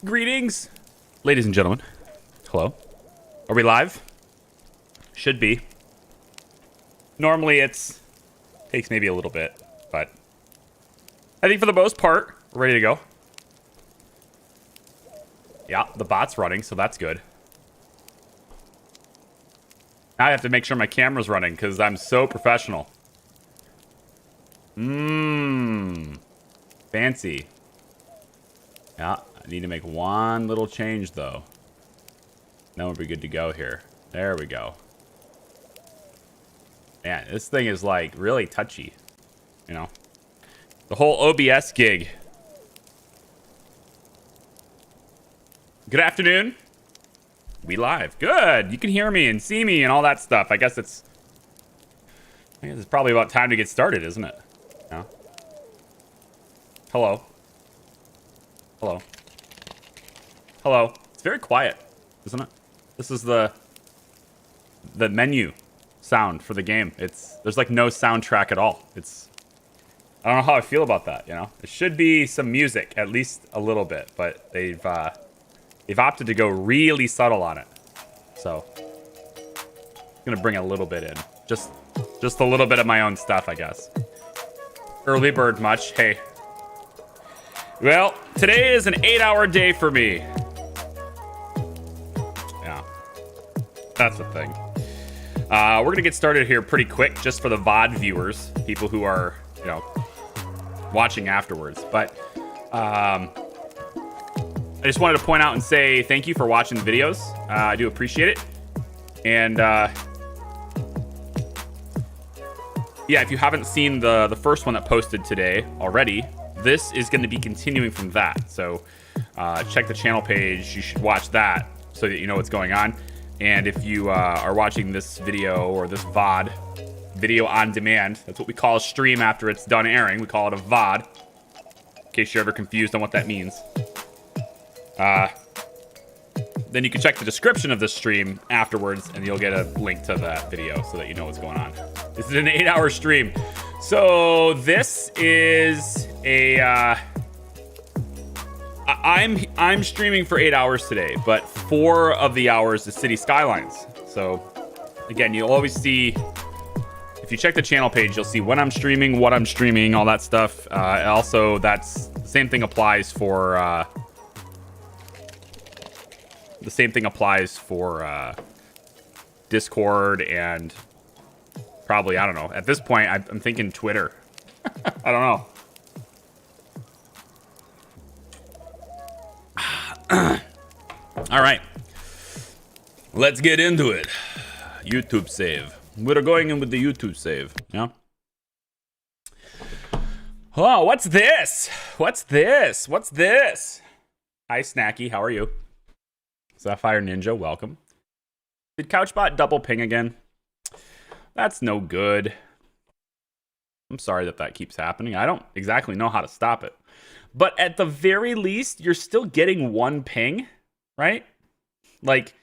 Greetings, ladies and gentlemen. Hello. Are we live? Should be. Normally takes maybe a little bit, but I think for the most part, we're ready to go. Yeah, the bot's running, so that's good. Now I have to make sure my camera's running because I'm so professional. Fancy. Yeah, I need to make one little change though. Then we'll be good to go here. There we go. Man, this thing is like really touchy. You know, the whole OBS gig. Good afternoon. We live. Good. You can hear me and see me and all that stuff. I guess it's probably about time to get started, isn't it? Yeah. Hello. Hello. Hello. It's very quiet, isn't it? This is the menu sound for the game. There's like no soundtrack at all. I don't know how I feel about that, you know? It should be some music, at least a little bit, but they've opted to go really subtle on it. So I'm gonna bring a little bit in. Just a little bit of my own stuff, I guess. Early bird much. Hey. Well, today is an 8-hour day for me. Yeah. That's the thing. We're gonna get started here pretty quick, just for the VOD viewers, people who are, you know, watching afterwards. But I just wanted to point out and say thank you for watching the videos. I do appreciate it. And yeah, if you haven't seen the first one that posted today already, this is going to be continuing from that. So check the channel page. You should watch that so that you know what's going on. And if you are watching this video or this VOD, video on demand, that's what we call a stream after it's done airing. We call it a VOD, in case you're ever confused on what that means. Then you can check the description of this stream afterwards, and you'll get a link to that video so that you know what's going on. This is an 8-hour stream. So this is a I'm streaming for 8 hours today, but 4 of the hours is City Skylines. So again, you'll always see, if you check the channel page, you'll see when I'm streaming, what I'm streaming, all that stuff. Also, the same thing applies for Discord and probably, I don't know. At this point, I'm thinking Twitter. I don't know. All right. Let's get into it. YouTube save. We're going in with the YouTube save. Yeah. Oh, what's this? What's this? What's this? Hi, Snacky. How are you? Sapphire Ninja, welcome. Did Couchbot double ping again? That's no good. I'm sorry that keeps happening. I don't exactly know how to stop it. But at the very least, you're still getting one ping, right? Like,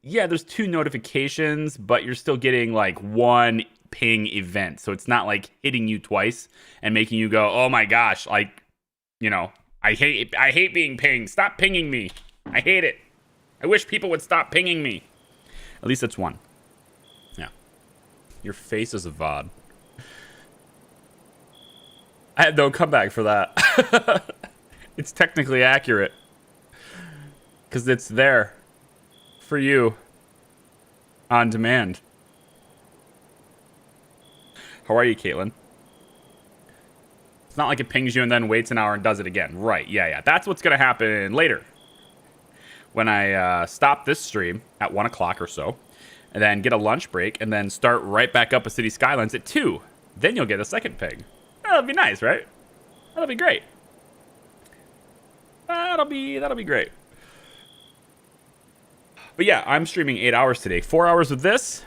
yeah, there's 2 notifications, but you're still getting like one ping event. So it's not like hitting you twice and making you go, oh my gosh, like, you know, I hate being pinged. Stop pinging me. I hate it. I wish people would stop pinging me. At least it's one. Yeah. Your face is a VOD. I had no comeback for that. It's technically accurate. Because it's there. For you. On demand. How are you, Caitlin? It's not like it pings you and then waits an hour and does it again. Right, yeah. That's what's going to happen later. When I stop this stream at 1 o'clock or so, and then get a lunch break, and then start right back up a City Skylines at 2. Then you'll get a second ping. That'll be nice, right? That'll be great. That'll be great. But yeah, I'm streaming 8 hours today. 4 hours with this.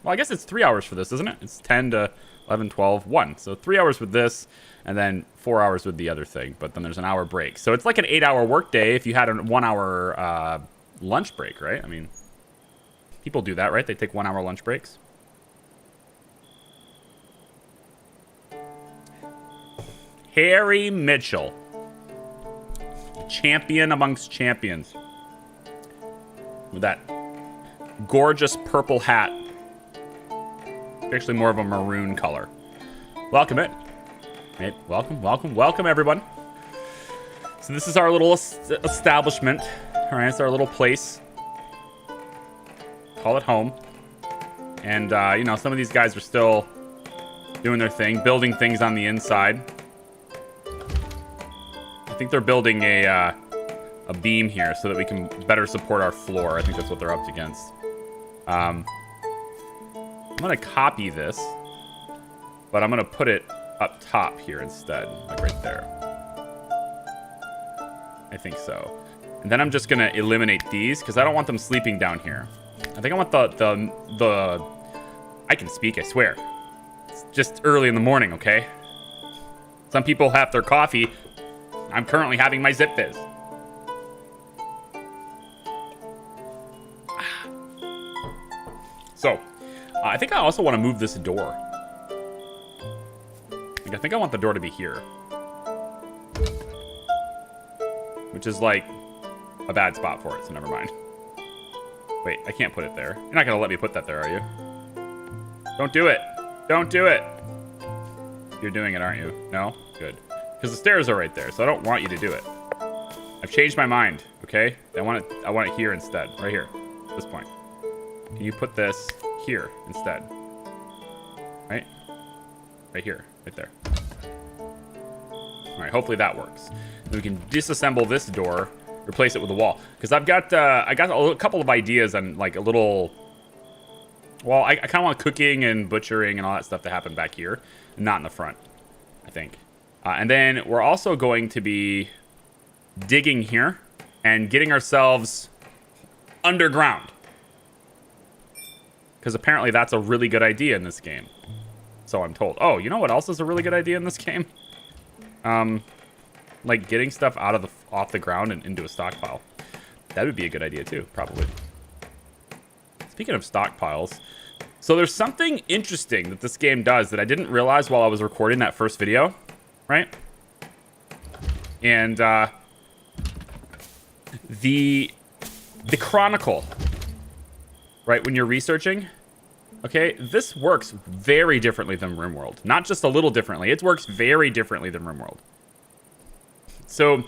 Well, I guess it's 3 hours for this, isn't it? It's 10 to 11, 12, 1. So 3 hours with this, and then 4 hours with the other thing. But then there's an hour break. So it's like an 8-hour workday if you had a 1 hour lunch break, right? I mean, people do that, right? They take 1 hour lunch breaks. Harry Mitchell. champion amongst champions. With that gorgeous purple hat. Actually more of a maroon color. Welcome in. Hey, welcome everyone. So this is our little establishment. All right, it's our little place. Call it home. And, you know, some of these guys are still doing their thing, building things on the inside. I think they're building a beam here so that we can better support our floor. I think that's what they're up against. I'm going to copy this, but I'm going to put it up top here instead, like right there. I think so. And then I'm just going to eliminate these because I don't want them sleeping down here. I think I want the I can speak, I swear. It's just early in the morning, okay? Some people have their coffee. I'm currently having my Zip Fizz. So, I think I also want to move this door. I think I want the door to be here. Which is like a bad spot for it, so never mind. Wait, I can't put it there. You're not going to let me put that there, are you? Don't do it. Don't do it. You're doing it, aren't you? No? Good. Because the stairs are right there, so I don't want you to do it. I've changed my mind, okay? I want it here instead. Right here. At this point. Can you put this here instead? Right? Right here. Right there. Alright, hopefully that works. Then we can disassemble this door, replace it with a wall. Because I got a couple of ideas on like a little... Well, I kind of want cooking and butchering and all that stuff to happen back here, not in the front, I think. And then we're also going to be digging here and getting ourselves underground. Because apparently that's a really good idea in this game. So I'm told. Oh, you know what else is a really good idea in this game? Like getting stuff off the ground and into a stockpile. That would be a good idea too, probably. Speaking of stockpiles, so there's something interesting that this game does that I didn't realize while I was recording that first video, right? And the chronicle, right? When you're researching, okay, this works very differently than RimWorld. Not just a little differently, it works very differently than RimWorld. So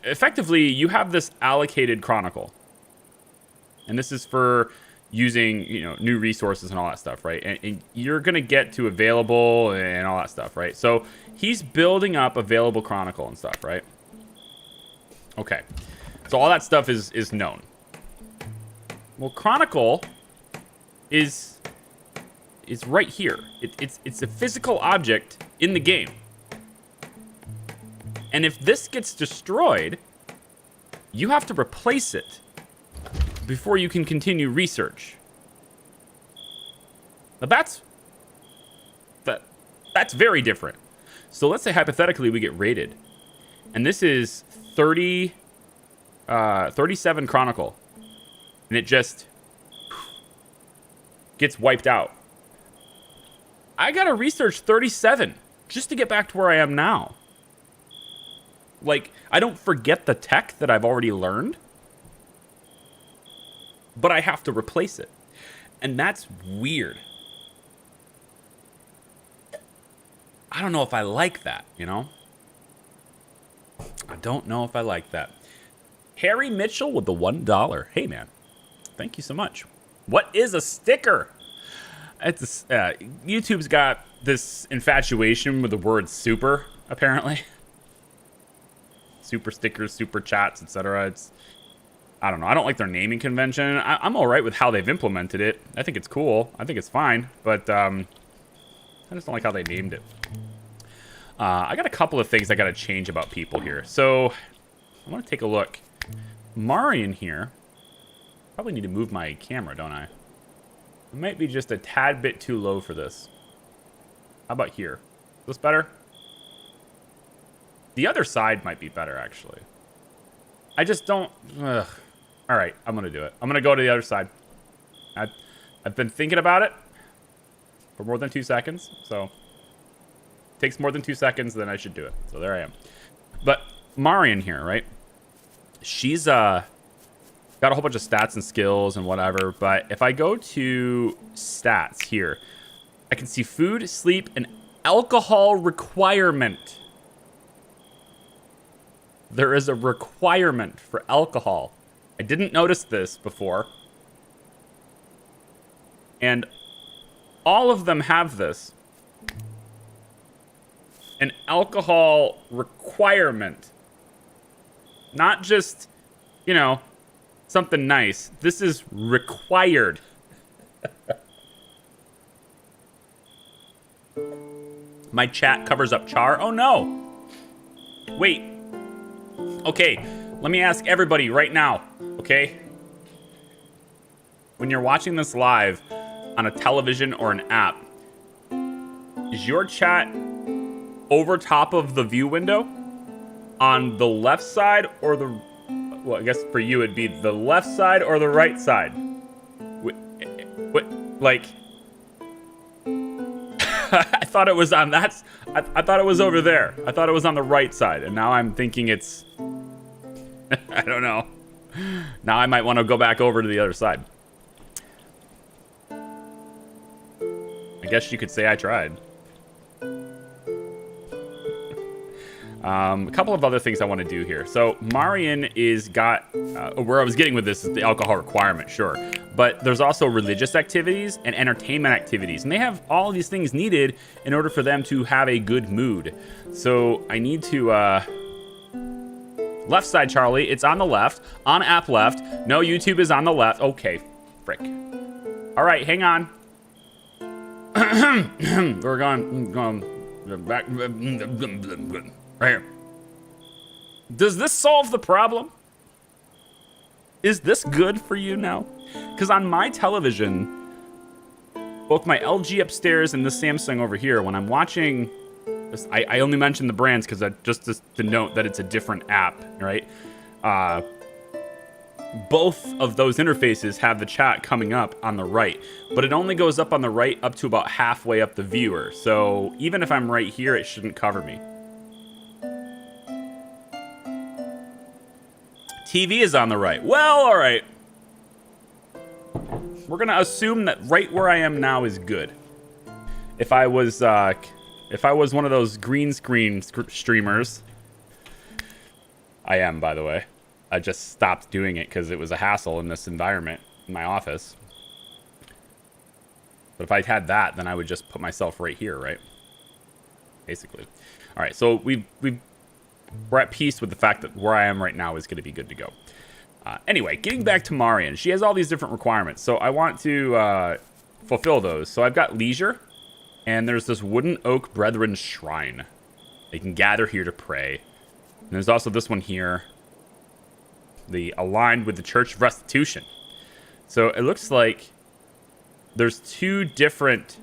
effectively, you have this allocated chronicle. And this is for using, you know, new resources and all that stuff, right? And you're going to get to available and all that stuff, right? So he's building up available chronicle and stuff, right? Okay. So all that stuff is known. Well, chronicle is right here. It's a physical object in the game. And if this gets destroyed, you have to replace it before you can continue research. Now that's very different. So let's say hypothetically we get raided. And this is 37 chronicle. And it just gets wiped out. I gotta research 37 just to get back to where I am now. Like, I don't forget the tech that I've already learned, but I have to replace it. And that's weird. I don't know if I like that, you know? I don't know if I like that. Harry Mitchell with the $1. Hey, man. Thank you so much. What is a sticker? It's YouTube's got this infatuation with the word super, apparently. Super stickers, super chats, etc. I don't know. I don't like their naming convention. I'm all right with how they've implemented it. I think it's cool. I think it's fine. But I just don't like how they named it. I got a couple of things I got to change about people here. So I want to take a look. Marion here. Probably need to move my camera, don't I? It might be just a tad bit too low for this. How about here? Is this better? The other side might be better, actually. I just don't... Ugh. All right, I'm going to do it. I'm going to go to the other side. I've been thinking about it for more than 2 seconds. So, it takes more than 2 seconds, then I should do it. So, there I am. But Marion here, right? She's got a whole bunch of stats and skills and whatever, but if I go to stats here, I can see food, sleep, and alcohol requirement. There is a requirement for alcohol. I didn't notice this before. And all of them have this. An alcohol requirement. Not just, you know, something nice. This is required. My chat covers up char. Oh no. Wait. Okay, let me ask everybody right now, okay? When you're watching this live on a television or an app, is your chat over top of the view window on the left side or the, well, I guess for you it'd be the left side or the right side? What like, I thought it was on that, I thought it was over there. I thought it was on the right side, and now I'm thinking it's, I don't know. Now I might want to go back over to the other side. I guess you could say I tried. A couple of other things I want to do here. So Marion is got, where I was getting with this is the alcohol requirement, sure. But there's also religious activities and entertainment activities. And they have all these things needed in order for them to have a good mood. So I need to, left side, Charlie. It's on the left. On app left. No, YouTube is on the left. Okay, frick. All right, hang on. We're going back. Right here. Does this solve the problem? Is this good for you now? Because on my television, both my LG upstairs and the Samsung over here, when I'm watching, I only mention the brands because just to note that it's a different app, right? Both of those interfaces have the chat coming up on the right, but it only goes up on the right up to about halfway up the viewer. So even if I'm right here, it shouldn't cover me. TV is on the right. Well, all right. We're gonna assume that right where I am now is good. If I was one of those green screen streamers, I am, by the way. I just stopped doing it because it was a hassle in this environment in my office. But if I had that, then I would just put myself right here, right? Basically. All right, so we're at peace with the fact that where I am right now is going to be good to go. Anyway, getting back to Marion, she has all these different requirements, so I want to fulfill those. So I've got leisure, and there's this wooden oak brethren shrine. They can gather here to pray. And there's also this one here, the aligned with the Church of Restitution. So it looks like there's two different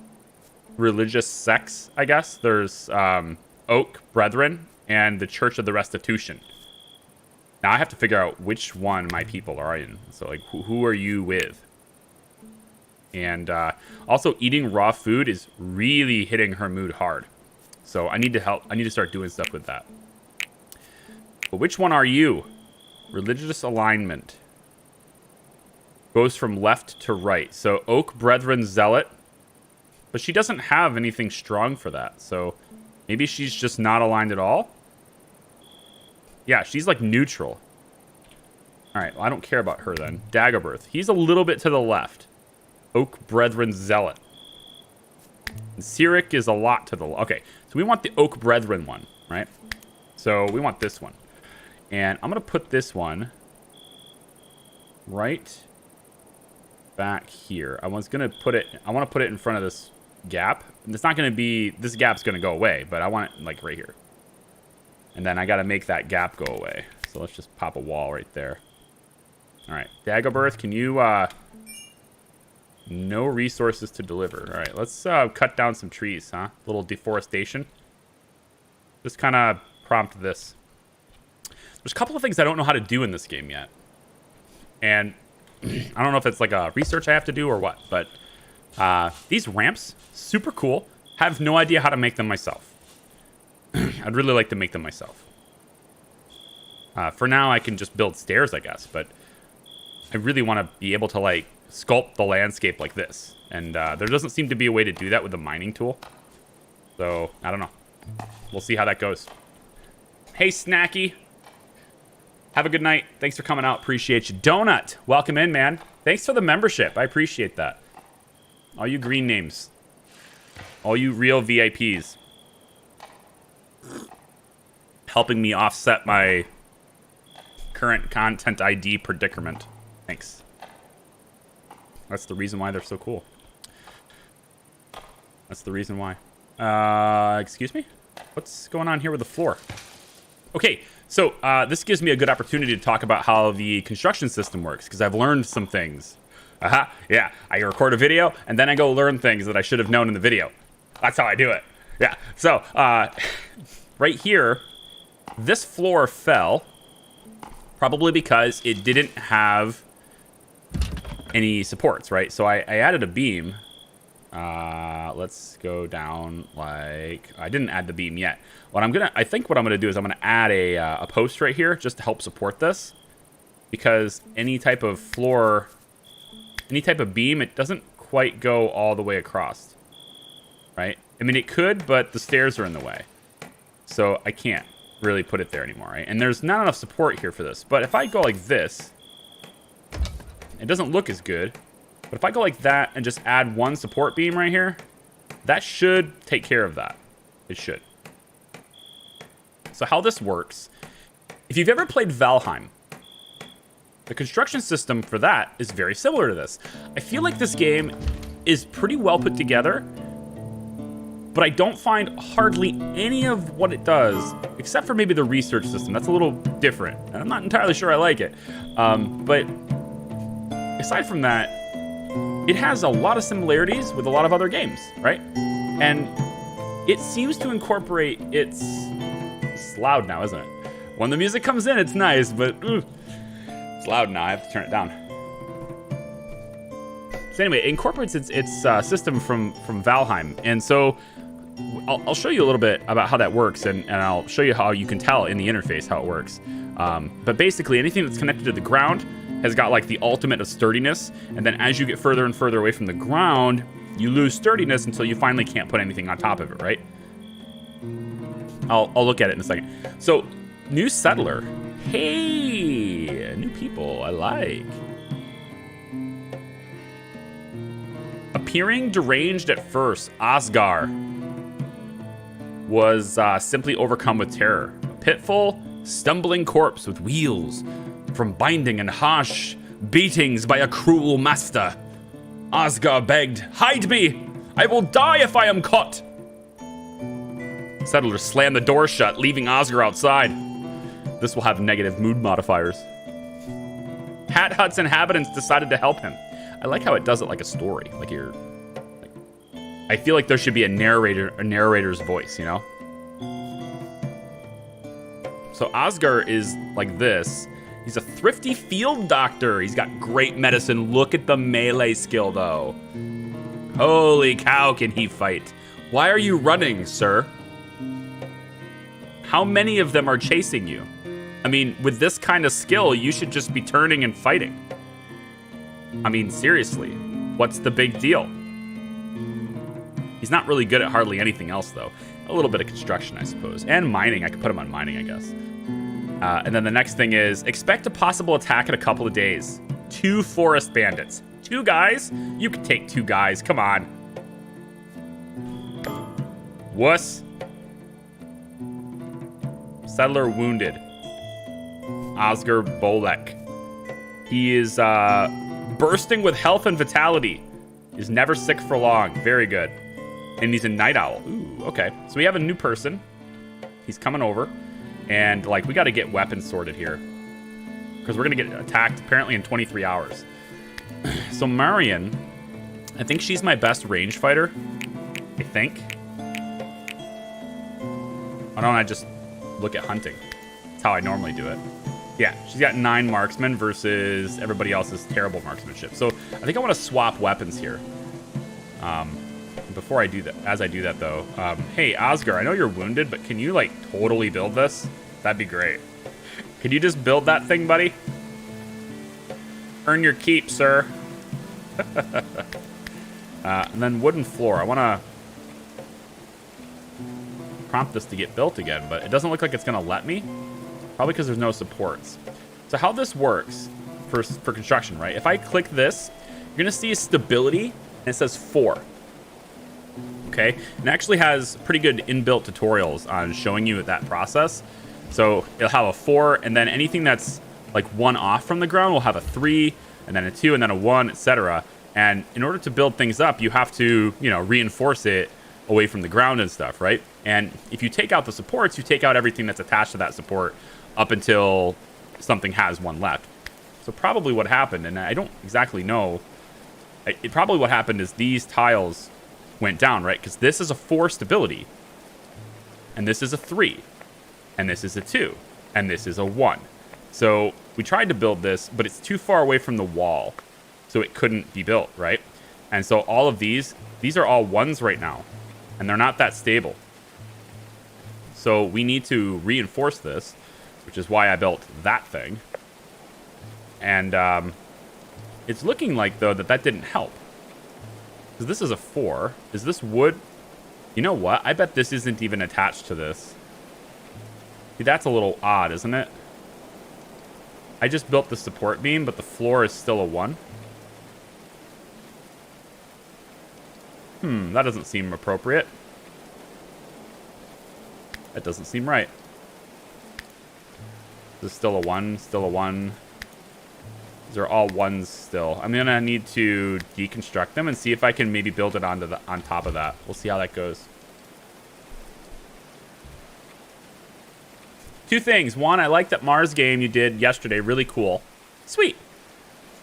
religious sects, I guess. There's Oak Brethren and the Church of the Restitution. Now I have to figure out which one my people are in. So like, who are you with? And also eating raw food is really hitting her mood hard. So I need to help. I need to start doing stuff with that. But which one are you? Religious alignment. Goes from left to right. So Oak Brethren Zealot. But she doesn't have anything strong for that. So maybe she's just not aligned at all. Yeah, she's like neutral. All right, well, I don't care about her then. Dagobirth. He's a little bit to the left. Oak Brethren Zealot. And Cyric is a lot to the left. Okay, so we want the Oak Brethren one, right? So we want this one. And I'm going to put this one right back here. I want to put it in front of this gap. And it's not going to be, this gap's going to go away, but I want it like right here. And then I got to make that gap go away. So let's just pop a wall right there. All right, Dagobirth, can you, no resources to deliver. All right, let's cut down some trees, huh? A little deforestation. Just kind of prompt this. There's a couple of things I don't know how to do in this game yet. And I don't know if it's like a research I have to do or what, but these ramps, super cool. Have no idea how to make them myself. I'd really like to make them myself. For now, I can just build stairs, I guess, but I really want to be able to, like, sculpt the landscape like this. And there doesn't seem to be a way to do that with the mining tool. So, I don't know. We'll see how that goes. Hey, Snacky. Have a good night. Thanks for coming out. Appreciate you. Donut, welcome in, man. Thanks for the membership. I appreciate that. All you green names. All you real VIPs. Helping me offset my current content ID predicament. Thanks. That's the reason why they're so cool. That's the reason why. Excuse me? What's going on here with the floor? Okay, so this gives me a good opportunity to talk about how the construction system works, because I've learned some things. Aha, yeah, I record a video, and then I go learn things that I should have known in the video. That's how I do it. Yeah, so right here, this floor fell, probably because it didn't have any supports, right? So I added a beam. Let's go down like... I didn't add the beam yet. I think what I'm gonna do is I'm gonna add a post right here just to help support this, because any type of floor, any type of beam, it doesn't quite go all the way across, right? I mean, it could, but the stairs are in the way, so I can't really put it there anymore, right? And there's not enough support here for this. But if I go like this, it doesn't look as good. But if I go like that and just add one support beam right here, that should take care of that. It should. So how this works, if you've ever played Valheim, the construction system for that is very similar to this. I feel like this game is pretty well put together, but I don't find hardly any of what it does, except for maybe the research system. That's a little different, and I'm not entirely sure I like it. But aside from that, it has a lot of similarities with a lot of other games, right? And it seems to incorporate its... It's loud now, isn't it? When the music comes in, it's nice, but it's loud now. I have to turn it down. So anyway, it incorporates its system from Valheim. And so I'll show you a little bit about how that works, and I'll show you how you can tell in the interface how it works. But basically, anything that's connected to the ground has got like the ultimate of sturdiness, and then as you get further and further away from the ground, you lose sturdiness until you finally can't put anything on top of it, right? I'll look at it in a second. So, new settler. Hey, new people, I like. Appearing deranged at first, Osgar was simply overcome with terror. A pitiful, stumbling corpse with wheels from binding and harsh beatings by a cruel master. Osgar begged, "Hide me! I will die if I am caught!" Settler slammed the door shut, leaving Osgar outside. This will have negative mood modifiers. Hat Hut's inhabitants decided to help him. I like how it does it like a story. Like you're... Like, I feel like there should be a narrator's voice, you know? So Osgar is like this. He's a thrifty field doctor. He's got great medicine. Look at the melee skill, though. Holy cow, can he fight? Why are you running, sir? How many of them are chasing you? I mean, with this kind of skill, you should just be turning and fighting. I mean, seriously, what's the big deal? He's not really good at hardly anything else, though. A little bit of construction, I suppose. And mining. I could put him on mining, I guess. And then the next thing is, expect a possible attack in a couple of days. 2 forest bandits. 2 guys? You can take 2 guys. Come on. Wuss. Settler wounded. Osgar Bolek. He is bursting with health and vitality. He's never sick for long. Very good. And he's a night owl. Ooh, okay. So we have a new person. He's coming over. And, like, we got to get weapons sorted here. Because we're going to get attacked, apparently, in 23 hours. So Marion, I think she's my best range fighter. I think. Why don't I just look at hunting? That's how I normally do it. Yeah, she's got 9 marksmen versus everybody else's terrible marksmanship. So I think I want to swap weapons here. Before I do that, as I do that though, hey Osgar, I know you're wounded, but can you like totally build this? That'd be great. Could you just build that thing, buddy? Earn your keep, sir. And then wooden floor. I want to prompt this to get built again, but it doesn't look like it's going to let me. Probably because there's no supports. So how this works for construction, right? If I click this, you're going to see a stability, and it says 4. Okay? And it actually has pretty good inbuilt tutorials on showing you that process. So it'll have a 4, and then anything that's like 1 off from the ground will have a 3, and then a 2, and then a 1, etc. And in order to build things up, you have to, you know, reinforce it away from the ground and stuff, right? And if you take out the supports, you take out everything that's attached to that support up until something has 1 left. So probably what happened, and I don't exactly know, probably what happened is these tiles went down, right? Because this is a 4 stability, and this is a 3, and this is a 2, and this is a 1. So we tried to build this, but it's too far away from the wall, so it couldn't be built, right? And so all of these are all 1s right now, and they're not that stable. So we need to reinforce this, which is why I built that thing. And it's looking like, though, that didn't help. Because this is a 4. Is this wood? You know what? I bet this isn't even attached to this. See, that's a little odd, isn't it? I just built the support beam, but the floor is still a 1. That doesn't seem appropriate. That doesn't seem right. This is still a 1, still a 1. These are all 1s still. I'm gonna need to deconstruct them and see if I can maybe build it on top of that. We'll see how that goes. 2 things. 1, I like that Mars game you did yesterday. Really cool. Sweet.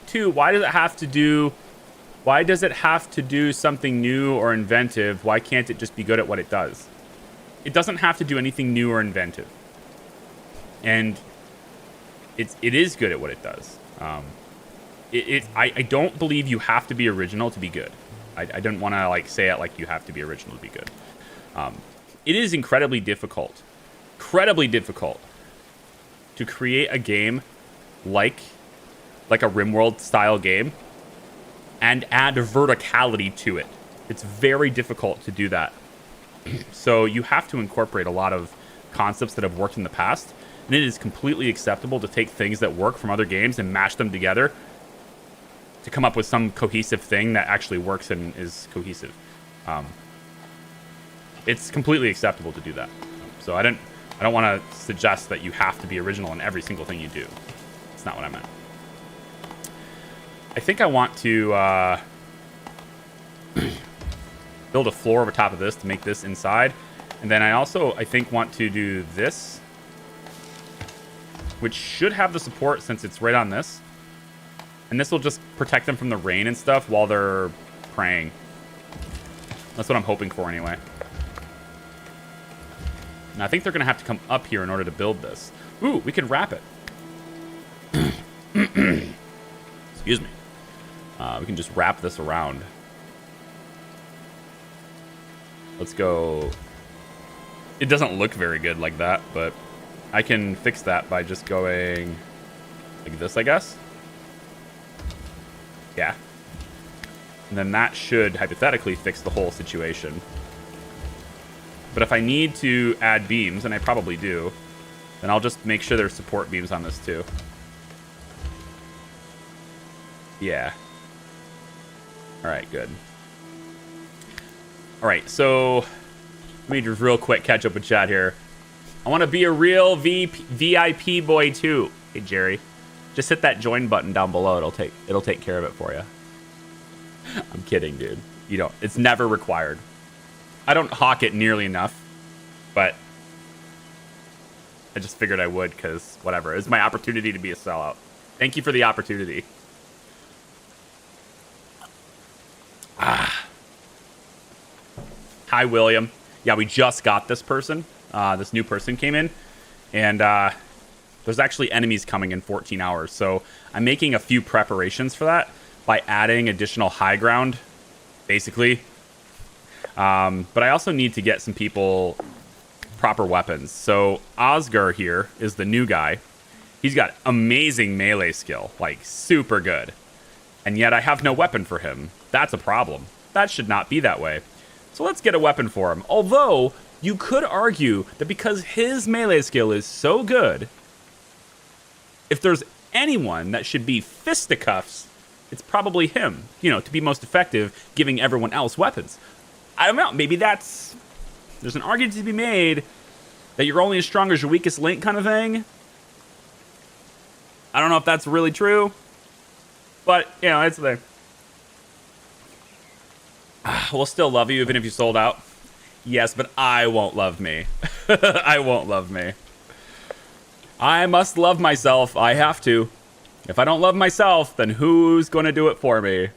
2, why does it have to do something new or inventive? Why can't it just be good at what it does? It doesn't have to do anything new or inventive. And it is good at what it does. I don't believe you have to be original to be good. I don't want to like say it like you have to be original to be good. It is incredibly difficult to create a game like a RimWorld style game and add verticality to it. It's very difficult to do that. So you have to incorporate a lot of concepts that have worked in the past, and it is completely acceptable to take things that work from other games and mash them together to come up with some cohesive thing that actually works and is cohesive. It's completely acceptable to do that. So I don't want to suggest that you have to be original in every single thing you do. It's not what I meant. I think I want to build a floor over top of this to make this inside. And then I think, want to do this, which should have the support since it's right on this. And this will just protect them from the rain and stuff while they're praying. That's what I'm hoping for anyway. And I think they're going to have to come up here in order to build this. Ooh, we can wrap it. Excuse me. We can just wrap this around. Let's go. It doesn't look very good like that, but I can fix that by just going like this, I guess. Yeah. And then that should hypothetically fix the whole situation. But if I need to add beams, and I probably do, then I'll just make sure there's support beams on this too. Yeah. All right, good. All right, so let me just real quick catch up with chat here. I want to be a real VIP boy too. Hey Jerry, just hit that join button down below. It'll take care of it for you. I'm kidding, dude. You don't. It's never required. I don't hawk it nearly enough, but I just figured I would because whatever. It's my opportunity to be a sellout. Thank you for the opportunity. Hi, William. Yeah, we just got this person. This new person came in, and there's actually enemies coming in 14 hours. So I'm making a few preparations for that by adding additional high ground, basically. But I also need to get some people proper weapons. So Osgar here is the new guy, He's got amazing melee skill, like super good. And yet I have no weapon for him. That's a problem. That should not be that way. So let's get a weapon for him. Although, you could argue that because his melee skill is so good, if there's anyone that should be fisticuffs, it's probably him, you know, to be most effective, giving everyone else weapons. I don't know, maybe there's an argument to be made that you're only as strong as your weakest link kind of thing. I don't know if that's really true, but, you know, it's there. We'll still love you even if you sold out. Yes, but I won't love me. I won't love me. I must love myself. I have to. If I don't love myself, then who's going to do it for me?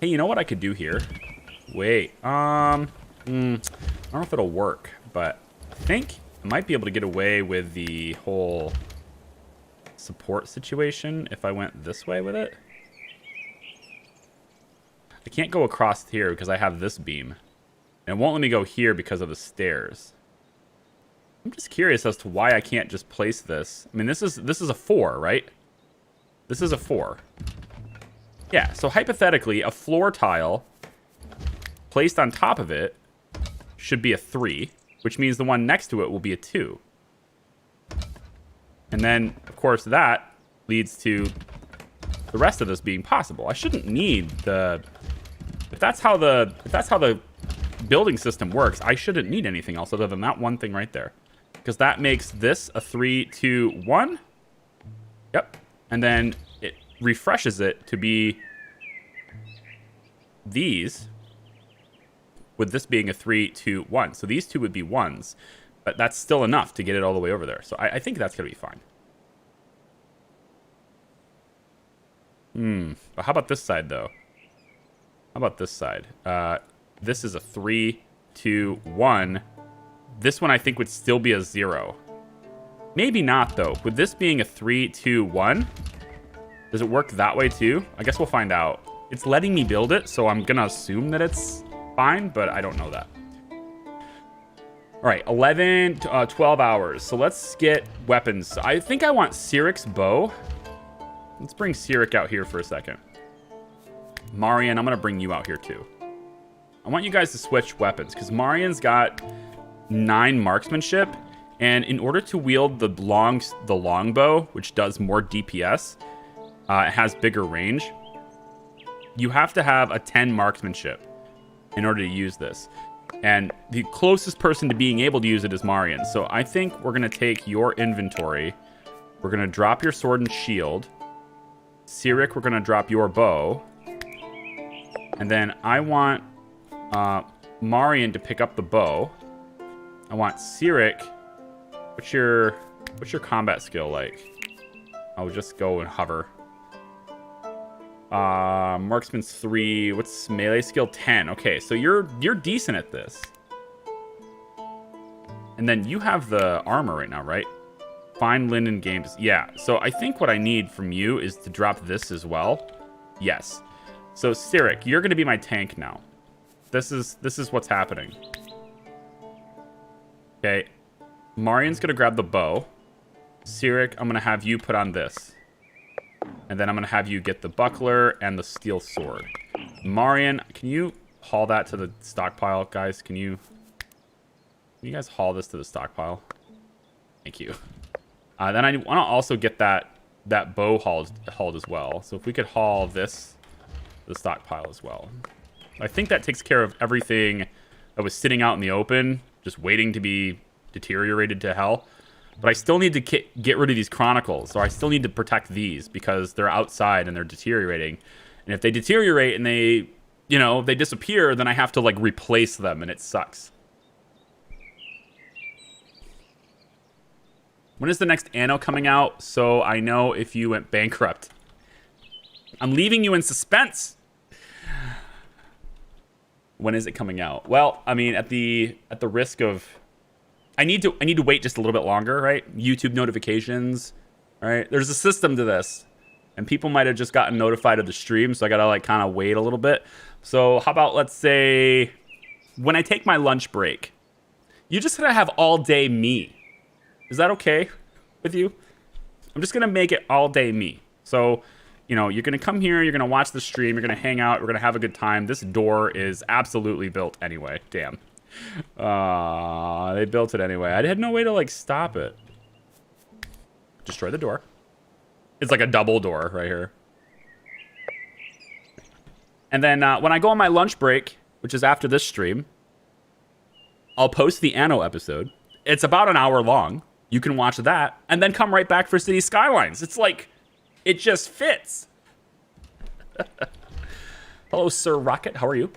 Hey, you know what I could do here? Wait. I don't know if it'll work, but I think I might be able to get away with the whole support situation if I went this way with it. I can't go across here because I have this beam. And it won't let me go here because of the stairs. I'm just curious as to why I can't just place this. I mean, this is a 4, right? This is a 4. Yeah, so hypothetically, a floor tile placed on top of it should be a 3, which means the one next to it will be a 2. And then, of course, that leads to the rest of this being possible. I shouldn't need the... If that's how the building system works, I shouldn't need anything else other than that one thing right there. Because that makes this a 3, 2, 1. Yep. And then it refreshes it to be these, with this being a 3, 2, 1. So these two would be 1s. But that's still enough to get it all the way over there. So I think that's going to be fine. But how about this side, though? How about this side? This is a 3, 2, 1. This one I think would still be a 0. Maybe not, though. With this being a 3, 2, 1, does it work that way, too? I guess we'll find out. It's letting me build it, so I'm going to assume that it's fine, but I don't know that. All right, 11, 12 hours. So let's get weapons. I think I want Siric's bow. Let's bring Siric out here for a second. Marian, I'm going to bring you out here, too. I want you guys to switch weapons, because Marian's got 9 marksmanship, and in order to wield the longbow, which does more DPS, it has bigger range, you have to have a 10 marksmanship in order to use this. And the closest person to being able to use it is Marian. So I think we're going to take your inventory. We're going to drop your sword and shield. Siric, we're going to drop your bow. And then I want Marian to pick up the bow. I want Siric. What's your combat skill like? I'll just go and hover. Marksman's 3. What's melee skill? 10. Okay, so you're decent at this. And then you have the armor right now, right? Fine linen games. Yeah. So I think what I need from you is to drop this as well. Yes. So Siric, you're going to be my tank now. This is what's happening. Okay. Marian's going to grab the bow. Siric, I'm going to have you put on this. And then I'm going to have you get the buckler and the steel sword. Marian, can you haul that to the stockpile, guys? Can you guys haul this to the stockpile? Thank you. Then I want to also get that bow hauled as well. So if we could haul this to the stockpile as well. I think that takes care of everything that was sitting out in the open, just waiting to be deteriorated to hell. But I still need to get rid of these chronicles. So I still need to protect these because they're outside and they're deteriorating. And if they deteriorate and they disappear, then I have to like replace them and it sucks. When is the next anno coming out? So I know if you went bankrupt. I'm leaving you in suspense. When is it coming out? Well, I mean, at the risk of... I need to wait just a little bit longer, right? YouTube notifications, right? There's a system to this. And people might have just gotten notified of the stream, so I gotta like kind of wait a little bit. So how about, let's say, when I take my lunch break, you just gotta have all day me. Is that okay? with you. I'm just going to make it all day me. So, you know, you're going to come here, you're going to watch the stream, you're going to hang out, we're going to have a good time. This door is absolutely built anyway. Damn. They built it anyway. I had no way to, like, stop it. Destroy the door. It's like a double door right here. And then when I go on my lunch break, which is after this stream, I'll post the Anno episode. It's about an hour long. You can watch that and then come right back for City Skylines. It's like, it just fits. Hello, Sir Rocket. How are you?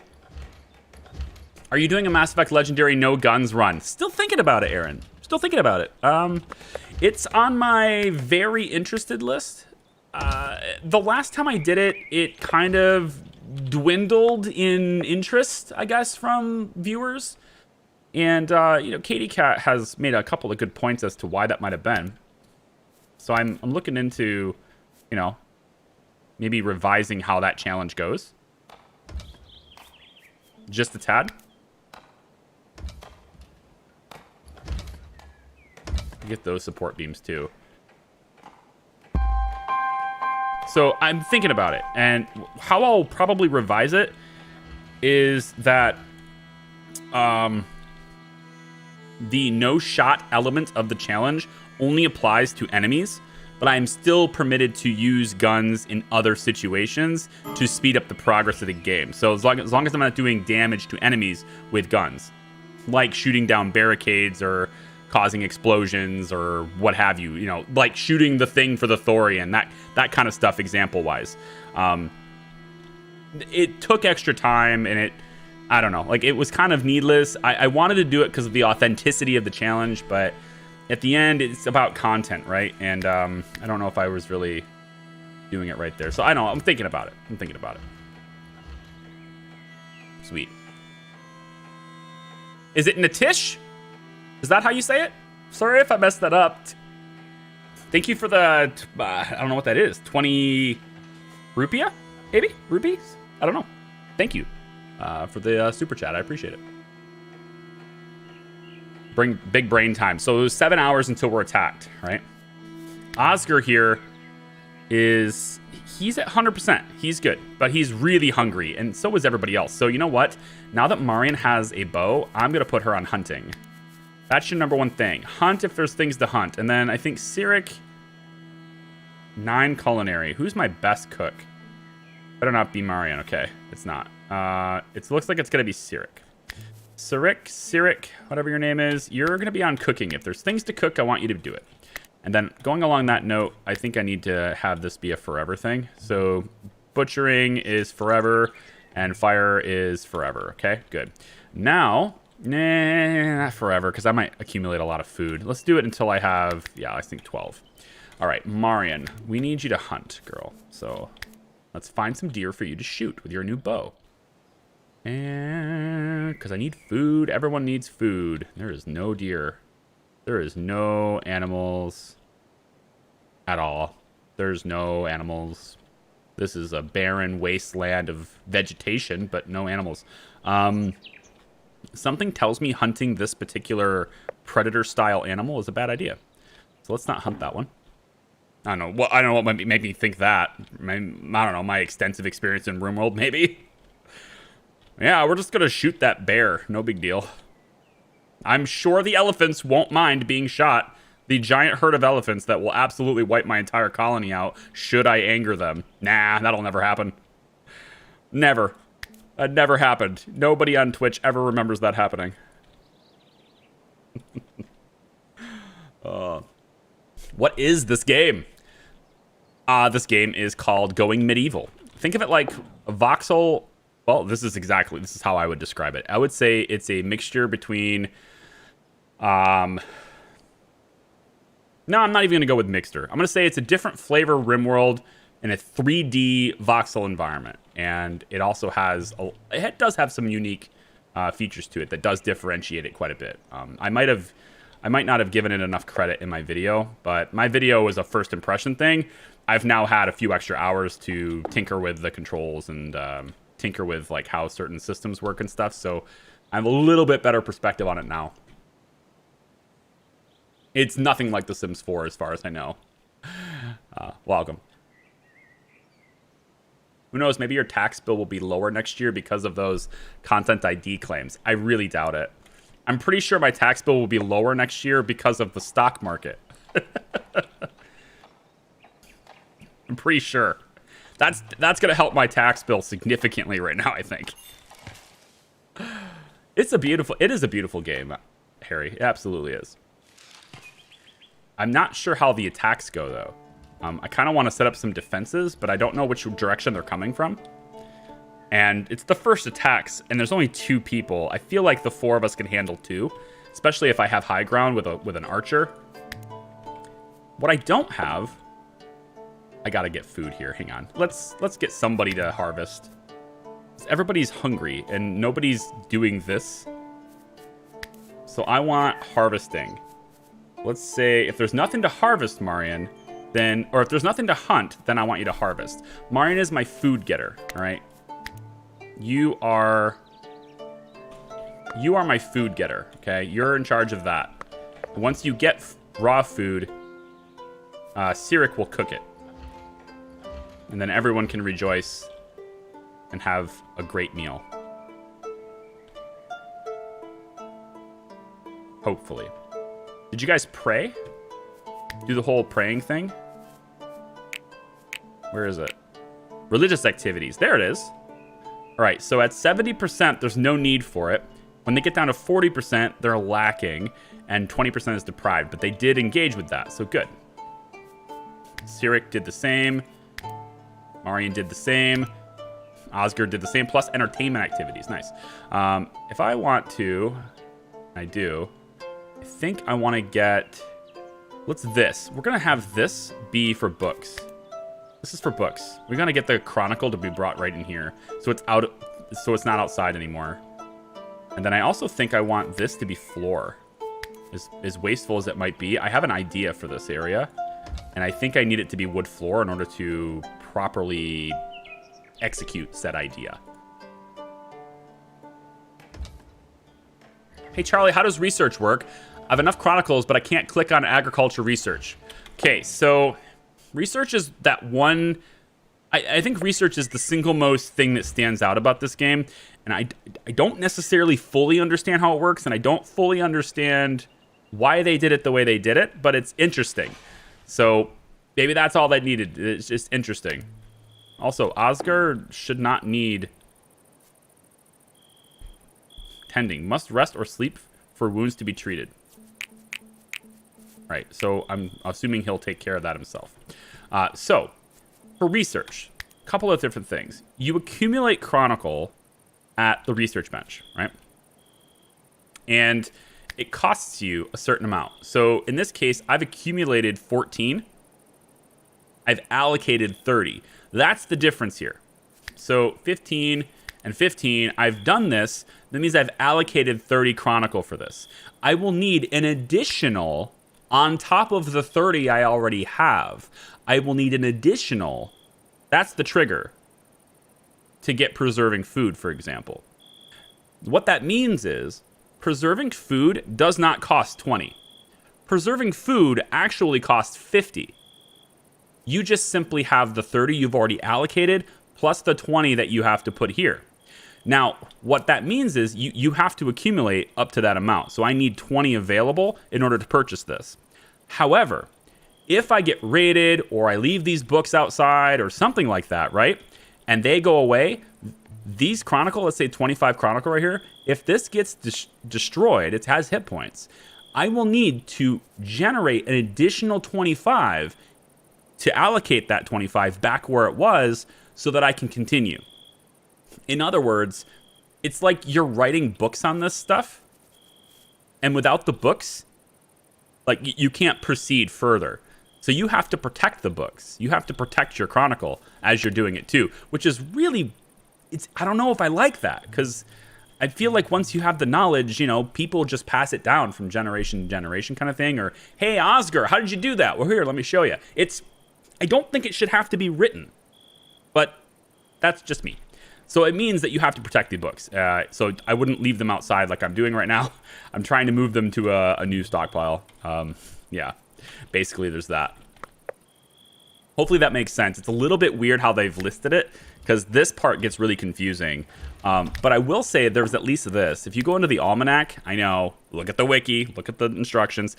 Are you doing a Mass Effect Legendary no guns run? Still thinking about it, Aaron. Still thinking about it. It's on my very interested list. The last time I did it, it kind of dwindled in interest, I guess, from viewers. And, you know, Katie Cat has made a couple of good points as to why that might have been. So I'm looking into, you know, maybe revising how that challenge goes. Just a tad. Get those support beams too. So I'm thinking about it, and how I'll probably revise it is that the no shot element of the challenge only applies to enemies, but I'm still permitted to use guns in other situations to speed up the progress of the game. So as long as I'm not doing damage to enemies with guns, like shooting down barricades or causing explosions or what have you, you know, like shooting the thing for the Thorian, that kind of stuff, example-wise. It took extra time, and I don't know, like, it was kind of needless. I wanted to do it because of the authenticity of the challenge, but at the end, it's about content, right? And I don't know if I was really doing it right there. So I know, I'm thinking about it. Sweet. Is it Natish? Is that how you say it? Sorry if I messed that up. Thank you for the, I don't know what that is, 20 rupiah? Maybe? Rupees? I don't know. Thank you for the super chat. I appreciate it. Bring big brain time. So it was 7 hours until we're attacked, right? Oscar here he's at 100%. He's good, but he's really hungry, and so is everybody else. So you know what? Now that Marion has a bow, I'm going to put her on hunting. That's your number one thing. Hunt if there's things to hunt. And then I think Cyric, 9 culinary. Who's my best cook? Better not be Marion. Okay, it's not. It looks like it's going to be Cyric. Cyric, whatever your name is, you're going to be on cooking. If there's things to cook, I want you to do it. And then going along that note, I think I need to have this be a forever thing. So butchering is forever and fire is forever. Okay, good. Now, not forever, because I might accumulate a lot of food. Let's do it until I have, I think 12. All right, Marion, we need you to hunt, girl. So let's find some deer for you to shoot with your new bow. And because I need food. Everyone needs food. There is no deer. There is no animals at all. There's no animals. This is a barren wasteland of vegetation, but no animals. Something tells me hunting this particular predator-style animal is a bad idea. So let's not hunt that one. I don't know what might make me think that. I don't know, my extensive experience in RimWorld, maybe. Yeah, we're just gonna shoot that bear. No big deal. I'm sure the elephants won't mind being shot. The giant herd of elephants that will absolutely wipe my entire colony out should I anger them. Nah, that'll never happen. Never. That never happened. Nobody on Twitch ever remembers that happening. What is this game? This game is called Going Medieval. Think of it like a Voxel. Well, this is how I would describe it. I would say it's a mixture between, no, I'm not even going to go with mixture. I'm going to say it's a different flavor RimWorld in a 3D voxel environment. And it also has, it does have some unique features to it that does differentiate it quite a bit. I might not have given it enough credit in my video, but my video was a first impression thing. I've now had a few extra hours to tinker with the controls and tinker with like how certain systems work and stuff. So I have a little bit better perspective on it now. It's nothing like The Sims 4 as far as I know. Welcome. Who knows, maybe your tax bill will be lower next year because of those content ID claims. I really doubt it. I'm pretty sure my tax bill will be lower next year because of the stock market. I'm pretty sure. That's going to help my tax bill significantly right now, I think. It is a beautiful game, Harry. It absolutely is. I'm not sure how the attacks go, though. I kind of want to set up some defenses, but I don't know which direction they're coming from. And it's the first attacks, and there's only 2 people. I feel like the 4 of us can handle 2, especially if I have high ground with an archer. What I don't have... I gotta get food here. Hang on. Let's get somebody to harvest. Everybody's hungry, and nobody's doing this. So I want harvesting. Let's say if there's nothing to harvest, Marian... then, or if there's nothing to hunt, then I want you to harvest. Marian is my food getter, all right? You are my food getter, okay? You're in charge of that. Once you get raw food, Sirik will cook it. And then everyone can rejoice and have a great meal. Hopefully. Did you guys pray? Do the whole praying thing? Where is it? Religious activities. There it is. All right, so at 70%, there's no need for it. When they get down to 40%, they're lacking, and 20% is deprived. But they did engage with that, so good. Sirik did the same. Marian did the same. Oscar did the same, plus entertainment activities. Nice. If I want to, I do. I think I want to get... What's this? We're going to have this be for books. This is for books. We're going to get the Chronicle to be brought right in here. So it's out, so it's not outside anymore. And then I also think I want this to be floor. As wasteful as it might be, I have an idea for this area. And I think I need it to be wood floor in order to properly execute said idea. Hey, Charlie, how does research work? I have enough chronicles, but I can't click on agriculture research. Okay, so research is that one... I think research is the single most thing that stands out about this game. And I don't necessarily fully understand how it works, and I don't fully understand why they did it the way they did it, but it's interesting. So maybe that's all they needed. It's just interesting. Also, Oscar should not need tending. Must rest or sleep for wounds to be treated. Right, so I'm assuming he'll take care of that himself. So, for research, a couple of different things. You accumulate Chronicle at the research bench, right? And it costs you a certain amount. So, in this case, I've accumulated 14. I've allocated 30. That's the difference here. So, 15 and 15, I've done this. That means I've allocated 30 Chronicle for this. I will need an additional... On top of the 30 I already have, I will need an additional, that's the trigger, to get preserving food, for example. What that means is, preserving food does not cost 20. Preserving food actually costs 50. You just simply have the 30 you've already allocated, plus the 20 that you have to put here. Now, what that means is you have to accumulate up to that amount. So I need 20 available in order to purchase this. However, if I get raided or I leave these books outside or something like that, right? And they go away, these Chronicle, let's say 25 Chronicle right here, if this gets destroyed, it has hit points, I will need to generate an additional 25 to allocate that 25 back where it was so that I can continue. In other words, it's like you're writing books on this stuff, and without the books, like you can't proceed further. So you have to protect the books. You have to protect your Chronicle as you're doing it too, which is really, I don't know if I like that, because I feel like once you have the knowledge, you know, people just pass it down from generation to generation kind of thing, or, hey, Oscar, how did you do that? Well, here, let me show you. I don't think it should have to be written, but that's just me. So it means that you have to protect the books. So I wouldn't leave them outside like I'm doing right now. I'm trying to move them to a new stockpile. Yeah, basically there's that. Hopefully that makes sense. It's a little bit weird how they've listed it because this part gets really confusing. But I will say there's at least this. If you go into the almanac, I know, look at the wiki, look at the instructions.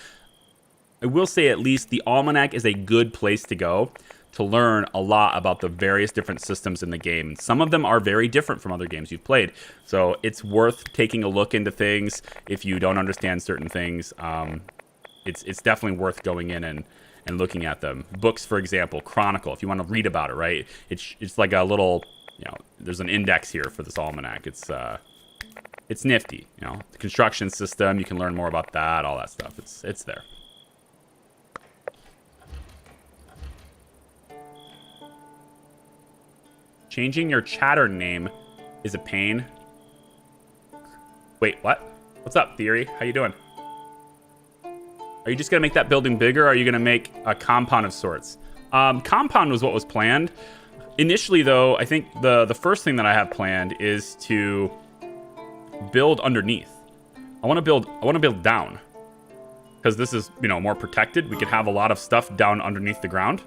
I will say at least the almanac is a good place to go to learn a lot about the various different systems in the game. Some of them are very different from other games you've played. So it's worth taking a look into things if you don't understand certain things. It's definitely worth going in and looking at them. Books, for example, Chronicle, if you want to read about it, right? It's like a little, there's an index here for this almanac. It's nifty, The construction system, you can learn more about that, all that stuff. It's there. Changing your chatter name is a pain. Wait, what? What's up, Theory? How you doing? Are you just going to make that building bigger, or are you going to make a compound of sorts? Compound was what was planned. Initially, though, I think the first thing that I have planned is to build underneath. I want to build down. Because this is, more protected. We could have a lot of stuff down underneath the ground.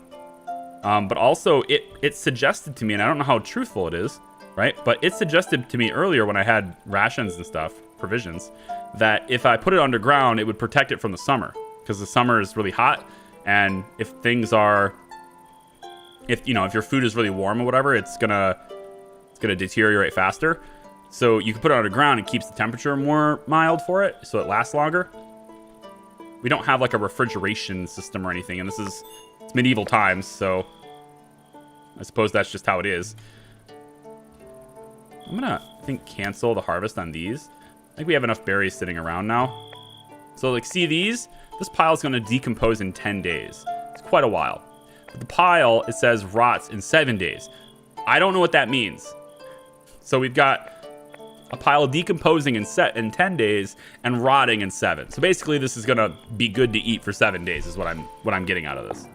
But also, it suggested to me, and I don't know how truthful it is, right? But it suggested to me earlier when I had rations and stuff, provisions, that if I put it underground, it would protect it from the summer. Because the summer is really hot, and if your food is really warm or whatever, it's gonna deteriorate faster. So you can put it underground, it keeps the temperature more mild for it, so it lasts longer. We don't have like a refrigeration system or anything, and it's medieval times, so I suppose that's just how it is. I'm gonna, I think, cancel the harvest on these. I think we have enough berries sitting around now. So, like, see these? This pile is gonna decompose in 10 days. It's quite a while. But the pile, it says, rots in 7 days. I don't know what that means. So we've got a pile decomposing in 10 days and rotting in 7. So basically, this is gonna be good to eat for 7 days, is what I'm getting out of this.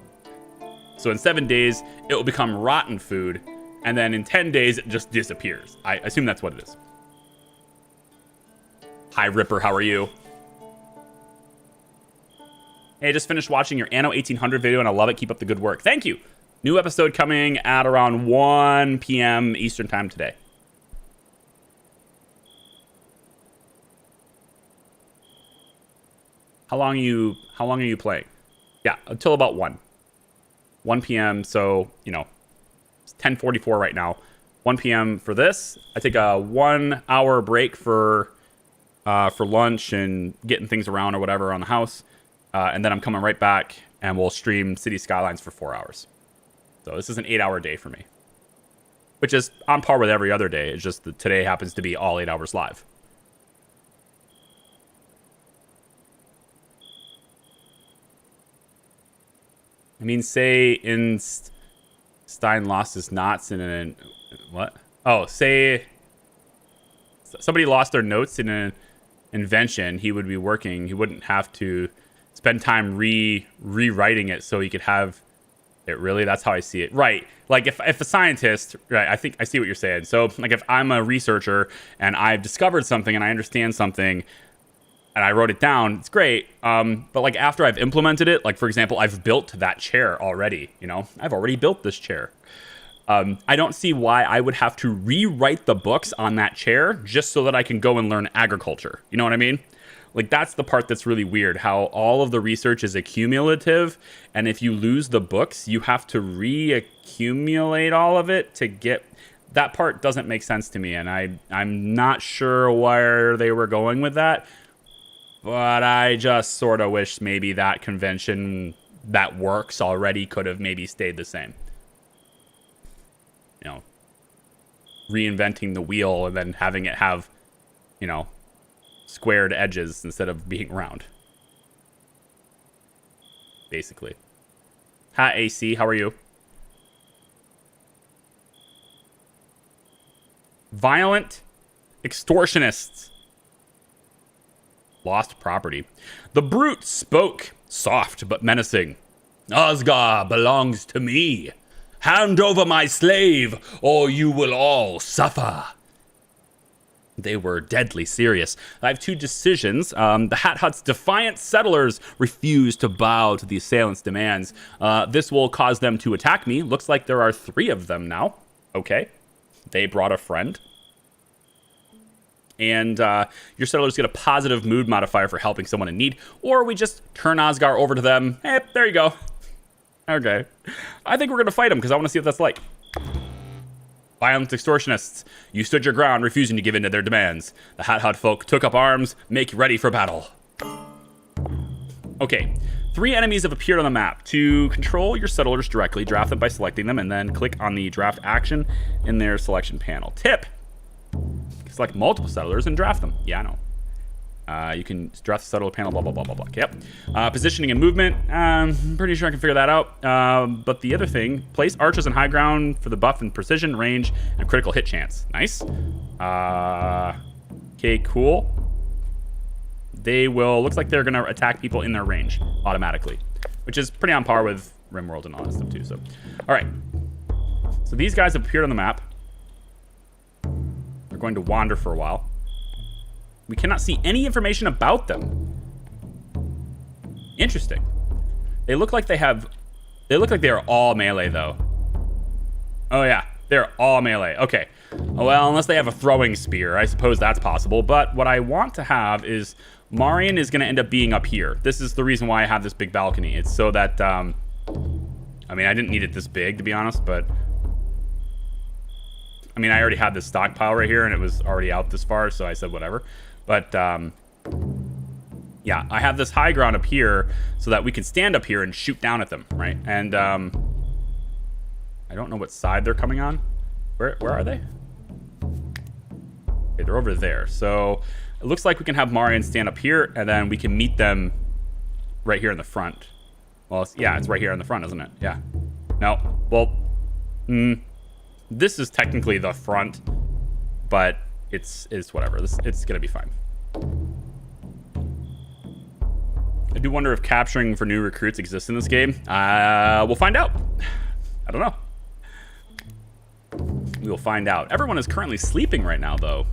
So in 7 days, it will become rotten food, and then in 10 days, it just disappears. I assume that's what it is. Hi, Ripper, how are you? Hey, I just finished watching your Anno 1800 video, and I love it. Keep up the good work. Thank you. New episode coming at around 1 p.m. Eastern time today. How long are you playing? Yeah, until about 1 p.m. So, it's 10:44 right now. 1 p.m. for this. I take a 1 hour break for lunch and getting things around or whatever on the house. And then I'm coming right back and we'll stream City Skylines for 4 hours. So this is an 8-hour day for me, which is on par with every other day. It's just that today happens to be all 8 hours live. I mean, say Stein lost his knots in an... What? Oh, say somebody lost their notes in an invention. He would be working. He wouldn't have to spend time rewriting it so he could have it. Really? That's how I see it. Right. Like if a scientist... Right, I think I see what you're saying. So, like, if I'm a researcher and I've discovered something and I understand something... and I wrote it down, it's great. But like after I've implemented it, like for example, I've built that chair already, I've already built this chair. I don't see why I would have to rewrite the books on that chair just so that I can go and learn agriculture. You know what I mean? Like that's the part that's really weird, how all of the research is accumulative. And if you lose the books, you have to reaccumulate all of it to get... That part doesn't make sense to me. And I'm not sure where they were going with that. But I just sort of wish maybe that convention that works already could have maybe stayed the same. Reinventing the wheel and then having it have, squared edges instead of being round. Basically. Hi, AC. How are you? Violent extortionists. Lost property. The brute spoke, soft but menacing. Osgar belongs to me. Hand over my slave, or you will all suffer. They were deadly serious. I have two decisions. The Hat Hut's defiant settlers refuse to bow to the assailants' demands. This will cause them to attack me. Looks like there are 3 of them now. Okay. They brought a friend. And your settlers get a positive mood modifier for helping someone in need. Or we just turn Osgar over to them. Hey, there you go. Okay. I think we're going to fight them because I want to see what that's like. Violent extortionists, you stood your ground, refusing to give in to their demands. The Hat Hut folk took up arms. Make ready for battle. Okay. 3 enemies have appeared on the map. To control your settlers directly, draft them by selecting them, and then click on the draft action in their selection panel. Tip. Select multiple settlers and draft them. Yeah, I know. You can draft the settler panel, blah, blah, blah, blah, blah. Yep. Positioning and movement. I'm pretty sure I can figure that out. But the other thing, place archers in high ground for the buff and precision, range, and critical hit chance. Nice. Okay, cool. They will, looks like they're going to attack people in their range automatically, which is pretty on par with RimWorld and all that stuff too. So, all right. So these guys have appeared on the map. They're going to wander for a while. We cannot see any information about them. Interesting. They look like they are all melee though. Oh yeah, they're all melee. Okay. Well, unless they have a throwing spear, I suppose that's possible. But what I want to have is Marion is going to end up being up here. This is the reason why I have this big balcony. It's so that, I mean, I didn't need it this big to be honest, but I mean, I already had this stockpile right here and it was already out this far. So I said, whatever. But, yeah, I have this high ground up here so that we can stand up here and shoot down at them, right? And, I don't know what side they're coming on. Where are they? Okay, they're over there. So it looks like we can have Marion stand up here and then we can meet them right here in the front. Well, yeah, it's right here in the front, isn't it? Yeah. No. Well, this is technically the front, but it's whatever. It's gonna be fine. I do wonder if capturing for new recruits exists in this game. We'll find out. I don't know. We will find out. Everyone is currently sleeping right now, though.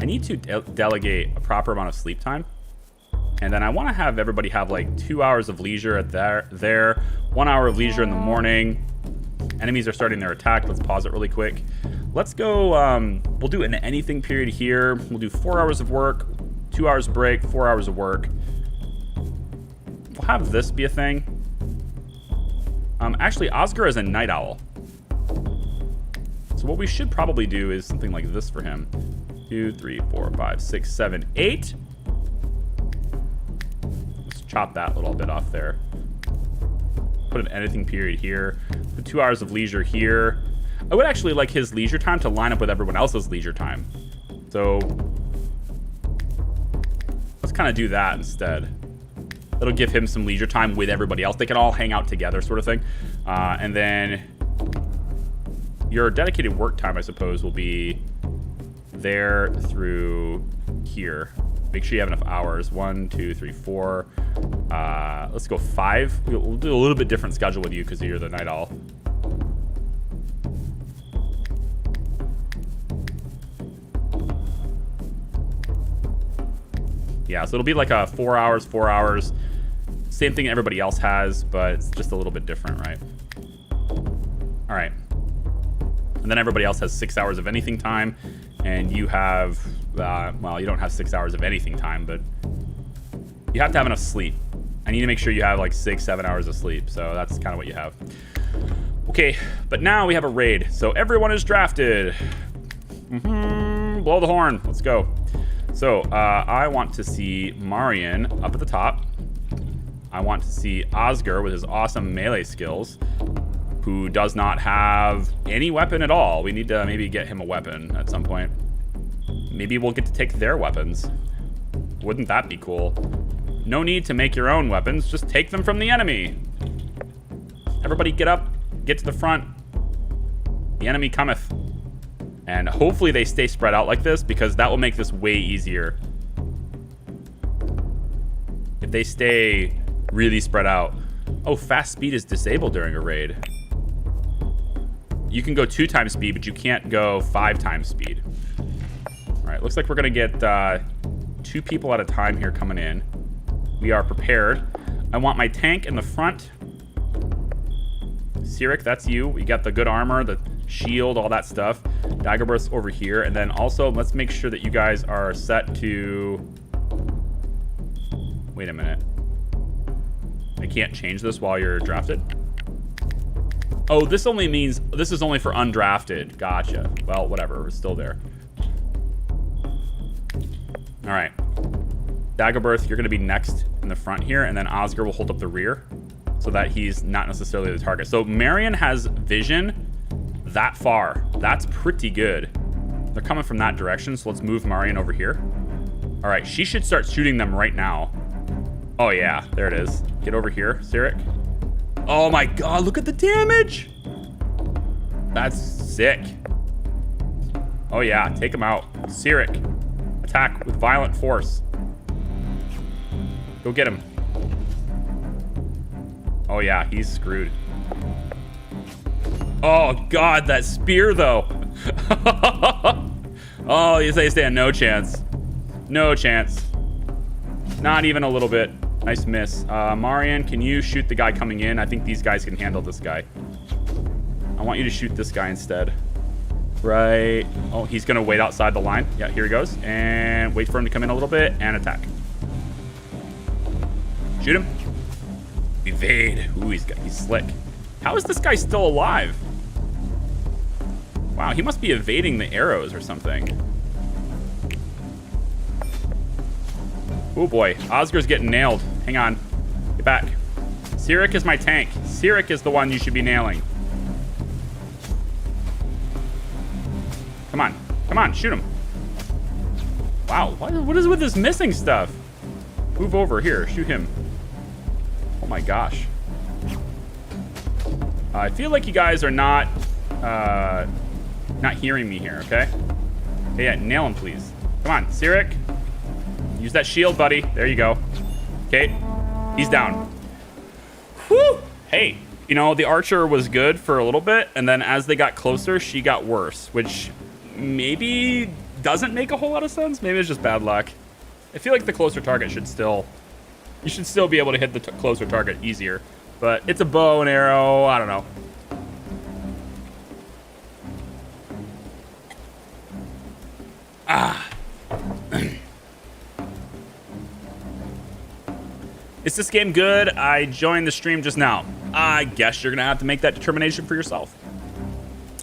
I need to delegate a proper amount of sleep time. And then I want to have everybody have like 2 hours of leisure at there, 1 hour of leisure in the morning. Enemies are starting their attack. Let's pause it really quick. Let's go, we'll do an anything period here. We'll do 4 hours of work, 2 hours break, 4 hours of work. We'll have this be a thing. Actually, Oscar is a night owl. So what we should probably do is something like this for him. 2, 3, 4, 5, 6, 7, 8. Let's chop that little bit off there. Put an anything period here. Put 2 hours of leisure here. I would actually like his leisure time to line up with everyone else's leisure time. So let's kind of do that instead. That'll give him some leisure time with everybody else. They can all hang out together sort of thing. And then your dedicated work time, I suppose, will be there through here. Make sure you have enough hours. 1, 2, 3, 4. Let's go 5. We'll do a little bit different schedule with you because you're the night owl. Yeah, so it'll be like a 4 hours, 4 hours. Same thing everybody else has, but it's just a little bit different, right? All right. And then everybody else has 6 hours of anything time. And you have, well, you don't have 6 hours of anything time, but you have to have enough sleep. I need to make sure you have like 6, 7 hours of sleep. So that's kind of what you have. Okay, but now we have a raid. So everyone is drafted. Blow the horn. Let's go. So I want to see Marion up at the top. I want to see Osgar with his awesome melee skills, who does not have any weapon at all. We need to maybe get him a weapon at some point. Maybe we'll get to take their weapons. Wouldn't that be cool? No need to make your own weapons. Just take them from the enemy. Everybody get up. Get to the front. The enemy cometh. And hopefully they stay spread out like this, because that will make this way easier. If they stay really spread out. Oh, fast speed is disabled during a raid. You can go 2 times speed, but you can't go 5 times speed. All right, looks like we're gonna get 2 people at a time here coming in. We are prepared. I want my tank in the front. Sirik, that's you. We got the good armor, the shield, all that stuff. Daggerburst's over here. And then also, let's make sure that you guys are set to... Wait a minute. I can't change this while you're drafted? Oh, this only means... This is only for undrafted. Gotcha. Well, whatever. We're still there. All right. Daggerburst, you're going to be next in the front here. And then Oscar will hold up the rear so that he's not necessarily the target. So Marion has vision that far. That's pretty good. They're coming from that direction, so let's move Marion over here. All right, she should start shooting them right now. Oh yeah, there it is. Get over here, Sirik. Oh my god, look at the damage. That's sick. Oh yeah, take him out. Sirik, attack with violent force. Go get him. Oh yeah, he's screwed. Oh god, that spear though. Oh, they stand no chance. No chance. Not even a little bit. Nice miss. Marion, can you shoot the guy coming in? I think these guys can handle this guy. I want you to shoot this guy instead. Right. Oh, he's gonna wait outside the line. Yeah, here he goes. And wait for him to come in a little bit and attack. Shoot him. Evade. Ooh, he's slick. How is this guy still alive? Wow, he must be evading the arrows or something. Oh boy, Oscar's getting nailed. Hang on. Get back. Sirik is my tank. Sirik is the one you should be nailing. Come on. Come on, shoot him. Wow, what is with this missing stuff? Move over here, shoot him. Oh my gosh. I feel like you guys are not hearing me here, okay? Hey, yeah, nail him, please. Come on, Sirik. Use that shield, buddy. There you go. Okay, he's down. Whew. Hey, you know, the archer was good for a little bit, and then as they got closer, she got worse, which maybe doesn't make a whole lot of sense. Maybe it's just bad luck. I feel like the closer target should still... You should still be able to hit the closer target easier. But it's a bow and arrow. I don't know. Ah. Is this game good? I joined the stream just now. I guess you're gonna have to make that determination for yourself.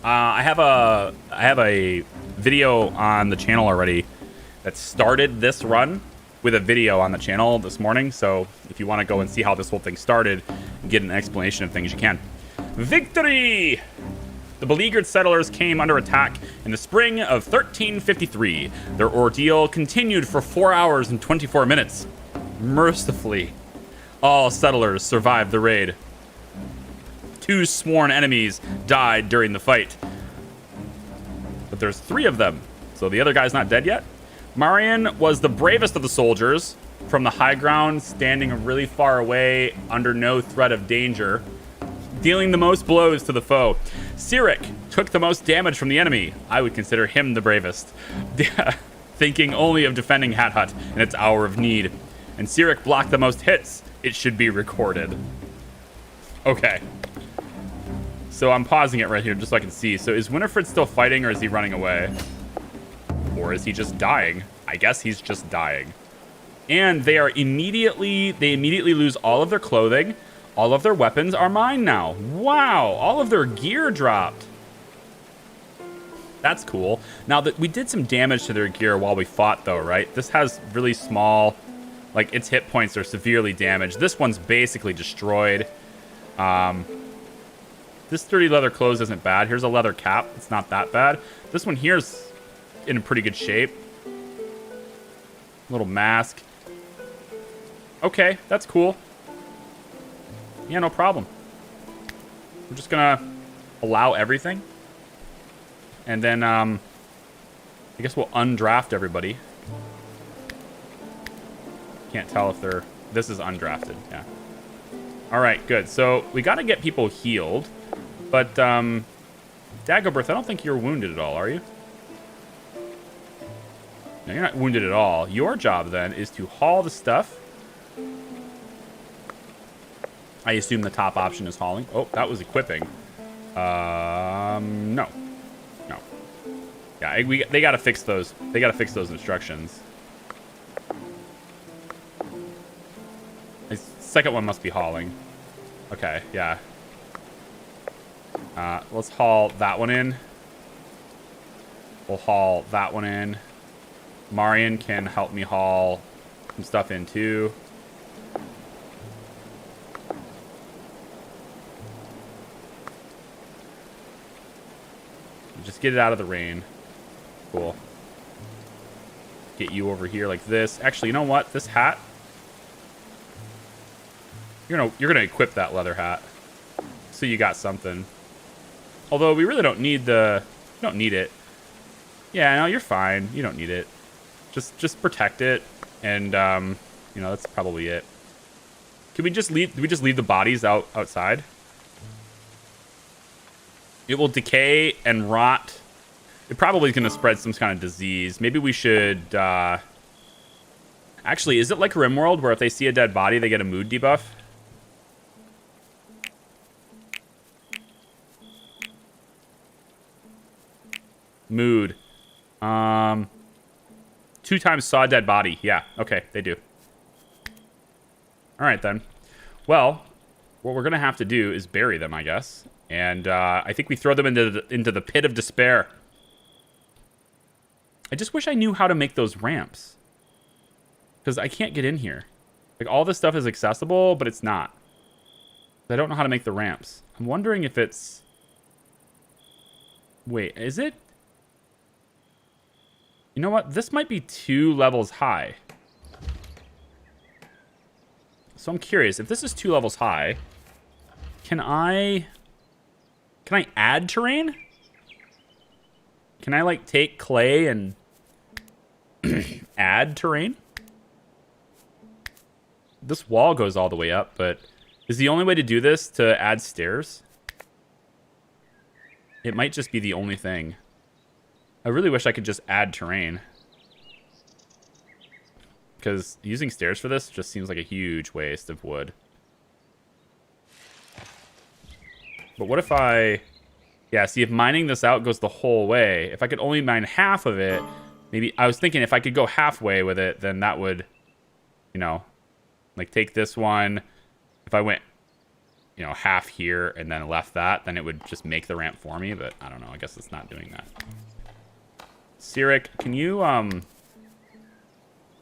I have a video on the channel already that started this run with a video on the channel this morning. So if you want to go and see how this whole thing started and get an explanation of things, you can. Victory! The beleaguered settlers came under attack in the spring of 1353. Their ordeal continued for 4 hours and 24 minutes. Mercifully, all settlers survived the raid. 2 sworn enemies died during the fight. But there's 3 of them, so the other guy's not dead yet. Marion was the bravest of the soldiers from the high ground, standing really far away under no threat of danger, dealing the most blows to the foe. Sirik took the most damage from the enemy. I would consider him the bravest, thinking only of defending Hat Hut in its hour of need. And Sirik blocked the most hits. It should be recorded. Okay. So I'm pausing it right here just so I can see. So is Winifred still fighting or is he running away? Or is he just dying? I guess he's just dying. And they immediately lose all of their clothing. All of their weapons are mine now. Wow, all of their gear dropped. That's cool. Now that we did some damage to their gear while we fought though, right? This has really small, like its hit points are severely damaged. This one's basically destroyed. This sturdy leather clothes isn't bad. Here's a leather cap. It's not that bad. This one here's in pretty good shape. Little mask. Okay, that's cool. Yeah, no problem. We're just gonna allow everything. And then, I guess we'll undraft everybody. Can't tell if they're... This is undrafted, yeah. All right, good. So we got to get people healed. But, Dagobert, I don't think you're wounded at all, are you? No, you're not wounded at all. Your job, then, is to haul the stuff. I assume the top option is hauling. Oh, that was equipping. No. No. Yeah, they gotta fix those. They gotta fix those instructions. The second one must be hauling. Okay, yeah. Let's haul that one in. We'll haul that one in. Marion can help me haul some stuff in too. Just get it out of the rain. Cool. Get you over here like this. Actually, you know what? This hat. You're gonna equip that leather hat, so you got something. Although we really don't need don't need it. Yeah, no, you're fine. You don't need it. Just protect it, and you know, that's probably it. Can we just leave? Do we just leave the bodies outside? It will decay and rot. It probably is going to spread some kind of disease. Maybe we should... Actually, is it like RimWorld where if they see a dead body, they get a mood debuff? Mood. 2 times saw a dead body. Yeah, okay, they do. All right, then. Well, what we're going to have to do is bury them, I guess. And I think we throw them into the pit of despair. I just wish I knew how to make those ramps. Because I can't get in here. Like, all this stuff is accessible, but it's not. I don't know how to make the ramps. I'm wondering if it's... Wait, is it? You know what? This might be 2 levels high. So I'm curious. If this is 2 levels high, can I add terrain? Can I, like, take clay and add terrain? This wall goes all the way up, but is the only way to do this to add stairs? It might just be the only thing. I really wish I could just add terrain. Because using stairs for this just seems like a huge waste of wood. But what if I... Yeah, see, if mining this out goes the whole way, if I could only mine half of it, maybe... I was thinking if I could go halfway with it, then that would, you know, like take this one. If I went, you know, half here and then left that, then it would just make the ramp for me, but I don't know. I guess it's not doing that. Sirik, can you,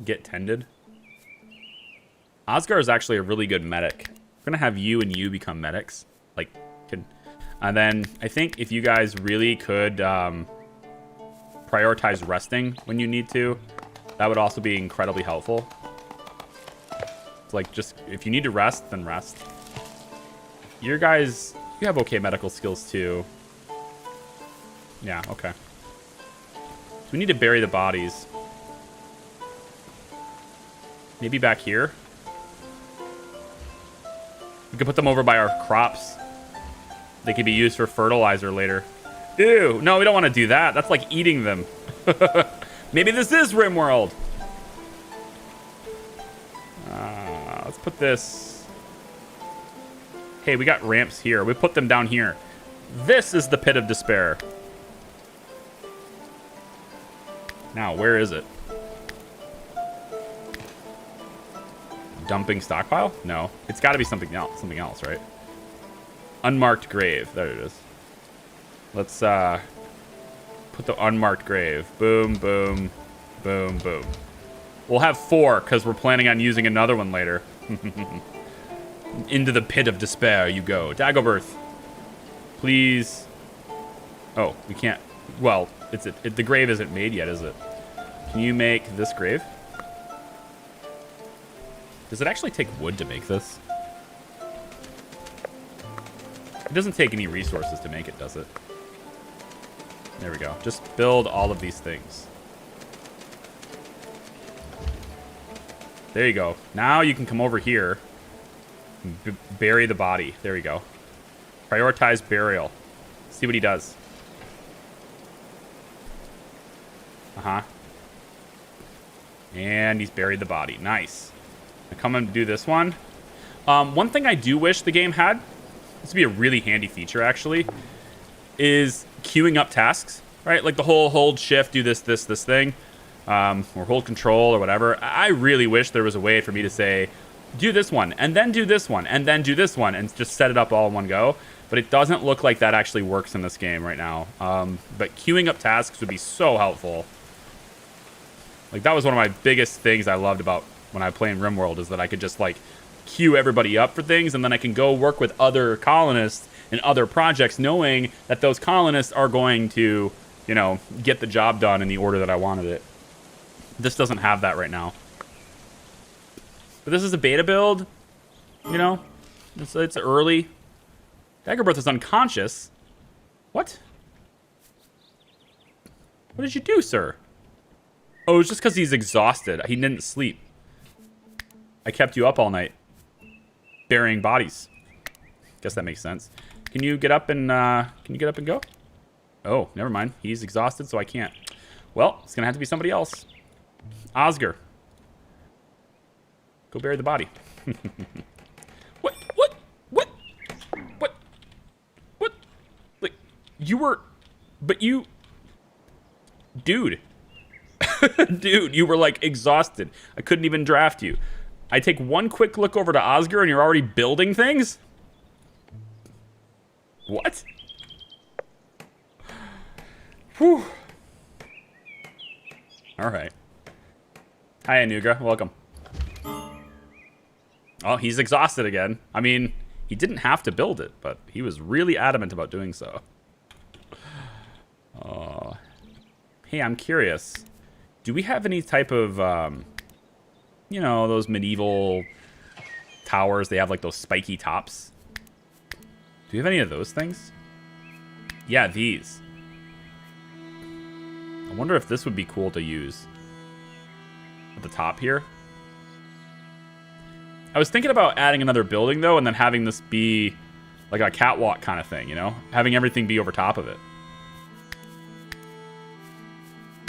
get tended? Oscar is actually a really good medic. I'm gonna have you and you become medics. Like, and then I think if you guys really could prioritize resting when you need to, that would also be incredibly helpful. It's like, just if you need to rest, then rest. Your guys, you have okay medical skills too. Yeah, okay. So we need to bury the bodies. Maybe back here. We could put them over by our crops. They could be used for fertilizer later. Ew, no, we don't want to do that. That's like eating them. Maybe this is RimWorld. Let's put this... Hey, we got ramps here. We put them down here. This is the pit of despair. Now, where is it? Dumping stockpile? No. It's got to be something else, right? Unmarked grave. There it is. Let's put the unmarked grave. Boom, boom, boom, boom. We'll have 4 because we're planning on using another one later. Into the pit of despair you go. Dagobert, please. Oh, we can't. Well, the grave isn't made yet, is it? Can you make this grave? Does it actually take wood to make this? It doesn't take any resources to make it, does it? There we go. Just build all of these things. There you go. Now you can come over here. Bury the body. There we go. Prioritize burial. See what he does. Uh-huh. And he's buried the body. Nice. I come in to do this one. One thing I do wish the game had, this would be a really handy feature actually, is queuing up tasks, right? Like the whole hold shift, do this thing, or hold control or whatever. I really wish there was a way for me to say, do this one, and then do this one, and then do this one, and just set it up all in one go. But it doesn't look like that actually works in this game right now. But queuing up tasks would be so helpful. Like, that was one of my biggest things I loved about when I play in RimWorld, is that I could just, like, queue everybody up for things, and then I can go work with other colonists in other projects, knowing that those colonists are going to, you know, get the job done in the order that I wanted it. This doesn't have that right now. But this is a beta build, you know? It's early. Daggerbirth is unconscious. What? What did you do, sir? Oh, it's just because he's exhausted. He didn't sleep. I kept you up all night. Burying bodies. Guess that makes sense. Can you get up and go? Oh, never mind. He's exhausted, so I can't. Well, it's gonna have to be somebody else. Oscar. Go bury the body. What? Like, you were... But you... Dude. Dude, you were, like, exhausted. I couldn't even draft you. I take one quick look over to Oscar and you're already building things? What? Whew. Alright. Hi, Anugra. Welcome. Oh, he's exhausted again. I mean, he didn't have to build it, but he was really adamant about doing so. Hey, I'm curious. Do we have any type of, you know, those medieval towers? They have, like, those spiky tops. Do we have any of those things? Yeah, these. I wonder if this would be cool to use. At the top here. I was thinking about adding another building, though, and then having this be like a catwalk kind of thing, you know? Having everything be over top of it.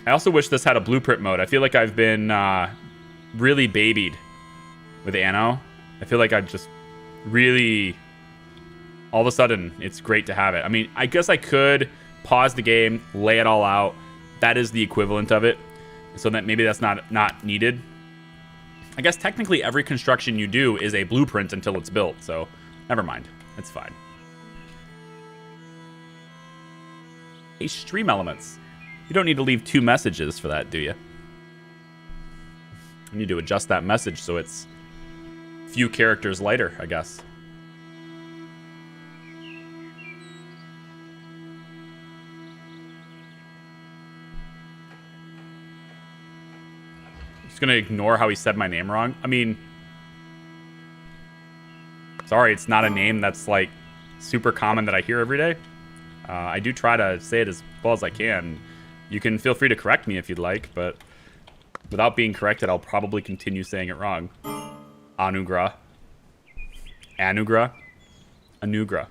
I also wish this had a blueprint mode. I feel like I've been really babied with Anno. I feel like I've just really... All of a sudden, it's great to have it. I mean, I guess I could pause the game, lay it all out. That is the equivalent of it. So that maybe that's not needed. I guess technically every construction you do is a blueprint until it's built. So never mind. It's fine. Hey, stream elements. You don't need to leave 2 messages for that, do you? You need to adjust that message so it's few characters lighter, I guess. Just gonna ignore how he said my name wrong. I mean, sorry, it's not a name that's like super common that I hear every day. I do try to say it as well as I can. You can feel free to correct me if you'd like, but without being corrected, I'll probably continue saying it wrong. Anugra. Anugra. Anugra.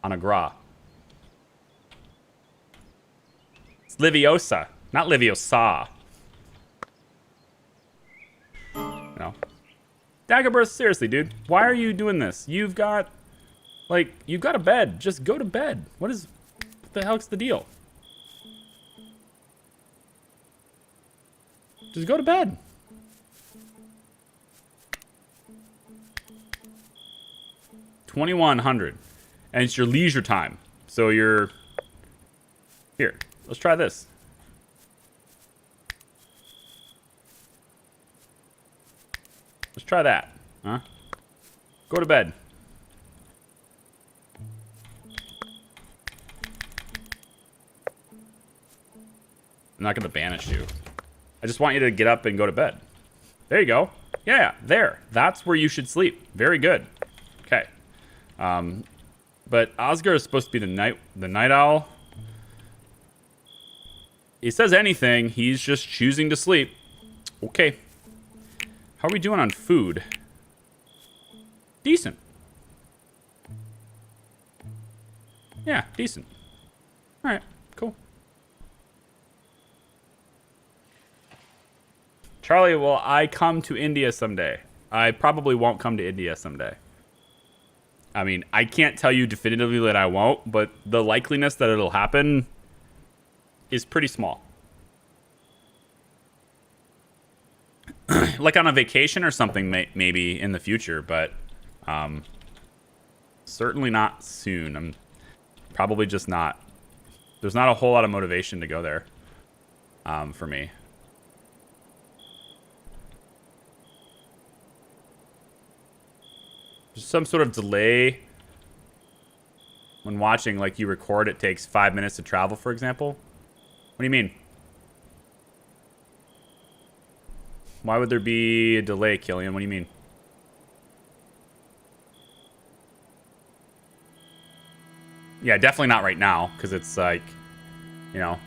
Anagra. It's Liviosa, not Liviosa. No. Daggerburst, seriously, dude. Why are you doing this? You've got a bed. Just go to bed. What the heck's the deal? Just go to bed. $2,100, and it's your leisure time. So you're here. Let's try this. Let's try that. Huh? Go to bed. I'm not going to banish you. I just want you to get up and go to bed. There you go. Yeah, there. That's where you should sleep. Very good. Okay. But Oscar is supposed to be the night owl. He says anything. He's just choosing to sleep. Okay. How are we doing on food? Decent. Yeah, decent. All right, cool. Charlie, will I come to India someday? I probably won't come to India someday. I mean, I can't tell you definitively that I won't, but the likeliness that it'll happen is pretty small. Like on a vacation or something, maybe in the future, but certainly not soon. I'm probably just not. There's not a whole lot of motivation to go there for me. There's some sort of delay when watching, like you record, it takes 5 minutes to travel, for example. What do you mean? Why would there be a delay, Killian? What do you mean? Yeah, definitely not right now, because it's like, you know.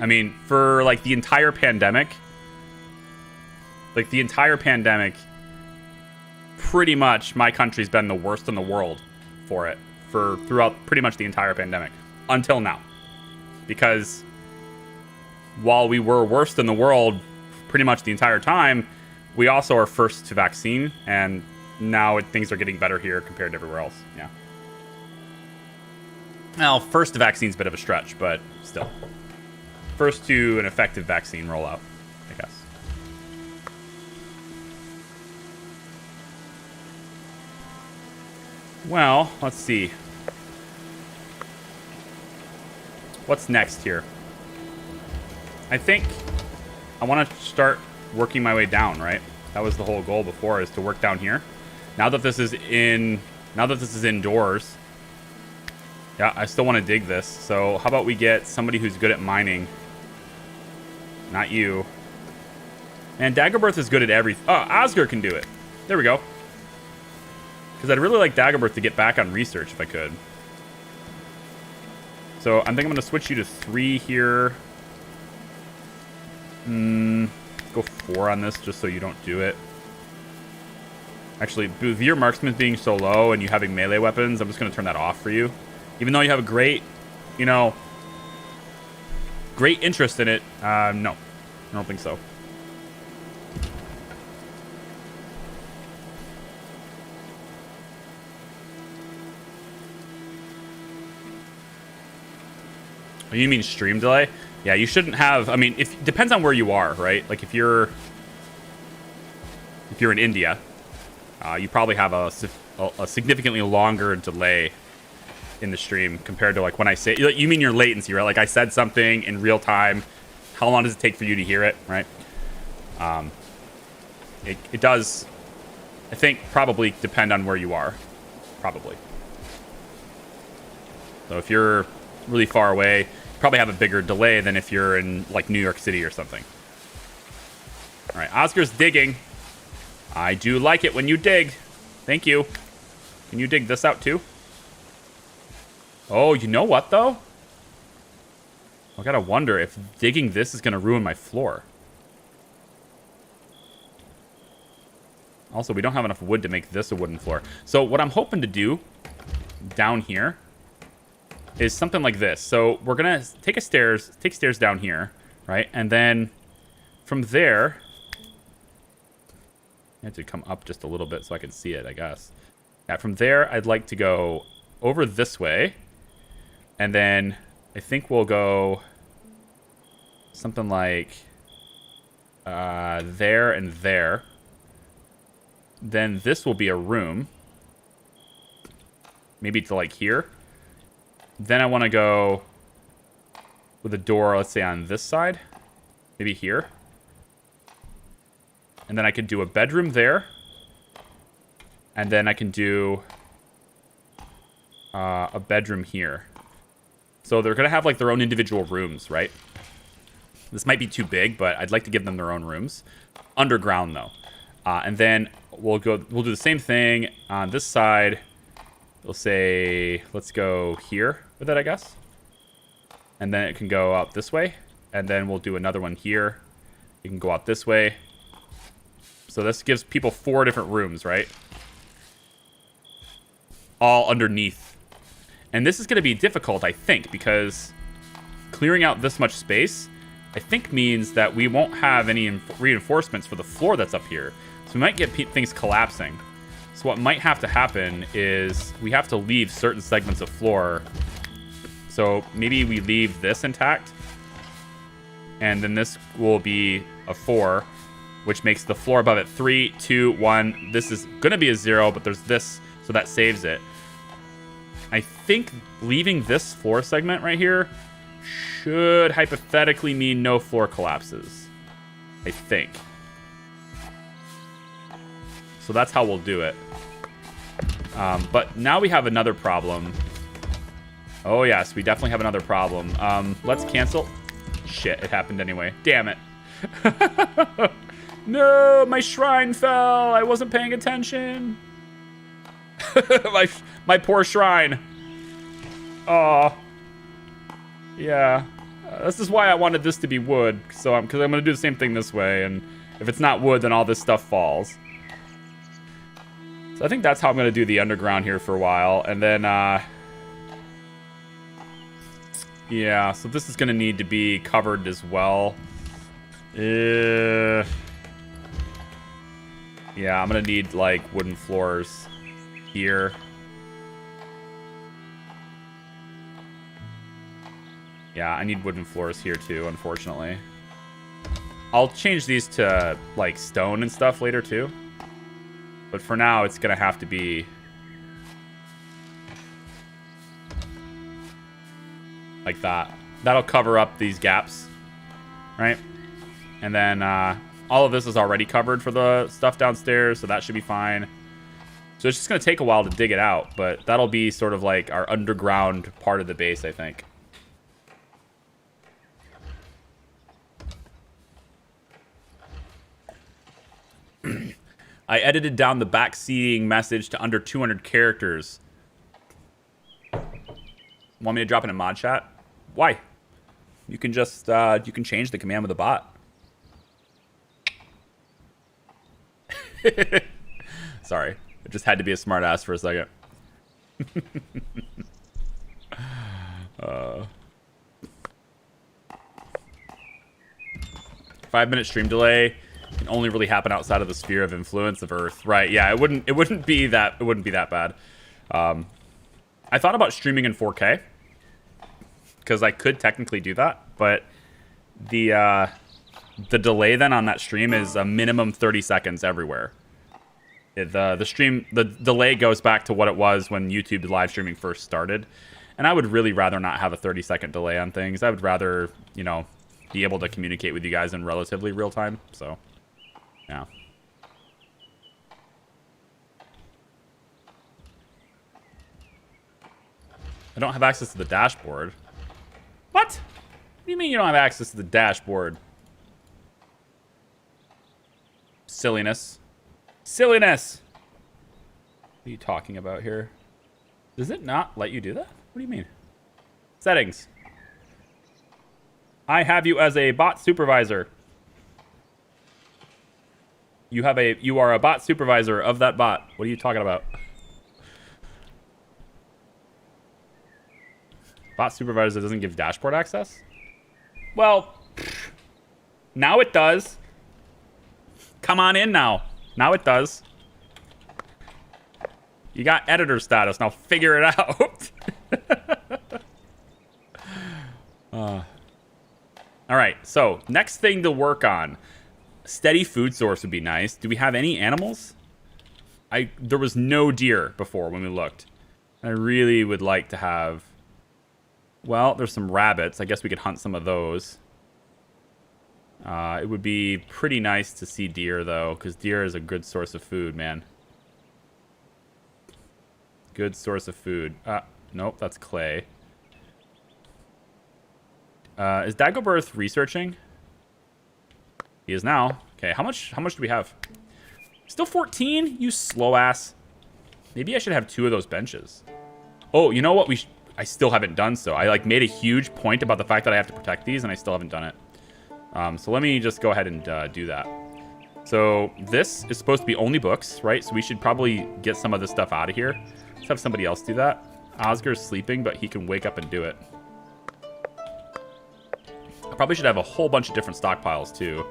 I mean, for like the entire pandemic, pretty much my country's been the worst in the world for it throughout pretty much the entire pandemic until now, because while we were worst in the world pretty much the entire time, we also are first to vaccine, and now things are getting better here compared to everywhere else. Yeah. Well, first to vaccine's a bit of a stretch, but still, first to an effective vaccine rollout, I guess. Well, let's see. What's next here? I think I want to start working my way down, right? That was the whole goal before, is to work down here. Now that this is indoors, yeah, I still want to dig this. So how about we get somebody who's good at mining? Not you. And Dagobert is good at everything. Oh, Oscar can do it. There we go. Because I'd really like Dagobert to get back on research if I could. So I think I'm going to switch you to 3 here. Go 4 on this just so you don't do it. Actually, with your marksman being so low and you having melee weapons, I'm just going to turn that off for you. Even though you have a great, you know, great interest in it. No, I don't think so. You mean stream delay? Yeah, you shouldn't have. I mean, if depends on where you are, right? Like if you're in India, you probably have a significantly longer delay in the stream compared to like when I say. You mean your latency, right? Like I said something in real time. How long does it take for you to hear it, right? It does, I think, probably depend on where you are, probably. So if you're really far away, you probably have a bigger delay than if you're in like New York City or something. All right, Oscar's digging. I do like it when you dig. Thank you. Can you dig this out too? Oh, you know what though? I gotta wonder if digging this is gonna ruin my floor. Also, we don't have enough wood to make this a wooden floor. So what I'm hoping to do down here is something like this. So we're gonna take stairs down here, right? And then from there, I have to come up just a little bit so I can see it, I guess. Yeah, from there, I'd like to go over this way. And then I think we'll go something like there and there. Then this will be a room. Maybe to like here. Then I want to go with a door, let's say on this side. Maybe here. And then I could do a bedroom there. And then I can do a bedroom here. So they're going to have like their own individual rooms, right? This might be too big, but I'd like to give them their own rooms. Underground though. And then we'll do the same thing on this side. We'll say, let's go here with it, I guess. And then it can go out this way. And then we'll do another one here. It can go out this way. So this gives people 4 different rooms, right? All underneath. And this is going to be difficult, I think, because clearing out this much space, I think means that we won't have any reinforcements for the floor that's up here. So we might get things collapsing. So what might have to happen is we have to leave certain segments of floor. So maybe we leave this intact. And then this will be a 4, which makes the floor above it 3, 2, 1. This is going to be a 0, but there's this, so that saves it. I think leaving this floor segment right here should hypothetically mean no floor collapses. I think. So that's how we'll do it. But now we have another problem. Oh, yes, we definitely have another problem. Let's cancel. Shit, it happened anyway. Damn it. No, my shrine fell. I wasn't paying attention. my poor shrine. Oh. Yeah. This is why I wanted this to be wood. So because I'm going to do the same thing this way. And if it's not wood, then all this stuff falls. So I think that's how I'm going to do the underground here for a while. And then, yeah, so this is going to need to be covered as well. Yeah, I'm going to need, like, wooden floors here. Yeah, I need wooden floors here, too, unfortunately. I'll change these to, like, stone and stuff later, too. But for now, it's going to have to be like that. That'll cover up these gaps, right? And then all of this is already covered for the stuff downstairs, so that should be fine. So it's just going to take a while to dig it out, but that'll be sort of like our underground part of the base, I think. I edited down the backseating message to under 200 characters. Want me to drop in a mod chat? Why? You can just, you can change the command with the bot. Sorry. It just had to be a smart ass for a second. 5-minute stream delay can only really happen outside of the sphere of influence of Earth. Right, yeah, it wouldn't be that bad. I thought about streaming in 4K because I could technically do that, but the delay then on that stream is a minimum 30 seconds everywhere. The delay goes back to what it was when YouTube live streaming first started, and I would really rather not have a 30-second delay on things. I would rather, you know, be able to communicate with you guys in relatively real time. So, yeah. I don't have access to the dashboard. What? What do you mean you don't have access to the dashboard? Silliness. Silliness! What are you talking about here? Does it not let you do that? What do you mean? Settings. I have you as a bot supervisor. You are a bot supervisor of that bot. What are you talking about? Bot supervisor doesn't give dashboard access? Well, now it does. Come on in now. Now it does. You got editor status. Now figure it out. All right. So next thing to work on. Steady food source would be nice. Do we have any animals? There was no deer before when we looked. I really would like to have... Well, there's some rabbits. I guess we could hunt some of those. It would be pretty nice to see deer, though, because deer is a good source of food, man. Good source of food. Nope, that's clay. Is Dagobert researching? He is now. Okay, how much do we have? Still 14? You slow ass. Maybe I should have 2 of those benches. Oh, you know what? I still haven't done so. I made a huge point about the fact that I have to protect these, and I still haven't done it. So let me just go ahead and do that. So this is supposed to be only books, right? So we should probably get some of this stuff out of here. Let's have somebody else do that. Oscar's sleeping, but he can wake up and do it. I probably should have a whole bunch of different stockpiles too.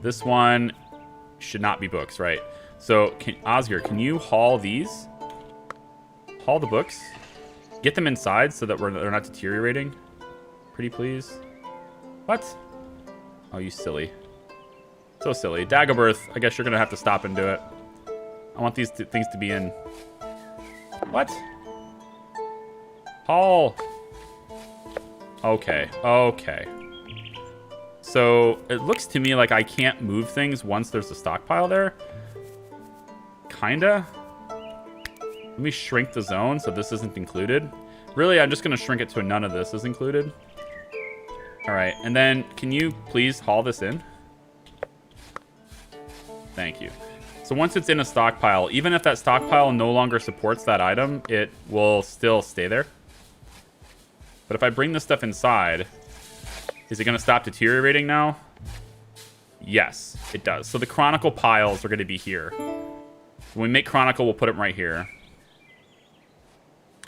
This one should not be books, right? So Oscar, can you haul these? Haul the books. Get them inside so that they're not deteriorating. Pretty please. What? Oh, you silly. So silly. Dagobirth, I guess you're going to have to stop and do it. I want these things to be in. What? Haul. Okay. Okay. So it looks to me like I can't move things once there's a stockpile there. Kinda. Let me shrink the zone so this isn't included. Really, I'm just going to shrink it to a none of this is included. All right, and then can you please haul this in? Thank you. So once it's in a stockpile, even if that stockpile no longer supports that item, it will still stay there. But if I bring this stuff inside, is it going to stop deteriorating now? Yes, it does. So the Chronicle piles are going to be here. When we make Chronicle, we'll put them right here.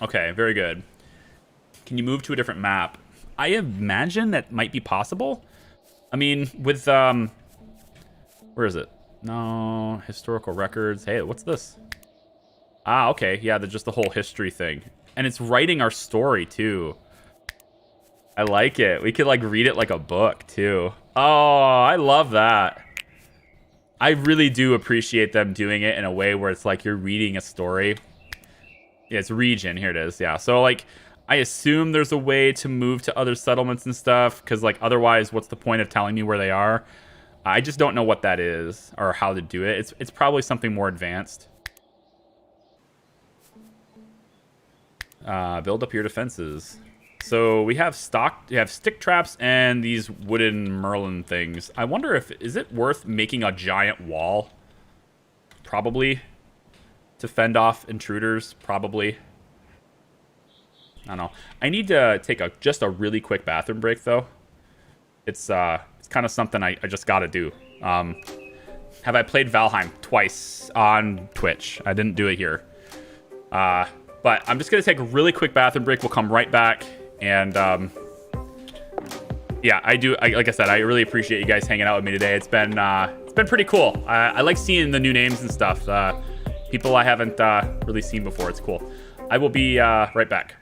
Okay, very good. Can you move to a different map? I imagine that might be possible. I mean, with, where is it? No, historical records. Hey, what's this? Ah, okay. Yeah, just the whole history thing. And it's writing our story, too. I like it. We could, like, read it like a book, too. Oh, I love that. I really do appreciate them doing it in a way where it's like you're reading a story. Yeah, it's region. Here it is. Yeah. So, like, I assume there's a way to move to other settlements and stuff, because, like, otherwise, what's the point of telling me where they are? I just don't know what that is or how to do it. It's probably something more advanced. Build up your defenses. So we have stick traps and these wooden Merlin things. I wonder is it worth making a giant wall? Probably. To fend off intruders, probably. I don't know. I need to take just a really quick bathroom break, though. It's kind of something I just got to do. Have I played Valheim twice on Twitch? I didn't do it here. But I'm just going to take a really quick bathroom break. We'll come right back. And, yeah, like I said, I really appreciate you guys hanging out with me today. It's been pretty cool. I like seeing the new names and stuff. People I haven't really seen before. It's cool. I will be right back.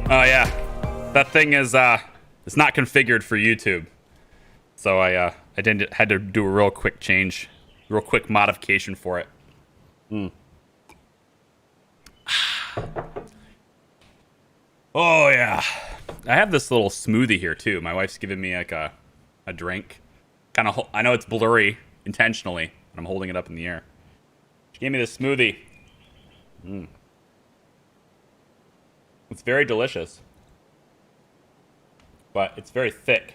Oh yeah, that thing is it's not configured for YouTube, so I had to do a real quick change, real quick modification for it. Oh yeah, I have this little smoothie here too. My wife's giving me like a drink. Kind of, I know it's blurry intentionally, but I'm holding it up in the air. She gave me this smoothie. It's very delicious, but it's very thick.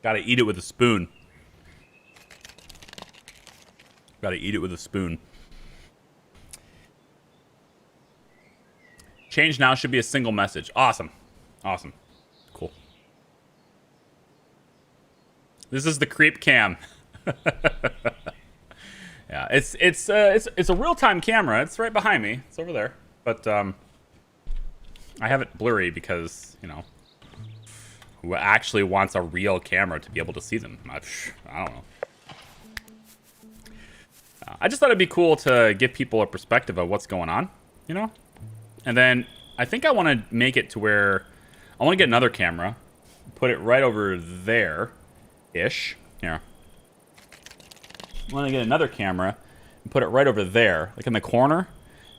Gotta eat it with a spoon. Gotta eat it with a spoon. Change now should be a single message. Awesome. Awesome. Cool. This is the creep cam. Yeah, it's a real-time camera. It's right behind me. It's over there. But I have it blurry because, you know, who actually wants a real camera to be able to see them? I don't know. I just thought it'd be cool to give people a perspective of what's going on, you know? And then I think I want to make it to where I want to get another camera, put it right over there-ish. Here. I want to get another camera and put it right over there, like in the corner,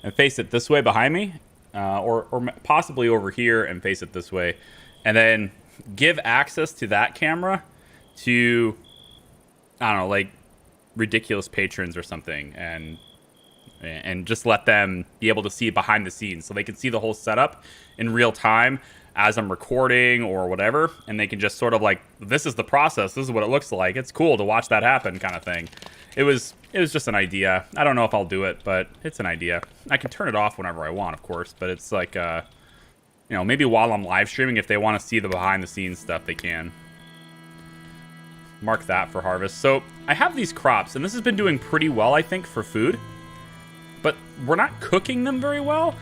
and face it this way behind me, or possibly over here and face it this way, and then give access to that camera to, I don't know, like ridiculous patrons or something, and just let them be able to see behind the scenes so they can see the whole setup in real time as I'm recording or whatever, and they can just sort of like, this is the process, this is what it looks like, it's cool to watch that happen kind of thing. It was just an idea. I don't know if I'll do it, but it's an idea. I can turn it off whenever I want, of course, but it's like, you know, maybe while I'm live streaming, if they want to see the behind the scenes stuff, they can. Mark that for harvest. So I have these crops, and this has been doing pretty well, I think, for food. But we're not cooking them very well.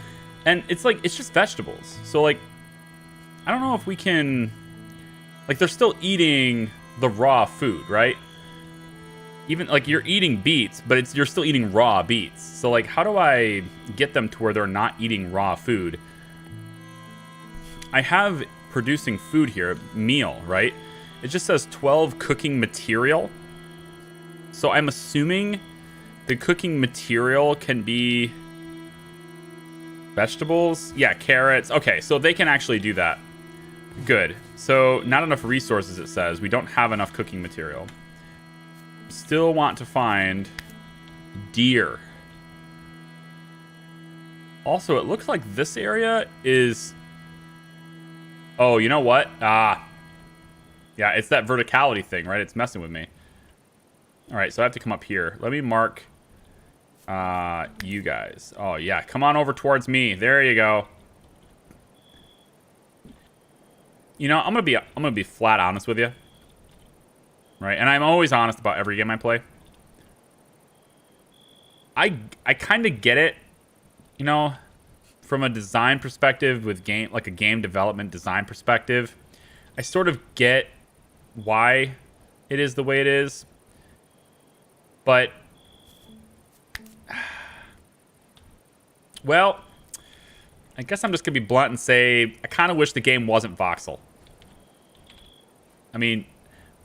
And it's like, it's just vegetables. So like, I don't know if we can, like, they're still eating the raw food, right? Even like you're eating beets, but you're still eating raw beets. So like, how do I get them to where they're not eating raw food? I have producing food here, meal, right? It just says 12 cooking material. So I'm assuming the cooking material can be vegetables. Yeah, carrots. Okay, so they can actually do that. Good. So not enough resources, it says. We don't have enough cooking material. Still want to find deer. Also, it looks like this area is... Oh, you know what? Yeah, it's that verticality thing, right? It's messing with me. All right, so I have to come up here. Let me mark you guys. Oh, yeah. Come on over towards me. There you go. You know, I'm gonna be flat honest with you. Right? And I'm always honest about every game I play. I kind of get it, you know, from a design perspective with a game development design perspective. I sort of get why it is the way it is. But well, I guess I'm just going to be blunt and say I kind of wish the game wasn't Voxel. I mean,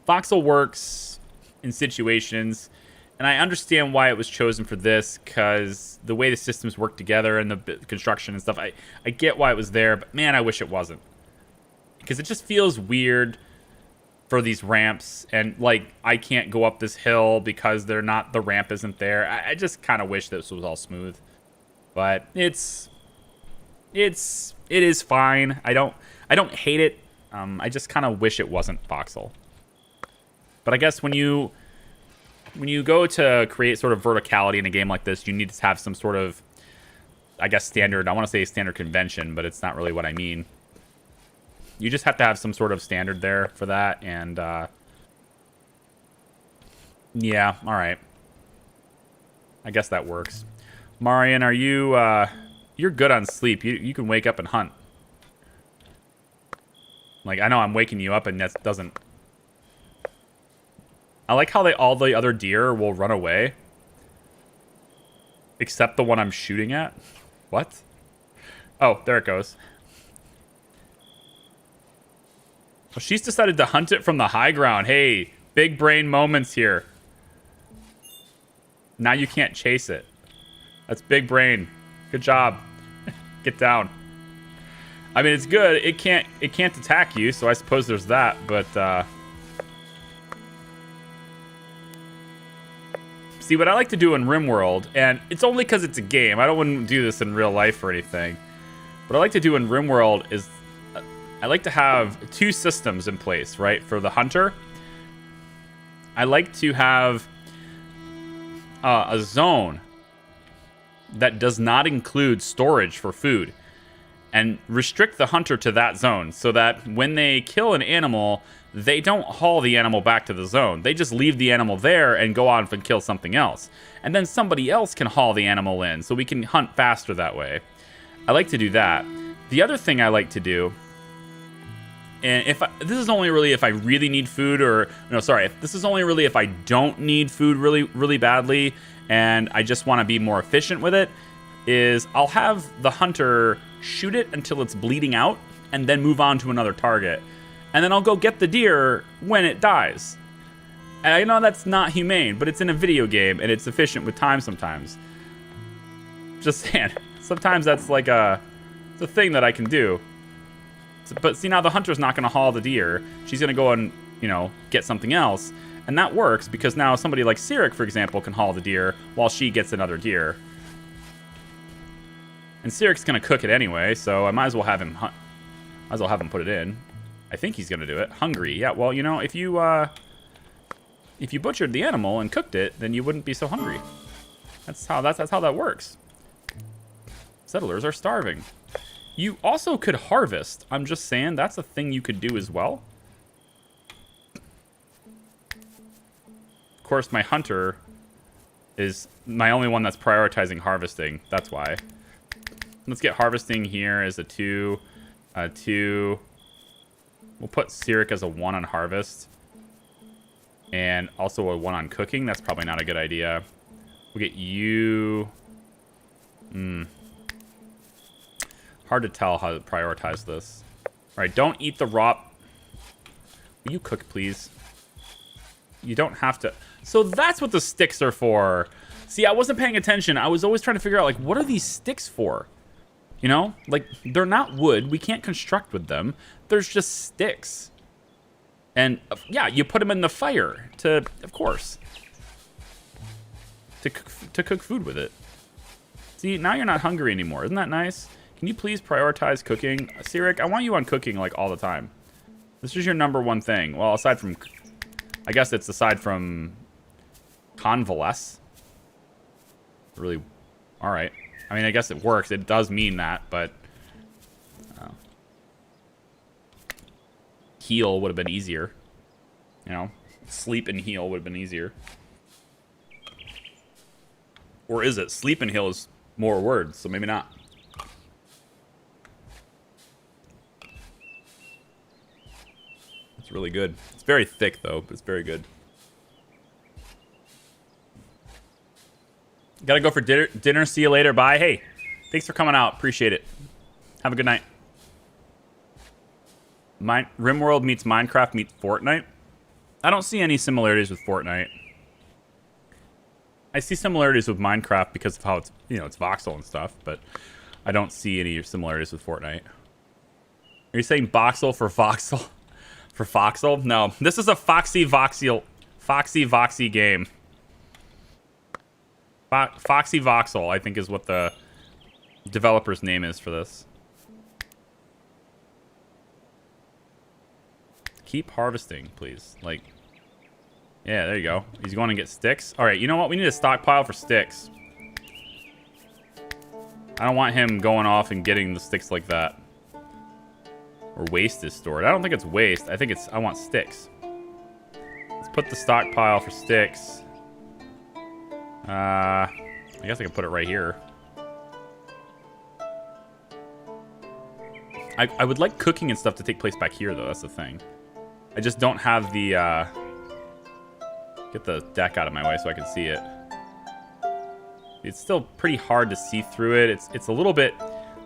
Voxel works in situations, and I understand why it was chosen for this, because the way the systems work together and the construction and stuff, I get why it was there, but man, I wish it wasn't. Because it just feels weird for these ramps, and like I can't go up this hill because the ramp isn't there. I just kind of wish this was all smooth. But it is fine. I don't hate it. I just kind of wish it wasn't Voxel. But I guess when you go to create sort of verticality in a game like this, you need to have some sort of, I guess, standard. I want to say standard convention, but it's not really what I mean. You just have to have some sort of standard there for that, and yeah, all right. I guess that works. Marian, are you? You're good on sleep. You can wake up and hunt. Like, I know I'm waking you up, and that doesn't. I like how all the other deer will run away. Except the one I'm shooting at? What? Oh, there it goes. Well, she's decided to hunt it from the high ground. Hey, big brain moments here. Now you can't chase it. That's big brain. Good job. Get down. I mean, it's good. It can't attack you, so I suppose there's that, but see, what I like to do in RimWorld, and it's only because it's a game. I wouldn't do this in real life or anything. What I like to do in RimWorld is I like to have two systems in place, right? For the hunter, I like to have a zone that does not include storage for food and restrict the hunter to that zone so that when they kill an animal, they don't haul the animal back to the zone. They just leave the animal there and go on and kill something else. And then somebody else can haul the animal in so we can hunt faster that way. I like to do that. The other thing I like to do, and this is only really if I really need food, or no, sorry, this is only really if I don't need food really, really badly and I just want to be more efficient with it, is I'll have the hunter shoot it until it's bleeding out and then move on to another target. And then I'll go get the deer when it dies. And I know that's not humane, but it's in a video game and it's efficient with time sometimes. Just saying. Sometimes that's like it's a thing that I can do. But see, now the hunter's not going to haul the deer. She's going to go and, get something else. And that works because now somebody like Sirik, for example, can haul the deer while she gets another deer. And Sirik's going to cook it anyway, so I might as well have him put it in. I think he's going to do it. Hungry. Yeah, well, if you butchered the animal and cooked it, then you wouldn't be so hungry. That's how that works. Settlers are starving. You also could harvest. I'm just saying that's a thing you could do as well. Of course, my hunter is my only one that's prioritizing harvesting. That's why. Let's get harvesting here as a 2. 2. We'll put Sirik as a 1 on harvest. And also a 1 on cooking. That's probably not a good idea. We'll get you... Hard to tell how to prioritize this. Alright, don't eat the raw... Will you cook, please? You don't have to... So that's what the sticks are for. See, I wasn't paying attention. I was always trying to figure out, what are these sticks for? They're not wood. We can't construct with them. There's just sticks. And, yeah, you put them in the fire to, of course, to cook food with it. See, now you're not hungry anymore. Isn't that nice? Can you please prioritize cooking? Sirik, I want you on cooking, all the time. This is your number one thing. Well, aside from... I guess it's aside from... Convalesce. Really... Alright. I mean, I guess it works. It does mean that, but... Heal would have been easier. Sleep and heal would have been easier. Or is it? Sleep and heal is more words, so maybe not. It's really good. It's very thick, though, but it's very good. Gotta go for dinner. See you later. Bye. Hey, thanks for coming out. Appreciate it. Have a good night. RimWorld meets Minecraft meets Fortnite. I don't see any similarities with Fortnite. I see similarities with Minecraft because of how it's, it's voxel and stuff, but I don't see any similarities with Fortnite. Are you saying Voxel for Voxel? For Foxel? No, this is a Foxy Voxy game. Foxy Voxel, I think, is what the developer's name is for this. Keep harvesting, please. Yeah, there you go. He's going to get sticks. All right, you know what? We need a stockpile for sticks. I don't want him going off and getting the sticks like that. Or waste is stored. I don't think it's waste. I think it's... I want sticks. Let's put the stockpile for sticks. I guess I can put it right here. I would like cooking and stuff to take place back here, though. That's the thing. I just don't have the... Get the deck out of my way so I can see it. It's still pretty hard to see through it. It's a little bit,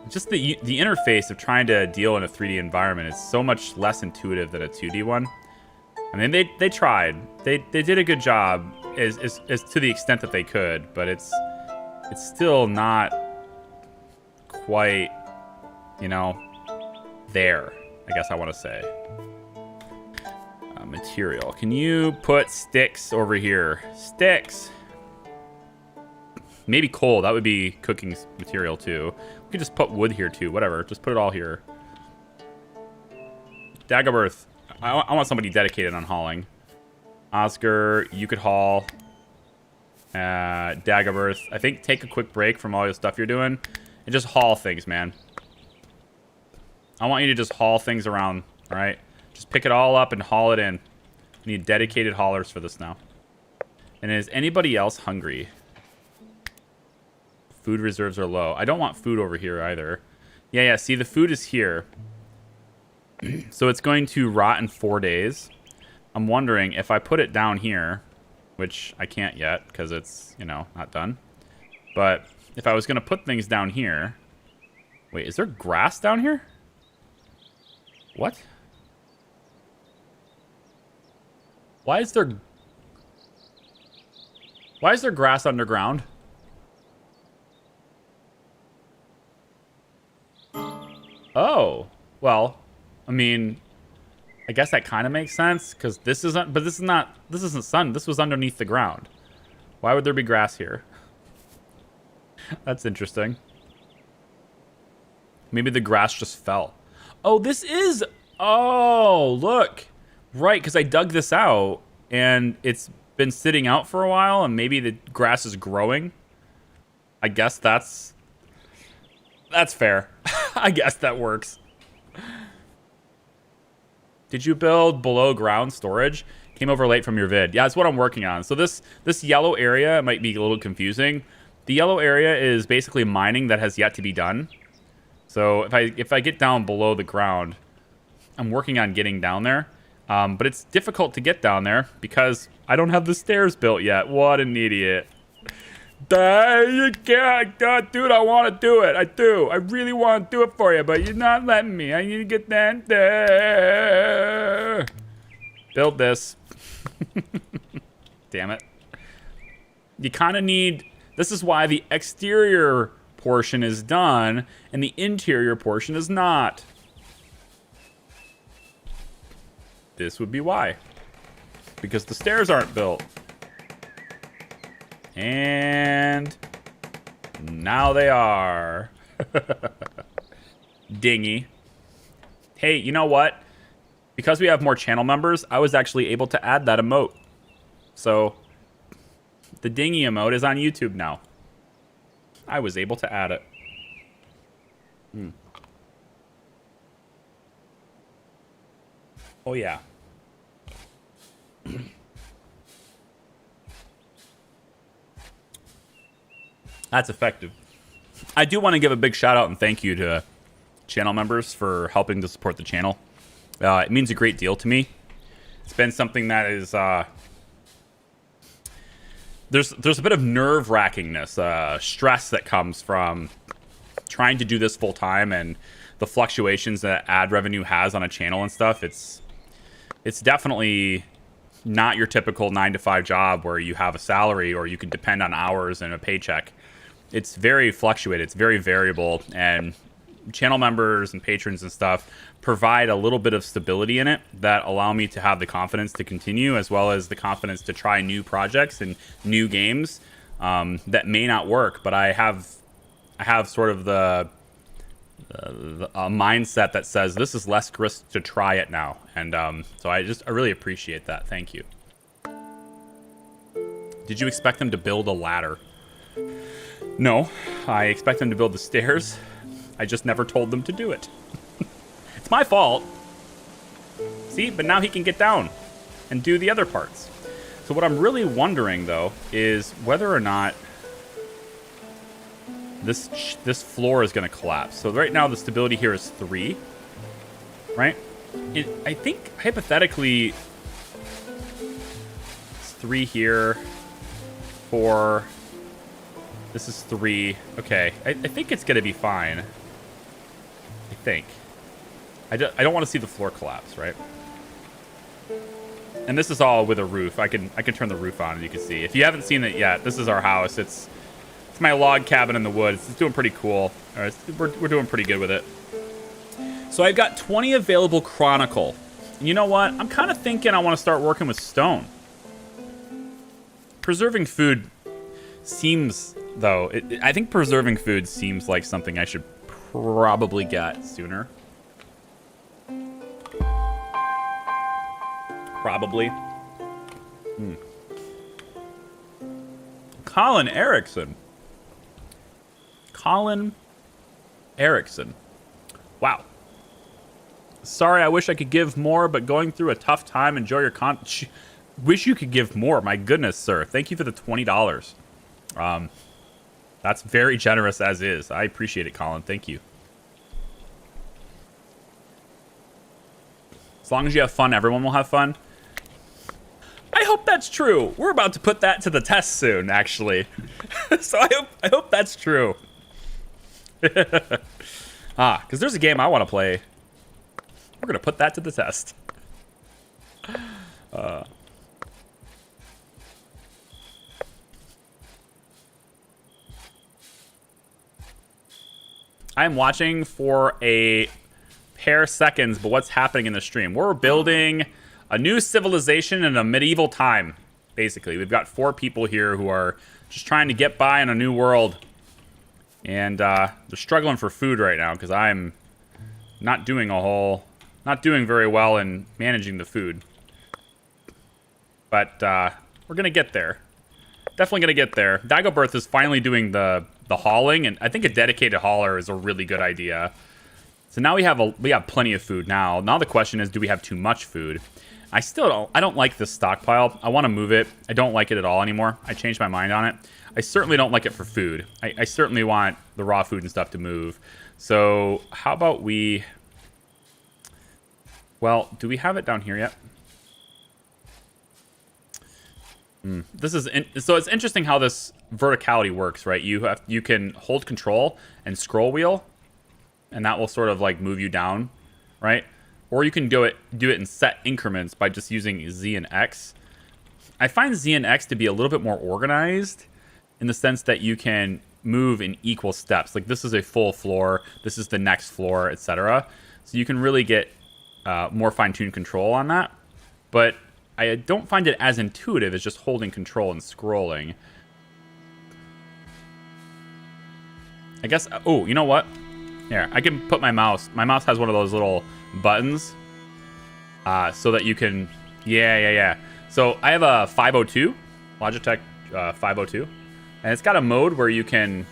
just the interface of trying to deal in a 3D environment is so much less intuitive than a 2D one. I mean, they tried. They did a good job as to the extent that they could, but it's still not quite, you know, there, I guess I want to say. Material. Can you put sticks over here? Sticks. Maybe coal. That would be cooking material too. We could just put wood here too. Whatever. Just put it all here. Dagobert. I want somebody dedicated on hauling. Oscar, you could haul. Dagobert. I think take a quick break from all your stuff you're doing and just haul things, man. I want you to just haul things around, all right? Just pick it all up and haul it in. We need dedicated haulers for this now. And is anybody else hungry? Food reserves are low. I don't want food over here either. Yeah, see, the food is here. So it's going to rot in 4 days. I'm wondering if I put it down here, which I can't yet because it's, you know, not done. But if I was going to put things down here... Wait, is there grass down here? What? Why is there grass underground? Oh, well, I mean, I guess that kind of makes sense because this isn't, but this isn't sun. This was underneath the ground. Why would there be grass here? That's interesting. Maybe the grass just fell. Oh, this is, oh, look. Right, because I dug this out, and it's been sitting out for a while, and maybe the grass is growing. I guess that's fair. I guess that works. Did you build below ground storage? Came over late from your vid. Yeah, that's what I'm working on. So this yellow area might be a little confusing. The yellow area is basically mining that has yet to be done. So if I get down below the ground, I'm working on getting down there. But it's difficult to get down there because I don't have the stairs built yet. What an idiot. You can't. Dude, I want to do it. I do. I really want to do it for you, but you're not letting me. I need to get down there. Build this. Damn it. You kind of need... This is why the exterior portion is done and the interior portion is not. This would be why. Because the stairs aren't built. And now they are. Dingy. Hey, you know what? Because we have more channel members, I was actually able to add that emote. So the dingy emote is on YouTube now. I was able to add it. Oh, yeah. That's effective. I do want to give a big shout out and thank you to channel members for helping to support the channel. It means a great deal to me. It's been something that is... There's a bit of nerve-wrackingness, stress that comes from trying to do this full-time and the fluctuations that ad revenue has on a channel and stuff. It's definitely not your typical 9-to-5 job where you have a salary or you can depend on hours and a paycheck. It's very fluctuated. It's very variable, and channel members and patrons and stuff provide a little bit of stability in it that allow me to have the confidence to continue, as well as the confidence to try new projects and new games that may not work, but I have sort of the mindset that says this is less risk to try it now, and so I really appreciate that. Thank you. Did you expect them to build a ladder? No, I expect them to build the stairs. I just never told them to do it. It's my fault. See, but now he can get down and do the other parts. So what I'm really wondering, though, is whether or not this floor is going to collapse. So right now the stability here is 3, right? I think hypothetically it's 3 here, 4, This is 3. Okay, I think it's gonna be fine. I think. I don't want to see the floor collapse, right? And this is all with a roof. I can turn the roof on, and you can see. If you haven't seen it yet, this is our house. It's my log cabin in the woods. It's doing pretty cool. All right, we're doing pretty good with it. So I've got 20 available Chronicle. And you know what? I'm kind of thinking I want to start working with stone. Preserving food seems, though, I think preserving food seems like something I should probably get sooner. Probably. Colin Erickson. Colin Erickson. Wow. Sorry, I wish I could give more, but going through a tough time. Enjoy your content. Wish you could give more. My goodness, sir. Thank you for the $20. That's very generous as is. I appreciate it, Colin. Thank you. As long as you have fun, everyone will have fun. I hope that's true. We're about to put that to the test soon, actually. So I hope that's true. Because there's a game I want to play. We're going to put that to the test. I'm watching for a pair seconds, but what's happening in the stream? We're building a new civilization in a medieval time, basically. We've got 4 people here who are just trying to get by in a new world. And they're struggling for food right now because I'm not doing very well in managing the food. But we're going to get there. Definitely going to get there. Dagobert is finally doing the hauling, and I think a dedicated hauler is a really good idea. So now we have plenty of food now. Now the question is, do we have too much food? I don't like this stockpile. I want to move it. I don't like it at all anymore. I changed my mind on it. I certainly don't like it for food. I certainly want the raw food and stuff to move. So how about we... Well, do we have it down here yet? So it's interesting how this verticality works, right? You can hold control and scroll wheel, and that will sort of like move you down, right? Or you can do it in set increments by just using Z and X. I find Z and X to be a little bit more organized in the sense that you can move in equal steps. Like this is a full floor, this is the next floor, etc. So you can really get more fine-tuned control on that. But I don't find it as intuitive as just holding control and scrolling. I guess, oh, you know what? Here, I can put my mouse. My mouse has one of those little buttons so that you can, yeah. So I have a 502, Logitech 502, and it's got a mode where you can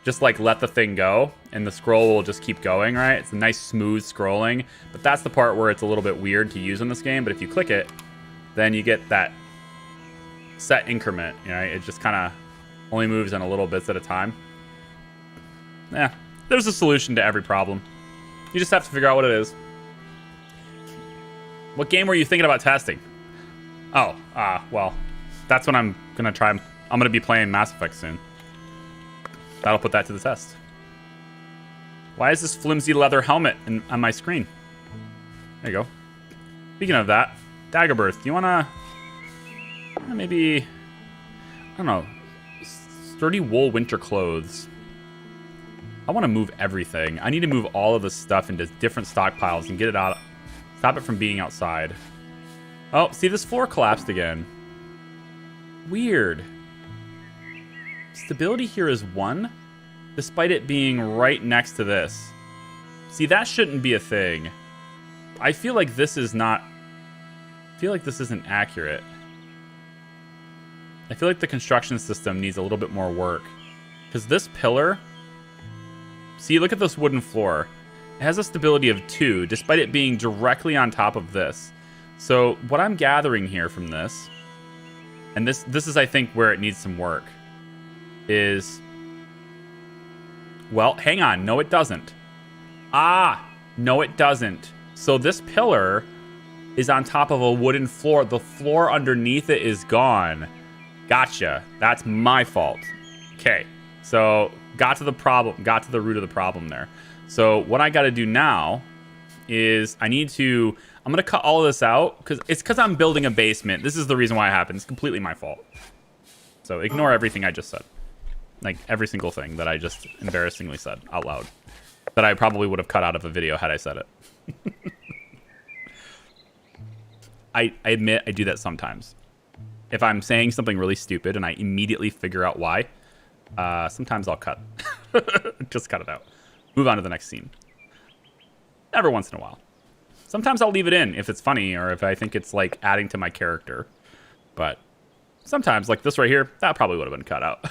just like let the thing go and the scroll will just keep going, right? It's a nice smooth scrolling, but that's the part where it's a little bit weird to use in this game. But if you click it, then you get that set increment, you know, it just kind of only moves in a little bits at a time. Yeah, there's a solution to every problem. You just have to figure out what it is. What game were you thinking about testing? Oh, well, that's what I'm going to try. I'm going to be playing Mass Effect soon. That'll put that to the test. Why is this flimsy leather helmet on my screen? There you go. Speaking of that, Dagobert, do you want to maybe, I don't know, sturdy wool winter clothes? I want to move everything. I need to move all of this stuff into different stockpiles and get it out. Stop it from being outside. Oh, see, this floor collapsed again. Weird. Stability here is 1, despite it being right next to this. See, that shouldn't be a thing. I feel like this is not... I feel like this isn't accurate. I feel like the construction system needs a little bit more work. Because this pillar... See, look at this wooden floor. It has a stability of 2, despite it being directly on top of this. So what I'm gathering here from this, and this is, I think, where it needs some work, is... Well, hang on. No, it doesn't. No, it doesn't. So this pillar is on top of a wooden floor. The floor underneath it is gone. Gotcha. That's my fault. Okay. So got to the problem, got to the root of the problem there. So what I got to do now is I'm going to cut all of this out because I'm building a basement. This is the reason why it happened. It's completely my fault. So ignore everything I just said. Like every single thing that I just embarrassingly said out loud that I probably would have cut out of a video had I said it. I admit I do that sometimes. If I'm saying something really stupid and I immediately figure out why, sometimes I'll cut. Just cut it out. Move on to the next scene. Every once in a while. Sometimes I'll leave it in if it's funny or if I think it's like adding to my character. But sometimes, like this right here, that probably would have been cut out.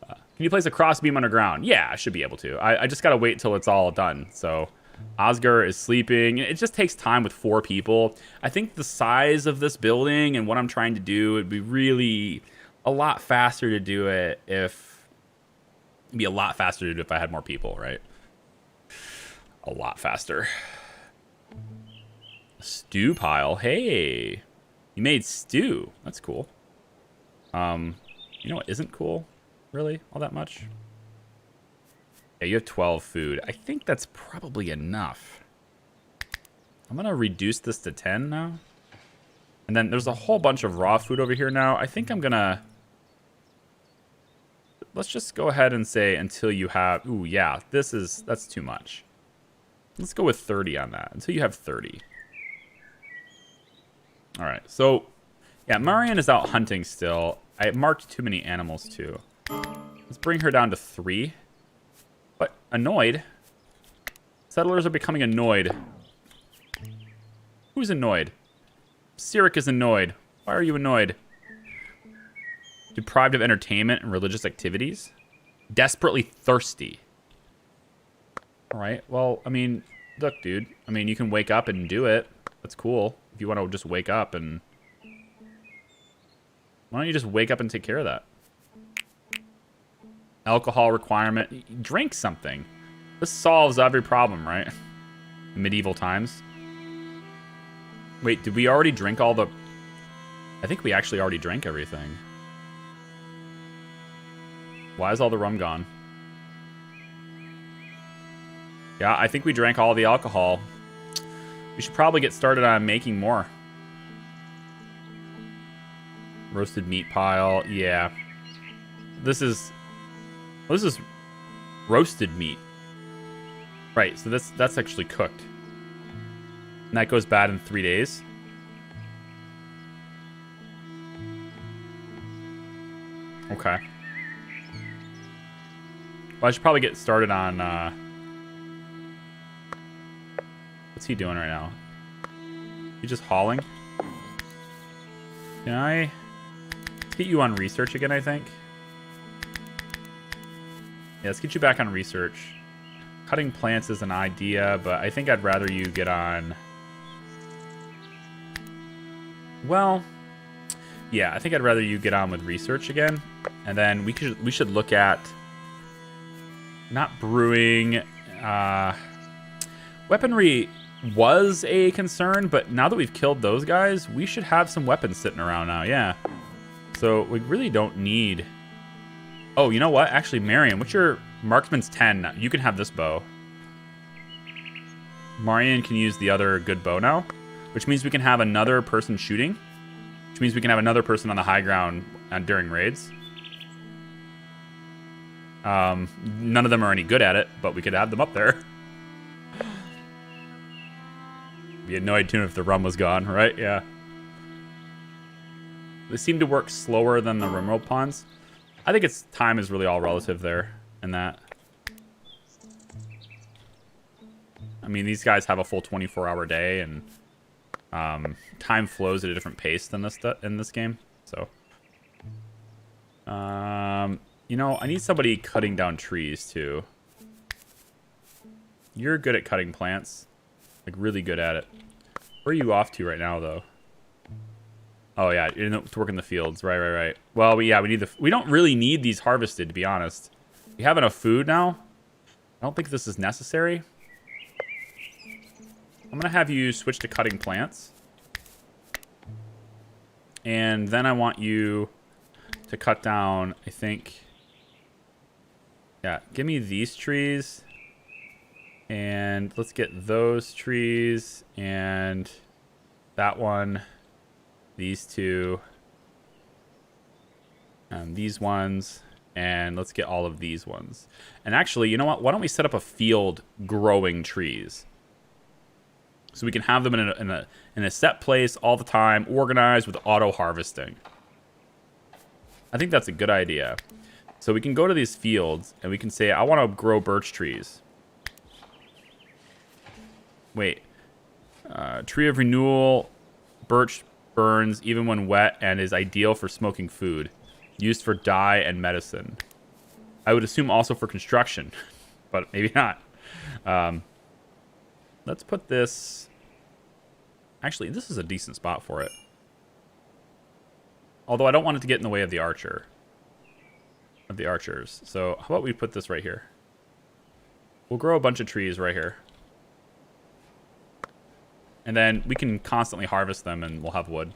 Can you place a crossbeam underground? Yeah, I should be able to. I just got to wait till it's all done. So Oscar is sleeping. It just takes time with 4 people. I think the size of this building and what I'm trying to do would be really a lot faster to do it if... It'd be a lot faster to do it if I had more people, right? A lot faster. Stew pile. Hey, you made stew. That's cool. You know what isn't cool? Really? All that much? Yeah, you have 12 food. I think that's probably enough. I'm going to reduce this to 10 now. And then there's a whole bunch of raw food over here now. I think I'm going to... Let's just go ahead and say until you have... Ooh, yeah, that's too much. Let's go with 30 on that. Until you have 30. All right, so... Yeah, Marion is out hunting still. I marked too many animals, too. Let's bring her down to 3. But annoyed? Settlers are becoming annoyed. Who's annoyed? Cyric is annoyed. Why are you annoyed? Deprived of entertainment and religious activities? Desperately thirsty. Alright, well, I mean, look, dude. I mean, you can wake up and do it. That's cool. If you want to just wake up and... Why don't you just wake up and take care of that? Alcohol requirement. Drink something. This solves every problem, right? Medieval times. Wait, did we already drink all the... I think we actually already drank everything. Why is all the rum gone? Yeah, I think we drank all the alcohol. We should probably get started on making more. Roasted meat pile. Yeah. This is roasted meat. Right, so that's actually cooked. And that goes bad in 3 days. Okay. Well, I should probably get started on... What's he doing right now? He just hauling? Can I get you on research again, I think? Yeah, let's get you back on research. Cutting plants is an idea, but I think I'd rather you get on... Well, yeah, I think I'd rather you get on with research again. And then we should look at... Not brewing. Weaponry was a concern, but now that we've killed those guys, we should have some weapons sitting around now, yeah. So we really don't need... Oh, you know what? Actually, Marion, what's your... Marksman's 10. You can have this bow. Marion can use the other good bow now, which means we can have another person shooting, which means we can have another person on the high ground during raids. None of them are any good at it, but we could have them up there. Be annoyed too if the rum was gone, right? Yeah. They seem to work slower than the rimworld pawns. I think it's time is really all relative there in that. I mean, these guys have a full 24-hour day, and time flows at a different pace than this in this game. So, you know, I need somebody cutting down trees too. You're good at cutting plants, like really good at it. Where are you off to right now, though? Oh yeah, you're to work in the fields, right. Well, yeah, we don't really need these harvested, to be honest. We have enough food now. I don't think this is necessary. I'm gonna have you switch to cutting plants. And then I want you to cut down, I think. Yeah, give me these trees. And let's get those trees and that one, these two, and these ones, and let's get all of these ones. And actually, you know what? Why don't we set up a field growing trees? So we can have them in a set place all the time, organized with auto harvesting. I think that's a good idea. So we can go to these fields and we can say, I want to grow birch trees. Wait. Tree of renewal. Birch burns even when wet and is ideal for smoking food. Used for dye and medicine. I would assume also for construction, but maybe not. Let's put this... Actually, this is a decent spot for it. Although I don't want it to get in the way of the archer. Of the archers. So how about we put this right here? We'll grow a bunch of trees right here. And then we can constantly harvest them and we'll have wood.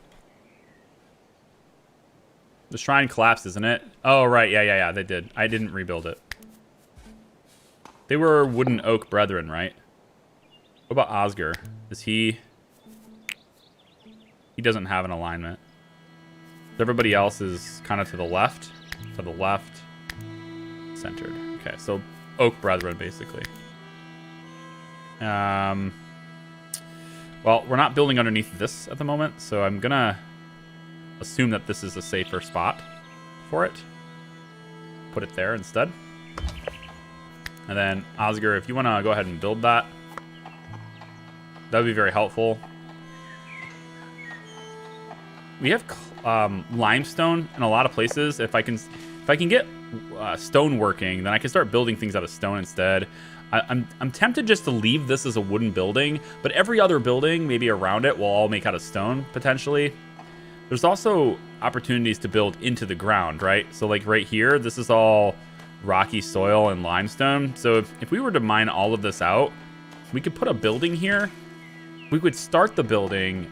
The shrine collapsed, isn't it? Oh, right. Yeah. They did. I didn't rebuild it. They were wooden oak brethren, right? What about Oscar? Is he... He doesn't have an alignment. Everybody else is kind of to the left. To the left. Centered. Okay, so oak brethren, basically. Well, we're not building underneath this at the moment, so I'm gonna assume that this is a safer spot for it. Put it there instead. And then, Oscar, if you want to go ahead and build that, that would be very helpful. We have limestone in a lot of places. If I can get stone working, then I can start building things out of stone instead. I'm tempted just to leave this as a wooden building, but every other building, maybe around it, will all make out of stone, potentially. There's also opportunities to build into the ground, right? So like right here, this is all rocky soil and limestone. So if we were to mine all of this out, we could put a building here. We could start the building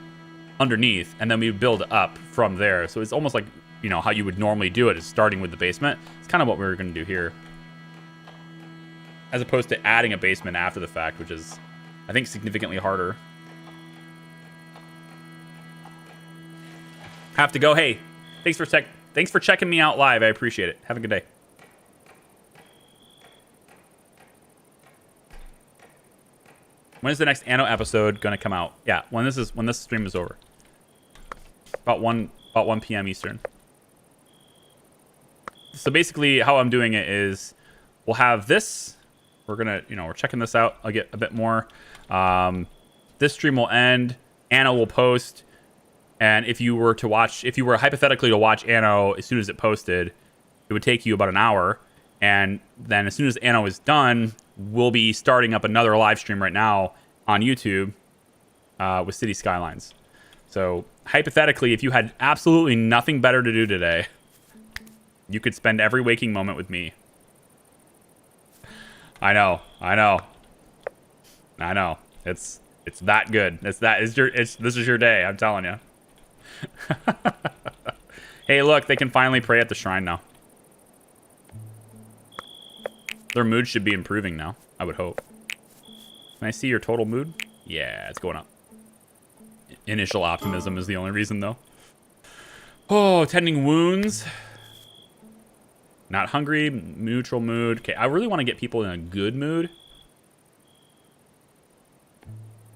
underneath, and then we build up from there. So it's almost like, you know, how you would normally do it, is starting with the basement. It's kind of what we were going to do here. As opposed to adding a basement after the fact, which is, I think, significantly harder. Have to go. Hey, thanks for checking me out live. I appreciate it. Have a good day. When is the next Anno episode going to come out? Yeah, when this stream is over. About 1 p.m. Eastern. So basically, how I'm doing it is, we'll have this. We're gonna, we're checking this out. I'll get a bit more. This stream will end. Anno will post. And if you were hypothetically to watch Anno as soon as it posted, it would take you about an hour. And then as soon as Anno is done, we'll be starting up another live stream right now on YouTube with City Skylines. So hypothetically, if you had absolutely nothing better to do today, you could spend every waking moment with me. I know. It's that good. This is your day. I'm telling you. Hey, look, they can finally pray at the shrine now. Their mood should be improving now, I would hope. Can I see your total mood? Yeah, it's going up. Initial optimism is the only reason, though. Oh, tending wounds. Not hungry, neutral mood. Okay, I really want to get people in a good mood.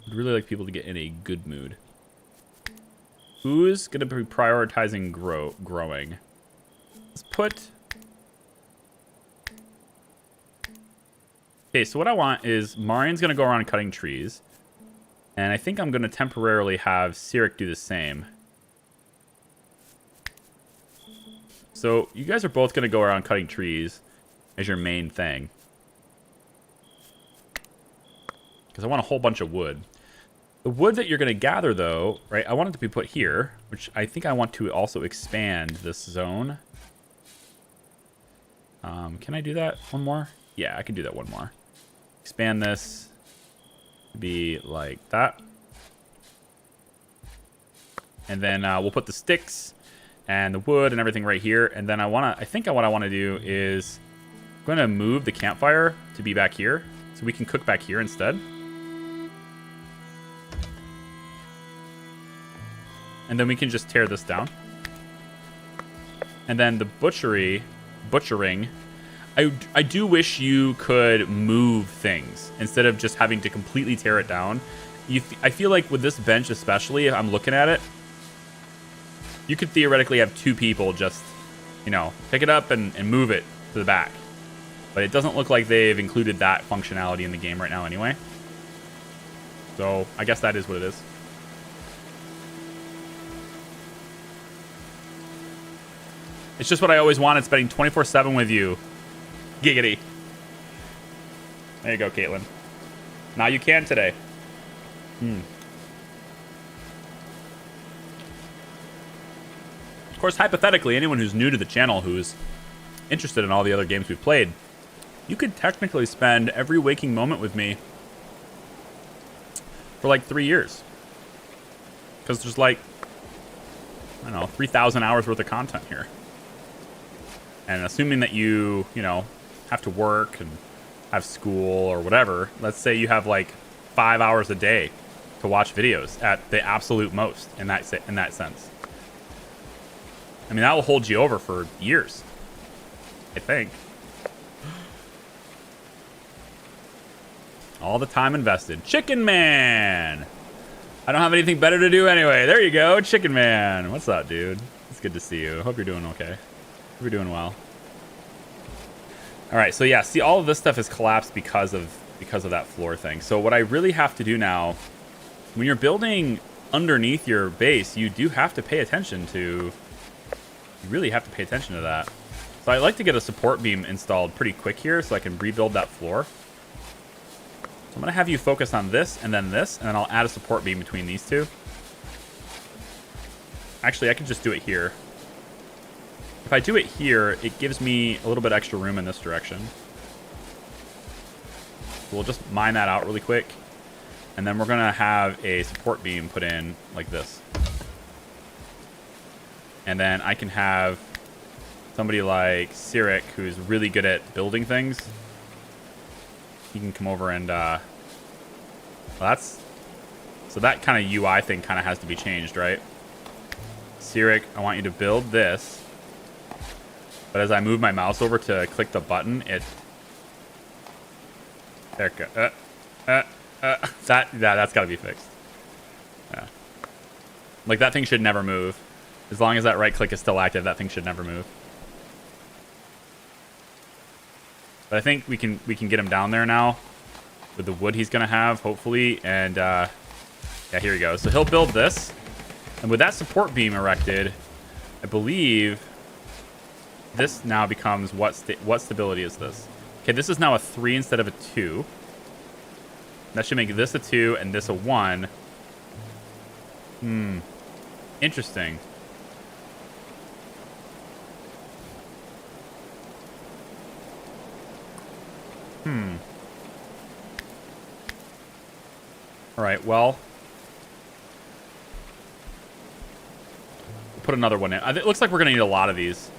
I'd really like people to get in a good mood. Who's going to be prioritizing growing? Let's put... Okay, so what I want is Marian's going to go around cutting trees. And I think I'm going to temporarily have Sirik do the same. So you guys are both going to go around cutting trees as your main thing. Because I want a whole bunch of wood. The wood that you're going to gather, though, right, I want it to be put here, which I think I want to also expand this zone. Can I do that one more? Yeah, I can do that one more. Expand this to be like that. And then we'll put the sticks and the wood and everything right here. And then I think what I want to do is I'm going to move the campfire to be back here so we can cook back here instead. And then we can just tear this down. And then the butchering, I do wish you could move things instead of just having to completely tear it down. I feel like with this bench especially, if I'm looking at it, you could theoretically have 2 people just, you know, pick it up and move it to the back. But it doesn't look like they've included that functionality in the game right now anyway. So I guess that is what it is. It's just what I always wanted, spending 24/7 with you. Giggity. There you go, Caitlin. Now you can today. Of course, hypothetically, anyone who's new to the channel who's interested in all the other games we've played, you could technically spend every waking moment with me for like 3 years. Because there's like, I don't know, 3,000 hours worth of content here. And assuming that you know, have to work and have school or whatever, let's say you have like 5 hours a day to watch videos at the absolute most in that sense. I mean, that will hold you over for years, I think. All the time invested. Chicken Man! I don't have anything better to do anyway. There you go, Chicken Man. What's up, dude? It's good to see you. Hope you're doing okay. We're doing well. All right, so yeah, see, all of this stuff is collapsed because of that floor thing. So what I really have to do now, when you're building underneath your base, you do have to pay attention to. You really have to pay attention to that. So I like to get a support beam installed pretty quick here, so I can rebuild that floor. So I'm gonna have you focus on this, and then I'll add a support beam between these two. Actually, I can just do it here. If I do it here, it gives me a little bit extra room in this direction. So we'll just mine that out really quick. And then we're going to have a support beam put in like this. And then I can have somebody like Sirik, who's really good at building things. He can come over and... So that kind of UI thing kind of has to be changed, right? Sirik, I want you to build this. But as I move my mouse over to click the button, it... There it goes. That's got to be fixed. Yeah. Like, that thing should never move. As long as that right click is still active, that thing should never move. But I think we can get him down there now with the wood he's going to have, hopefully. And, yeah, here we go. So he'll build this. And with that support beam erected, I believe... This now becomes what stability is this? Okay, this is now a 3 instead of a 2. That should make this a 2 and this a 1. Interesting. All right, well. We'll put another one in. It looks like we're going to need a lot of these.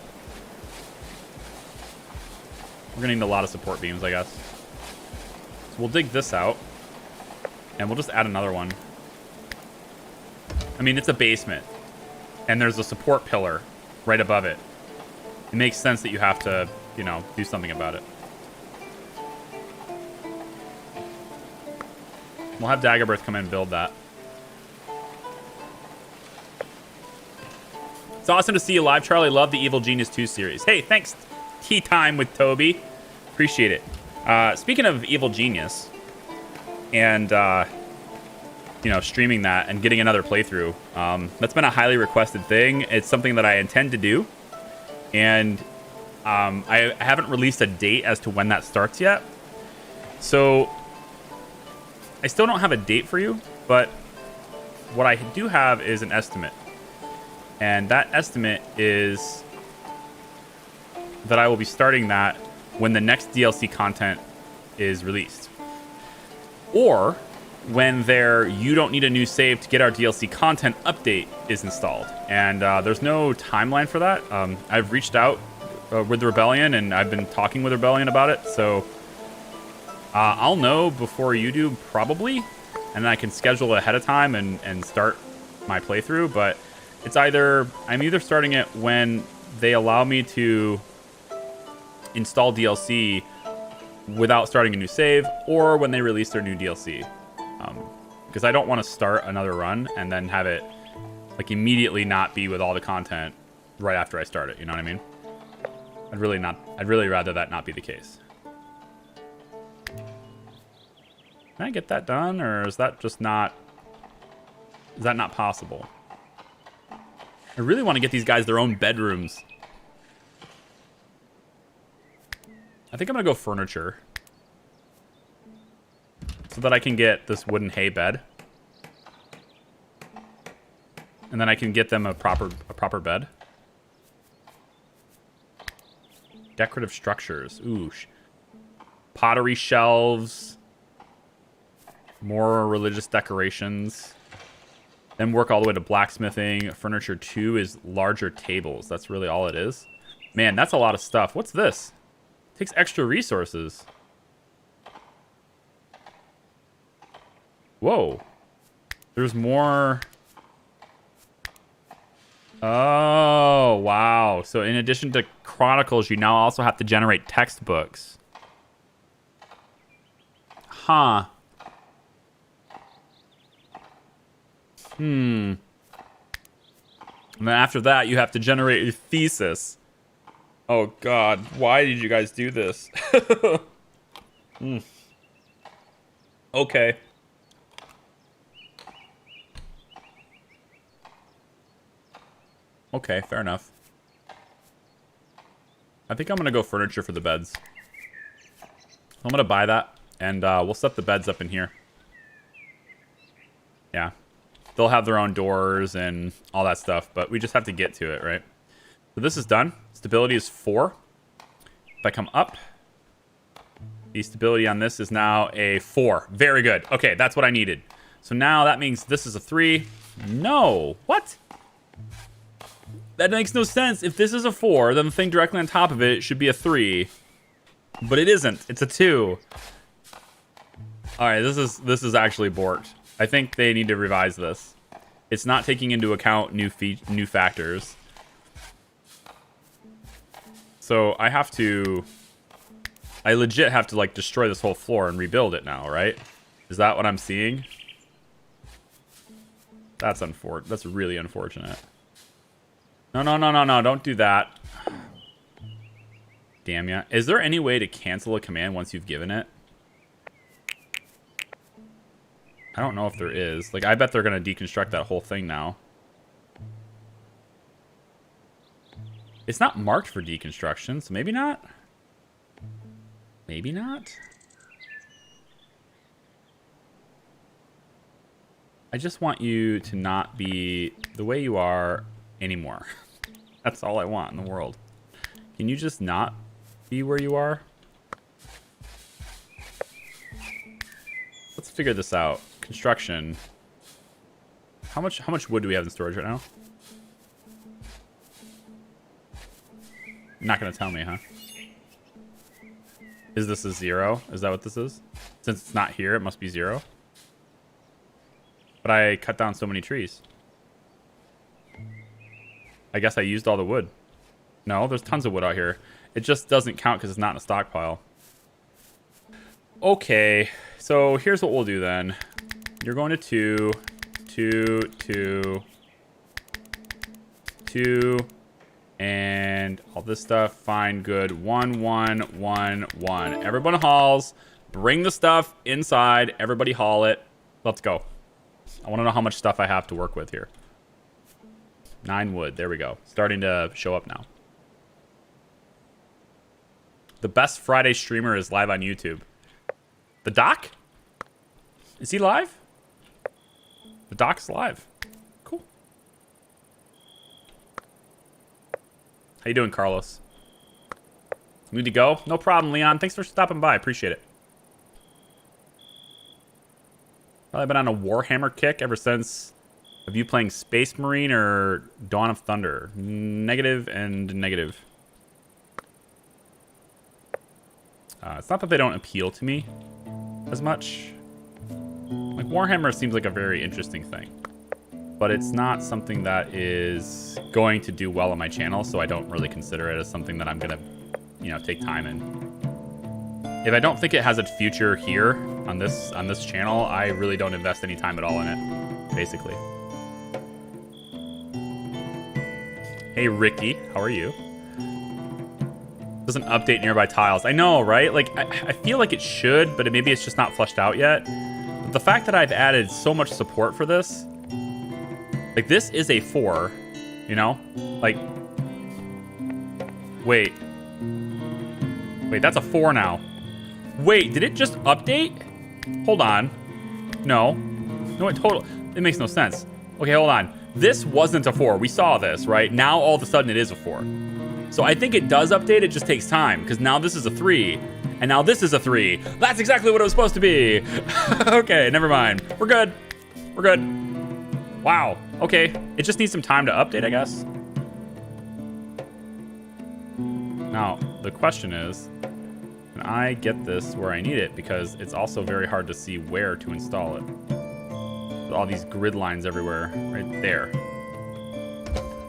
We're going to need a lot of support beams, I guess. So we'll dig this out. And we'll just add another one. I mean, it's a basement. And there's a support pillar right above it. It makes sense that you have to, you know, do something about it. We'll have Daggerbirth come in and build that. It's awesome to see you live, Charlie. Love the Evil Genius 2 series. Hey, thanks. Tea time with Toby. Appreciate it. Speaking of Evil Genius and, you know, streaming that and getting another playthrough, that's been a highly requested thing. It's something that I intend to do. And I haven't released a date as to when that starts yet. So I still don't have a date for you, but what I do have is an estimate. And that estimate is that I will be starting that when the next DLC content is released. Or when their "you don't need a new save to get our DLC content" update is installed. And there's no timeline for that. I've reached out with Rebellion, and I've been talking with Rebellion about it. So I'll know before you do, probably. And then I can schedule it ahead of time and start my playthrough. But it's I'm either starting it when they allow me to install DLC without starting a new save, or when they release their new DLC. Because I don't want to start another run and then have it like immediately not be with all the content right after I start it. You know what I mean? I'd really rather that not be the case. Can I get that done, or is that just not? Is that not possible? I really want to get these guys their own bedrooms. I think I'm gonna go furniture, so that I can get this wooden hay bed. And then I can get them a proper bed. Decorative structures. Ooh. Pottery shelves. More religious decorations. Then work all the way to blacksmithing. Furniture 2 is larger tables. That's really all it is. Man, that's a lot of stuff. What's this? Takes extra resources. Whoa. There's more. Oh, wow. So in addition to chronicles, you now also have to generate textbooks. Huh. And then after that, you have to generate your thesis. Oh, God. Why did you guys do this? Okay. Okay, fair enough. I think I'm going to go furniture for the beds. I'm going to buy that, and we'll set the beds up in here. Yeah. They'll have their own doors and all that stuff, but we just have to get to it, right? So this is done. Stability is 4. If I come up, the stability on this is now a 4. Very good. Okay, that's what I needed. So now that means this is a 3. No. What? That makes no sense. If this is a 4, then the thing directly on top of it should be a 3. But it isn't. It's a 2. All right, this is actually borked. I think they need to revise this. It's not taking into account new factors. So I legit have to like destroy this whole floor and rebuild it now, right? Is that what I'm seeing? That's really unfortunate. No, don't do that. Damn ya. Is there any way to cancel a command once you've given it? I don't know if there is. Like, I bet they're going to deconstruct that whole thing now. It's not marked for deconstruction, so maybe not. Maybe not. I just want you to not be the way you are anymore. That's all I want in the world. Can you just not be where you are? Let's figure this out. Construction. How much wood do we have in storage right now? You're not gonna tell me, huh? Is this a 0? Is that what this is? Since it's not here, it must be 0. But I cut down so many trees. I guess I used all the wood. No, there's tons of wood out here. It just doesn't count because it's not in a stockpile. Okay, so here's what we'll do then. You're going to 2, 2, 2, 2, and all this stuff. Fine, good. 1, 1, 1, 1. Everyone hauls. Bring the stuff inside. Everybody haul it. Let's go. I want to know how much stuff I have to work with here. 9 wood. There we go. Starting to show up now. The best Friday streamer is live on YouTube. The Doc? Is he live? The Doc's live. Cool. How you doing, Carlos? Need to go? No problem, Leon. Thanks for stopping by. Appreciate it. Probably been on a Warhammer kick ever since. Of you playing Space Marine or Dawn of Thunder? Negative and negative. It's not that they don't appeal to me as much. Like, Warhammer seems like a very interesting thing. But it's not something that is going to do well on my channel, so I don't really consider it as something that I'm going to, you know, take time in. If I don't think it has a future here on this channel, I really don't invest any time at all in it, basically. Hey, Ricky, how are you? Doesn't update nearby tiles. I know, right? Like, I feel like it should, but maybe it's just not fleshed out yet. But the fact that I've added so much support for this, like, this is a 4, you know? Like, wait, that's a 4 now. Wait, did it just update? Hold on. No, it makes no sense. Okay, hold on. This wasn't a 4. We saw this, right? Now, all of a sudden, it is a 4. So I think it does update. It just takes time, because now this is a 3, and now this is a 3. That's exactly what it was supposed to be. Okay, never mind. We're good. We're good. Wow. Okay. It just needs some time to update, I guess. Now, the question is, can I get this where I need it? Because it's also very hard to see where to install it. With all these grid lines everywhere. Right there.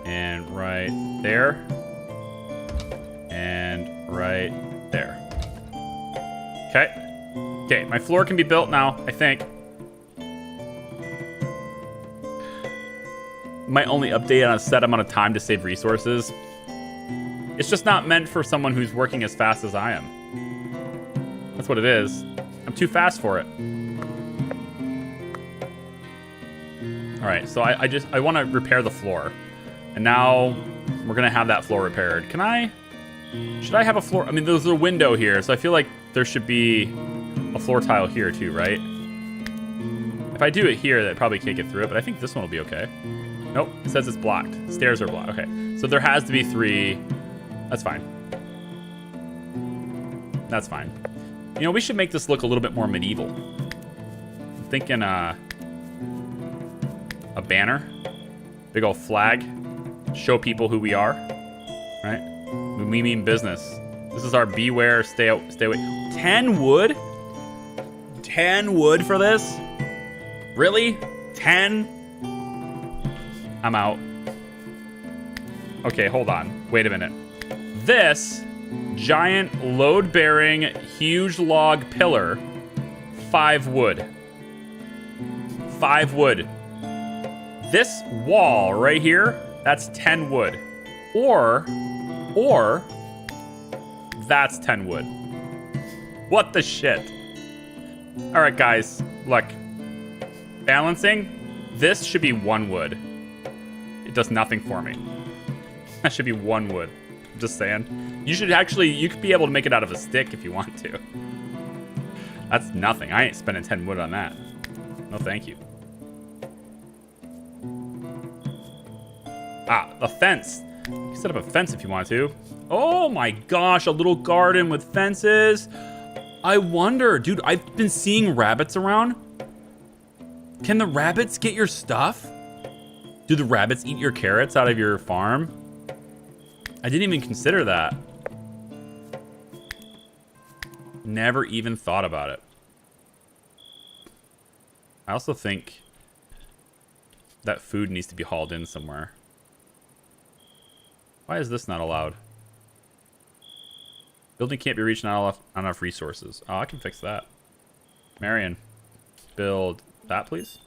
And right there. And right there. Okay. Okay, my floor can be built now, I think. Might only update on a set amount of time to save resources. It's just not meant for someone who's working as fast as I am. That's what it is. I'm too fast for it. All right, so I want to repair the floor. And now we're gonna have that floor repaired. Should I have a floor? I mean, there's a window here, so I feel like there should be a floor tile here too, right? If I do it here, that probably can't get through it, but I think this one will be okay. Nope, it says it's blocked. Stairs are blocked. Okay, so there has to be 3. That's fine. That's fine. You know, we should make this look a little bit more medieval. I'm thinking a banner, big old flag, show people who we are, right? We mean business. This is our beware, stay away. 10 wood? 10 wood for this? Really? 10? I'm out. Okay, hold on. Wait a minute. This giant load-bearing huge log pillar, 5 wood. 5 wood. This wall right here, that's 10 wood. Or that's 10 wood. What the shit? All right, guys, look. Balancing, this should be 1 wood. It does nothing for me. That should be 1 wood. I'm just saying. You could be able to make it out of a stick if you want to. That's nothing. I ain't spending 10 wood on that. No, thank you. Ah, a fence. You can set up a fence if you want to. Oh my gosh, a little garden with fences. I wonder, dude, I've been seeing rabbits around. Can the rabbits get your stuff? Do the rabbits eat your carrots out of your farm? I didn't even consider that. Never even thought about it. I also think that food needs to be hauled in somewhere. Why is this not allowed? Building can't be reached, not enough resources. Oh, I can fix that. Marion, build that, please.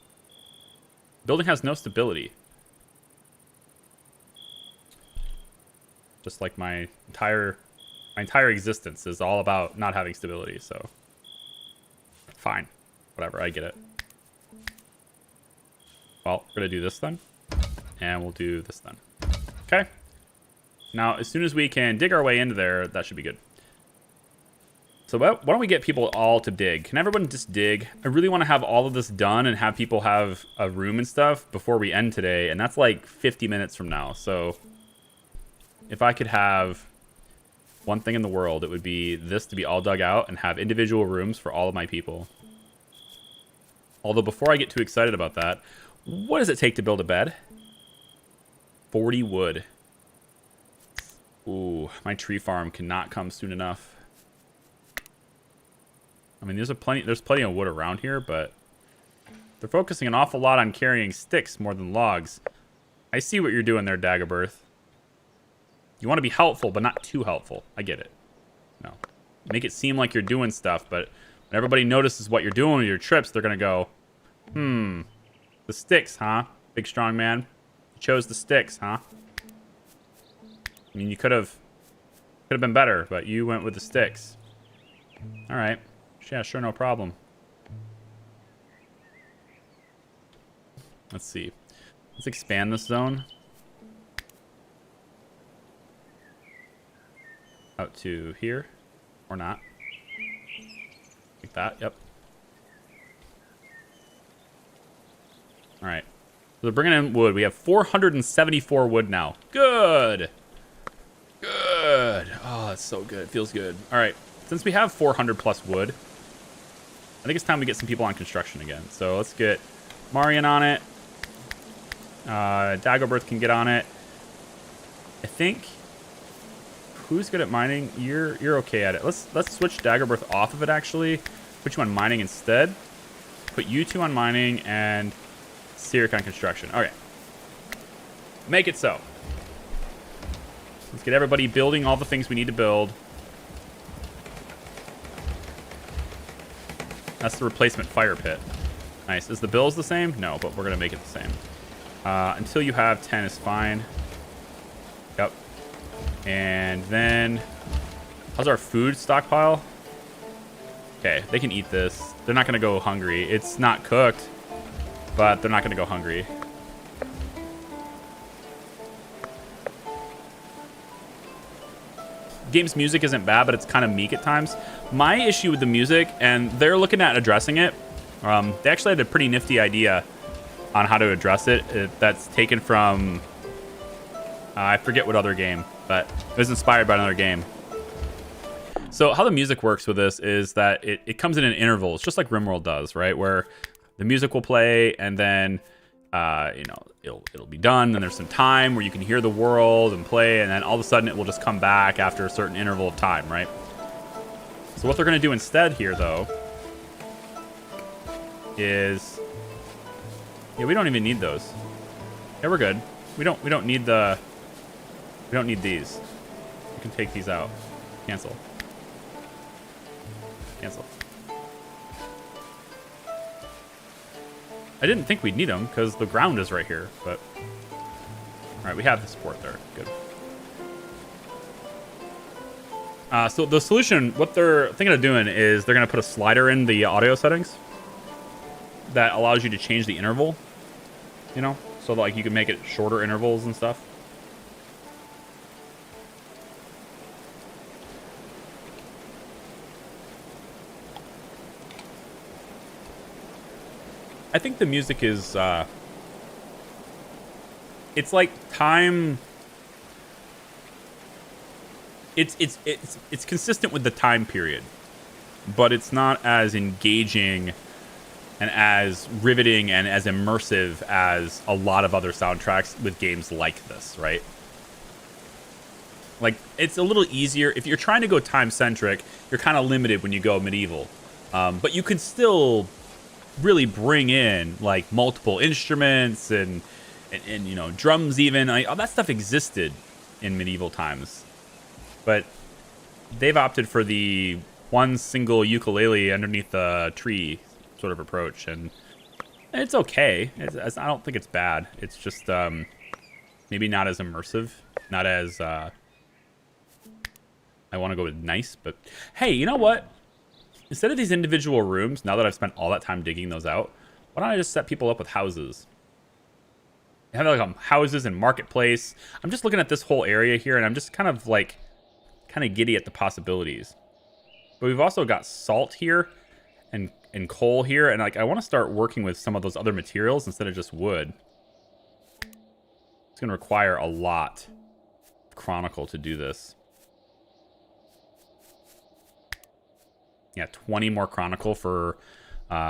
Building has no stability. Just like my entire existence is all about not having stability, so fine. Whatever, I get it. Well, we're gonna do this then. And we'll do this then. Okay. Now, as soon as we can dig our way into there, that should be good. So why don't we get people all to dig? Can everyone just dig? I really want to have all of this done and have people have a room and stuff before we end today. And that's like 50 minutes from now. So if I could have one thing in the world, it would be this to be all dug out and have individual rooms for all of my people. Although before I get too excited about that, what does it take to build a bed? 40 wood. Ooh, my tree farm cannot come soon enough. I mean, there's plenty of wood around here, but they're focusing an awful lot on carrying sticks more than logs. I see what you're doing there, Dagobirth. You want to be helpful, but not too helpful. I get it. No. Make it seem like you're doing stuff, but when everybody notices what you're doing with your trips, they're going to go, the sticks, huh? Big strong man. You chose the sticks, huh? I mean, you could have been better, but you went with the sticks. All right. Yeah, sure, no problem. Let's see. Let's expand this zone. Out to here. Or not. Like that, yep. Alright. So they're bringing in wood. We have 474 wood now. Good! Good! Oh, that's so good. It feels good. Alright. Since we have 400 plus wood, I think it's time we get some people on construction again. So let's get Marian on it. Dagobirth can get on it. I think... Who's good at mining? You're okay at it. Let's switch Dagobirth off of it, actually. Put you on mining instead. Put you two on mining and Cyric on construction. Okay. Make it so. Let's get everybody building all the things we need to build. That's the replacement fire pit. Nice. Is the bills the same? No, but we're going to make it the same. Until you have 10 is fine. Yep. And then... How's our food stockpile? Okay, they can eat this. They're not going to go hungry. It's not cooked, but they're not going to go hungry. Game's music isn't bad, but it's kind of meek at times. My issue with the music, and they're looking at addressing it, they actually had a pretty nifty idea on how to address it. That's taken from... I forget what other game, but it was inspired by another game. So how the music works with this is that it comes in intervals, just like RimWorld does, right? Where the music will play, and then it'll be done, and there's some time where you can hear the world and play, and then all of a sudden it will just come back after a certain interval of time, right? So what they're going to do instead here, though, is we don't even need those. Yeah, we're good. We don't need these. You can take these out. Cancel. I didn't think we'd need them because the ground is right here, but all right, we have the support there. Good. So the solution, what they're thinking of doing is they're going to put a slider in the audio settings that allows you to change the interval, so that, like, you can make it shorter intervals and stuff. I think the music is, it's like time. It's consistent with the time period, but it's not as engaging and as riveting and as immersive as a lot of other soundtracks with games like this, right? Like, it's a little easier. If you're trying to go time-centric, you're kind of limited when you go medieval. But you could still really bring in, like, multiple instruments and drums even. Like, all that stuff existed in medieval times. But they've opted for the one single ukulele underneath a tree sort of approach, and it's okay. I don't think it's bad. It's just maybe not as immersive, not as I want to go with nice, but hey, you know what? Instead of these individual rooms, now that I've spent all that time digging those out, why don't I just set people up with houses? I have like houses and marketplace. I'm just looking at this whole area here, and I'm just kind of giddy at the possibilities. But we've also got salt here and coal here, and like I want to start working with some of those other materials instead of just wood. It's going to require a lot of Chronicle to do this. Yeah, 20 more Chronicle for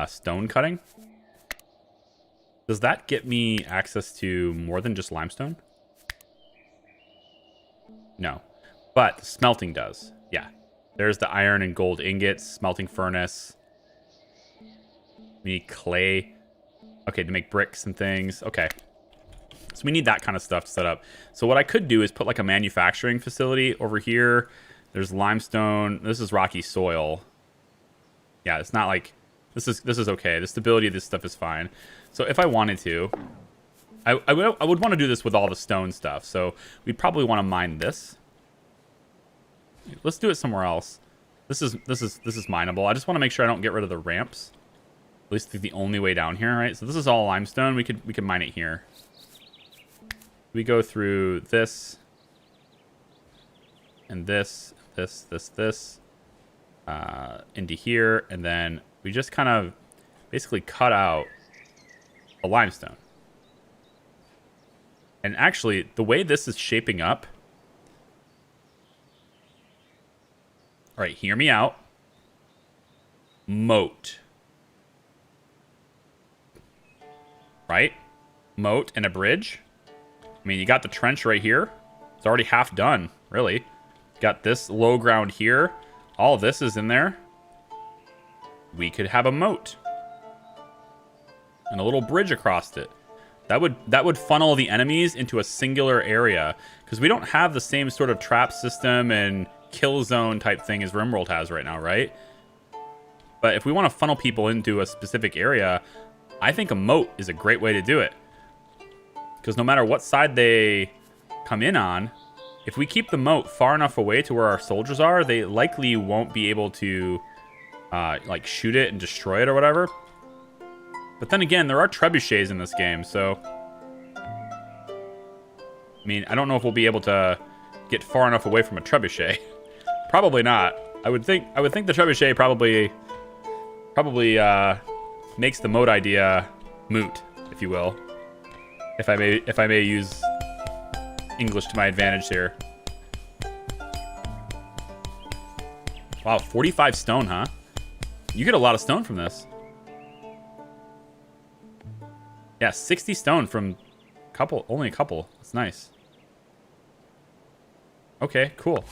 stone cutting. Does that get me access to more than just limestone? No. But the smelting does. Yeah. There's the iron and gold ingots, smelting furnace. We need clay. Okay, to make bricks and things. Okay. So we need that kind of stuff to set up. So what I could do is put like a manufacturing facility over here. There's limestone. This is rocky soil. Yeah, it's not like... This is okay. The stability of this stuff is fine. So if I wanted to... I would want to do this with all the stone stuff. So we'd probably want to mine this. Let's do it somewhere else. This is mineable. I just want to make sure I don't get rid of the ramps. At least the only way down here, right? So this is all limestone. We could mine it here. We go through this and this into here, and then we just kind of basically cut out a limestone. And actually, the way this is shaping up... All right, hear me out. Moat. Right? Moat and a bridge. I mean, you got the trench right here. It's already half done, really. Got this low ground here. All of this is in there. We could have a moat. And a little bridge across it. That would funnel the enemies into a singular area. Because we don't have the same sort of trap system and kill zone type thing as RimWorld has right now, right? But if we want to funnel people into a specific area, I think a moat is a great way to do it. Because no matter what side they come in on, if we keep the moat far enough away to where our soldiers are, they likely won't be able to like shoot it and destroy it or whatever. But then again, there are trebuchets in this game, so... I mean, I don't know if we'll be able to get far enough away from a trebuchet. Probably not. I would think the trebuchet probably makes the moat idea moot, if you will. If I may use English to my advantage here. Wow, 45 stone, huh? You get a lot of stone from this. Yeah, 60 stone from only a couple. That's nice. Okay, cool.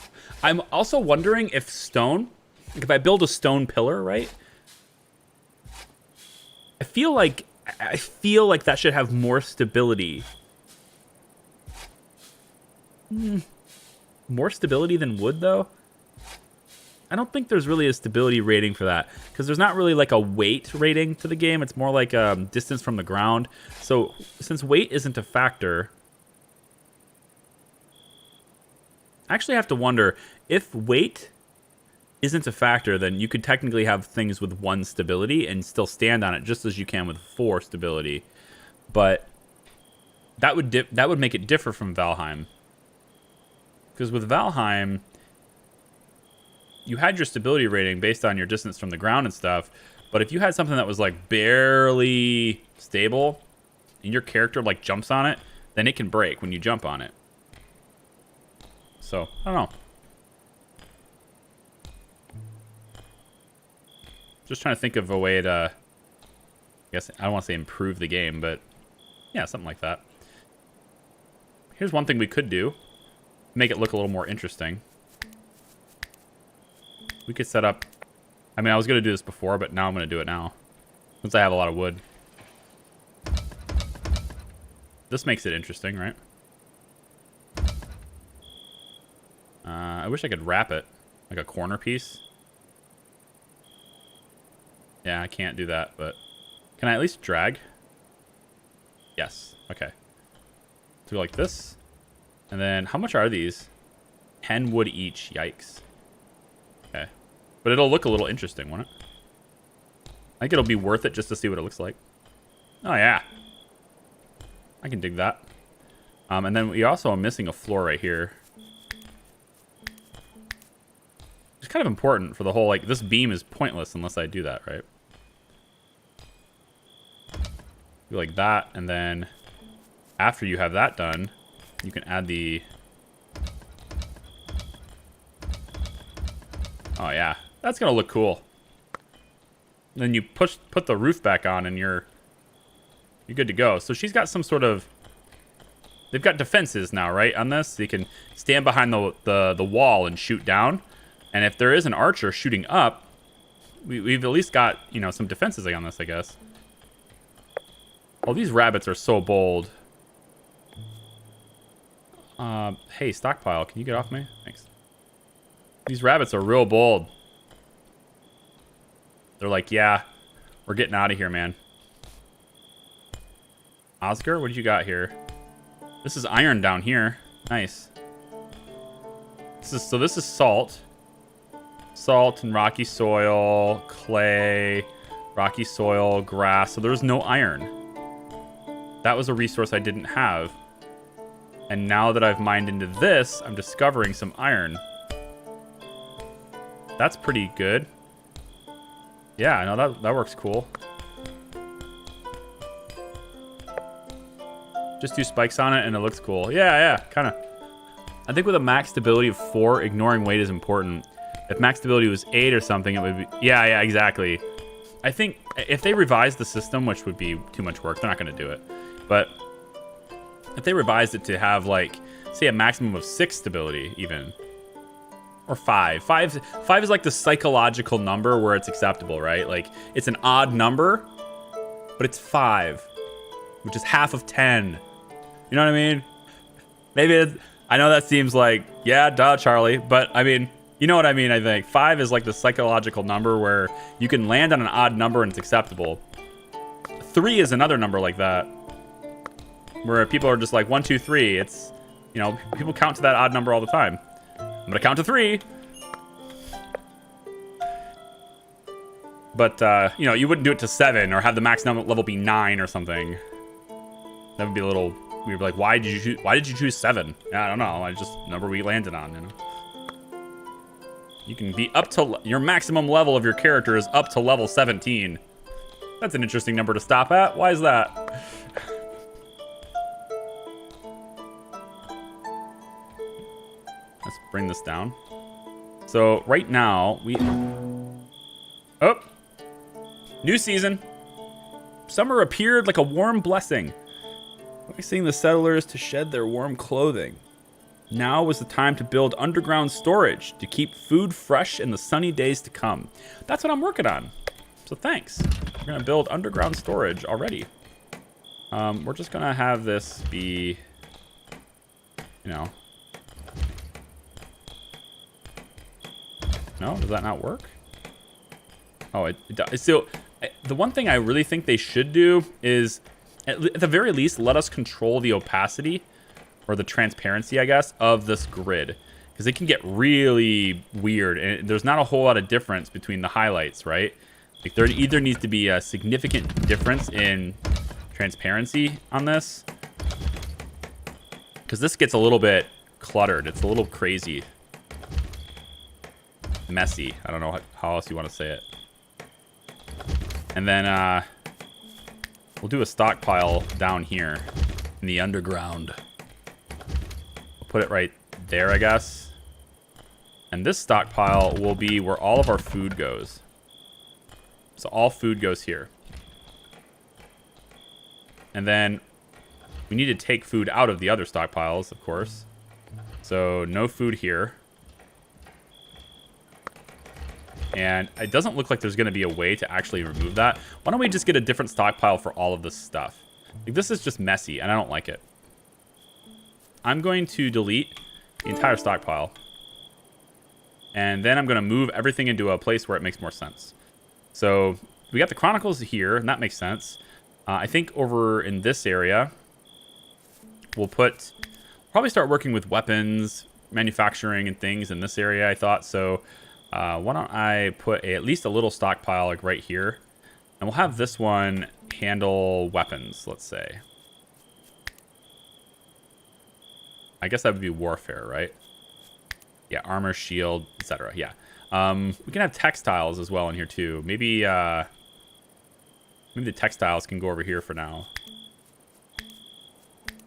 I'm also wondering if stone, like if I build a stone pillar, right? I feel like that should have more stability. More stability than wood, though? I don't think there's really a stability rating for that, because there's not really like a weight rating to the game. It's more like distance from the ground. So since weight isn't a factor, I actually have to wonder if weight isn't a factor, then you could technically have things with 1 stability and still stand on it just as you can with 4 stability. But that would make it differ from Valheim. Because with Valheim, you had your stability rating based on your distance from the ground and stuff, but if you had something that was like barely stable and your character like jumps on it, then it can break when you jump on it. So, I don't know. Just trying to think of a way to, I guess, I don't want to say improve the game, but yeah, something like that. Here's one thing we could do. Make it look a little more interesting. We could set up... I mean, I was going to do this before, but now I'm going to do it now. Since I have a lot of wood. This makes it interesting, right? I wish I could wrap it. Like a corner piece. Yeah, I can't do that, but... Can I at least drag? Yes. Okay. So like this. And then, how much are these? 10 wood each. Yikes. Okay. But it'll look a little interesting, won't it? I think it'll be worth it just to see what it looks like. Oh, yeah. I can dig that. And then we also are missing a floor right here. It's kind of important for the whole, like, this beam is pointless unless I do that, right? Do like that, and then after you have that done, you can add the... Oh, yeah. That's going to look cool. Then you put the roof back on, and you're You're good to go. So she's got some sort of... They've got defenses now, right, on this? So you can stand behind the wall and shoot down. And if there is an archer shooting up, we've at least got, you know, some defenses on this, I guess. Oh, these rabbits are so bold. Hey, stockpile, can you get off me? Thanks. These rabbits are real bold. They're like, yeah, we're getting out of here, man. Oscar, what do you got here? This is iron down here. Nice. This is salt. Salt and rocky soil, clay, rocky soil, grass. So there's no iron. That was a resource I didn't have. And now that I've mined into this, I'm discovering some iron. That's pretty good. Yeah, I know that works cool. Just 2 spikes on it and it looks cool. Yeah, kind of. I think with a max stability of 4, ignoring weight is important. If max stability was 8 or something, it would be... Yeah, exactly. I think if they revise the system, which would be too much work, they're not going to do it. But if they revised it to have, like, say a maximum of 6 stability even, or 5. 5 is like the psychological number where it's acceptable, right? Like, it's an odd number, but it's 5, which is half of 10. You know what I mean? Maybe I know that seems like, yeah, duh, Charlie, but I mean, you know what I mean, I think. 5 is like the psychological number where you can land on an odd number and it's acceptable. 3 is another number like that, where people are just like 1, 2, 3. It's, you know, people count to that odd number all the time. I'm gonna count to 3. But, you know, you wouldn't do it to 7 or have the max level be 9 or something. That would be a little weird. Like, why did you choose 7? I don't know. I just number we landed on, you know. You can be up to your maximum level of your character is up to level 17. That's an interesting number to stop at. Why is that? Let's bring this down. So right now new season. Summer appeared like a warm blessing, releasing the settlers to shed their warm clothing. Now was the time to build underground storage to keep food fresh in the sunny days to come. That's what I'm working on. So thanks. We're gonna build underground storage already. We're just gonna have this be, you know. No, does that not work? Oh, it does. So the one thing I really think they should do is, at the very least, let us control the opacity or the transparency, I guess, of this grid, because it can get really weird, and there's not a whole lot of difference between the highlights, right? Like, there either needs to be a significant difference in transparency on this, because this gets a little bit cluttered. It's a little crazy. Messy. I don't know how else you want to say it. And then we'll do a stockpile down here in the underground. We'll put it right there, I guess. And this stockpile will be where all of our food goes. So all food goes here. And then we need to take food out of the other stockpiles, of course. So no food here. And it doesn't look like there's going to be a way to actually remove that. Why don't we just get a different stockpile for all of this stuff? Like, this is just messy, and I don't like it. I'm going to delete the entire stockpile. And then I'm going to move everything into a place where it makes more sense. So we got the Chronicles here, and that makes sense. I think over in this area, we'll probably start working with weapons, manufacturing, and things in this area, I thought. So why don't I put at least a little stockpile like right here, and we'll have this one handle weapons, let's say. I guess that would be warfare, right? Yeah, armor, shield, etc. Yeah. We can have textiles as well in here too. Maybe the textiles can go over here for now.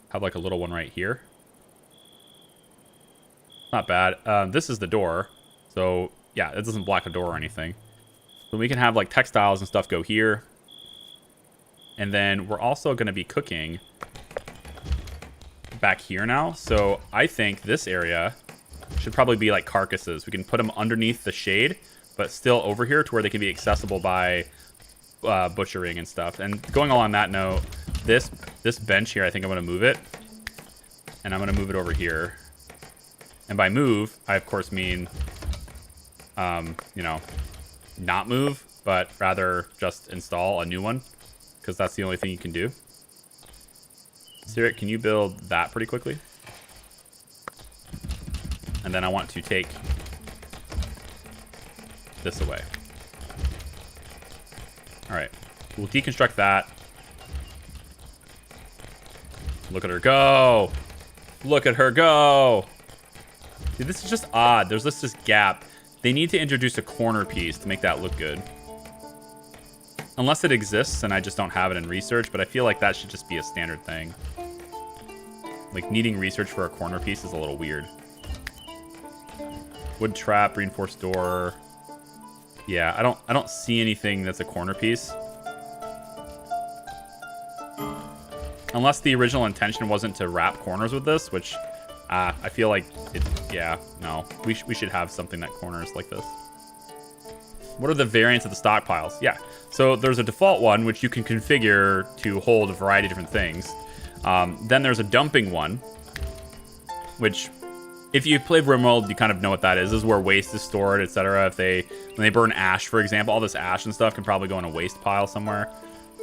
Have like a little one right here. Not bad. This is the door. So yeah, it doesn't block a door or anything. So we can have like textiles and stuff go here. And then we're also going to be cooking back here now. So I think this area should probably be like carcasses. We can put them underneath the shade, but still over here to where they can be accessible by butchering and stuff. And going along that note, this bench here, I think I'm going to move it. And I'm going to move it over here. And by move, I of course mean, you know, not move, but rather just install a new one, because that's the only thing you can do. Sirik, can you build that pretty quickly? And then I want to take this away. All right, we'll deconstruct that. Look at her go. Look at her go. See, this is just odd. There's this gap. They need to introduce a corner piece to make that look good. Unless it exists and I just don't have it in research, but I feel like that should just be a standard thing. Like needing research for a corner piece is a little weird. Wood trap, reinforced door. Yeah, I don't see anything that's a corner piece. Unless the original intention wasn't to wrap corners with this, which I feel like it, yeah, no. We should have something that corners like this. What are the variants of the stockpiles? Yeah, so there's a default one, which you can configure to hold a variety of different things. Then there's a dumping one, which, if you play RimWorld, you kind of know what that is. This is where waste is stored, etc. When they burn ash, for example, all this ash and stuff can probably go in a waste pile somewhere.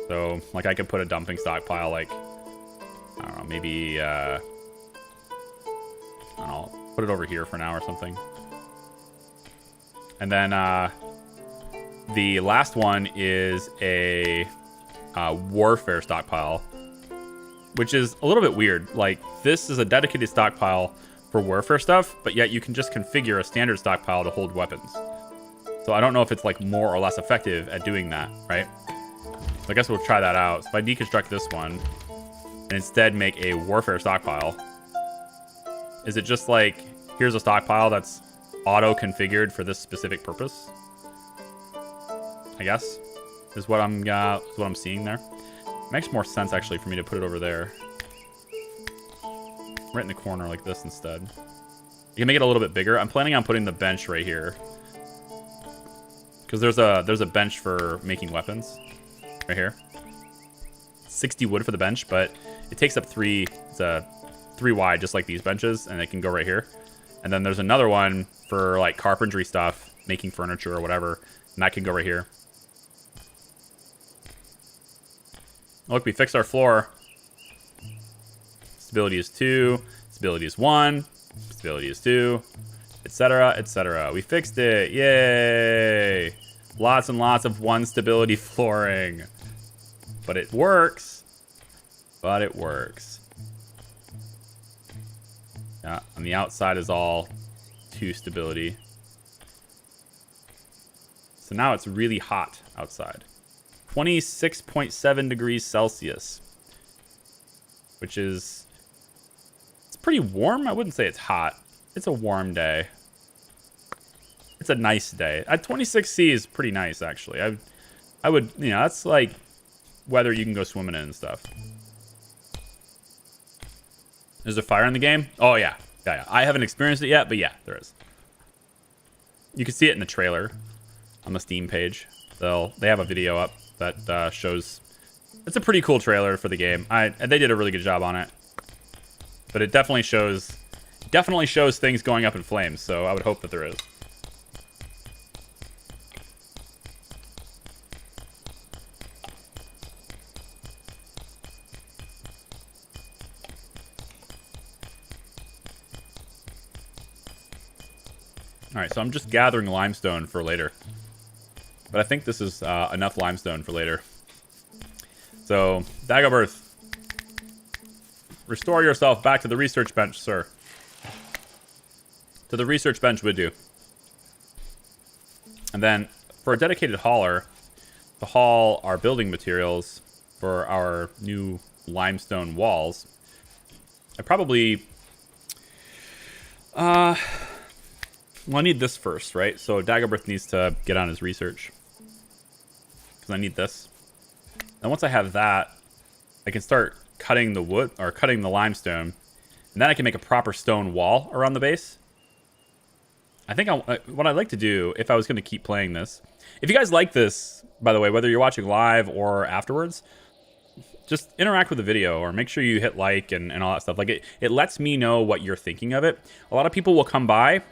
So, like, I could put a dumping stockpile, like, I don't know, maybe, I don't know, put it over here for now or something. And then, the last one is a warfare stockpile, which is a little bit weird. Like, this is a dedicated stockpile for warfare stuff, but yet you can just configure a standard stockpile to hold weapons. So I don't know if it's like more or less effective at doing that, right? So I guess we'll try that out. So if I deconstruct this one and instead make a warfare stockpile, is it just like, here's a stockpile that's auto-configured for this specific purpose? I guess is what I'm seeing there. It makes more sense actually for me to put it over there, right in the corner like this instead. You can make it a little bit bigger. I'm planning on putting the bench right here because there's a bench for making weapons right here. 60 wood for the bench, but it takes up it's a 3 wide, just like these benches, and it can go right here. And then there's another one for like carpentry stuff, making furniture or whatever, and that can go right here. Look, we fixed our floor. Stability is 2, stability is 1, stability is 2, etc., etc. We fixed it. Yay! Lots and lots of 1 stability flooring. But it works. But it works. Yeah, on the outside is all 2 stability. So now it's really hot outside. 26.7 degrees Celsius. Which is... it's pretty warm. I wouldn't say it's hot. It's a warm day. It's a nice day. At 26C is pretty nice, actually. I would, you know, that's like weather you can go swimming in and stuff. Is there fire in the game? Oh, yeah. Yeah. I haven't experienced it yet, but yeah, there is. You can see it in the trailer on the Steam page. They have a video up that shows... it's a pretty cool trailer for the game. They did a really good job on it. But it definitely shows things going up in flames, so I would hope that there is. Alright, so I'm just gathering limestone for later. But I think this is enough limestone for later. So, Dagobert, restore yourself back to the research bench, sir. To the research bench would do. And then, for a dedicated hauler, to haul our building materials for our new limestone walls, I probably... well, I need this first, right? So Dagobert needs to get on his research. Because I need this. And once I have that, I can start cutting the wood or cutting the limestone. And then I can make a proper stone wall around the base. I think what I'd like to do, if I was going to keep playing this, if you guys like this, by the way, whether you're watching live or afterwards, just interact with the video or make sure you hit like and all that stuff. Like it lets me know what you're thinking of it. A lot of people will come by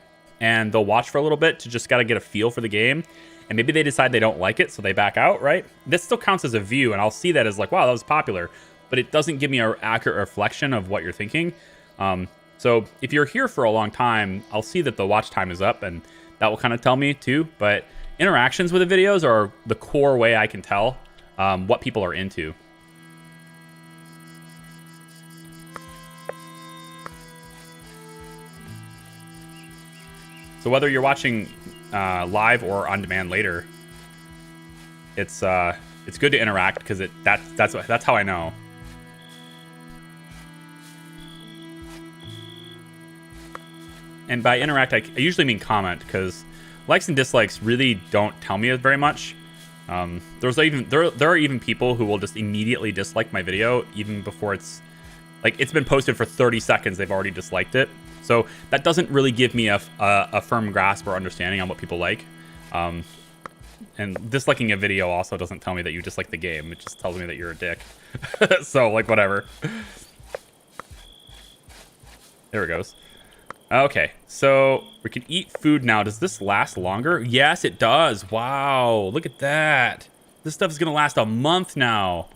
and they'll watch for a little bit to just got to get a feel for the game. And maybe they decide they don't like it, so they back out, right? This still counts as a view, and I'll see that as like, wow, that was popular. But it doesn't give me an accurate reflection of what you're thinking. So if you're here for a long time, I'll see that the watch time is up, and that will kind of tell me too. But interactions with the videos are the core way I can tell what people are into. So whether you're watching live or on demand later, it's good to interact because that's how I know. And by interact, I usually mean comment, because likes and dislikes really don't tell me very much. There are even people who will just immediately dislike my video even before it's been posted for 30 seconds. They've already disliked it. So that doesn't really give me a firm grasp or understanding on what people like. And disliking a video also doesn't tell me that you dislike the game. It just tells me that you're a dick. So like whatever. There it goes. Okay, so we can eat food now. Does this last longer? Yes, it does. Wow, look at that. This stuff is gonna last a month now.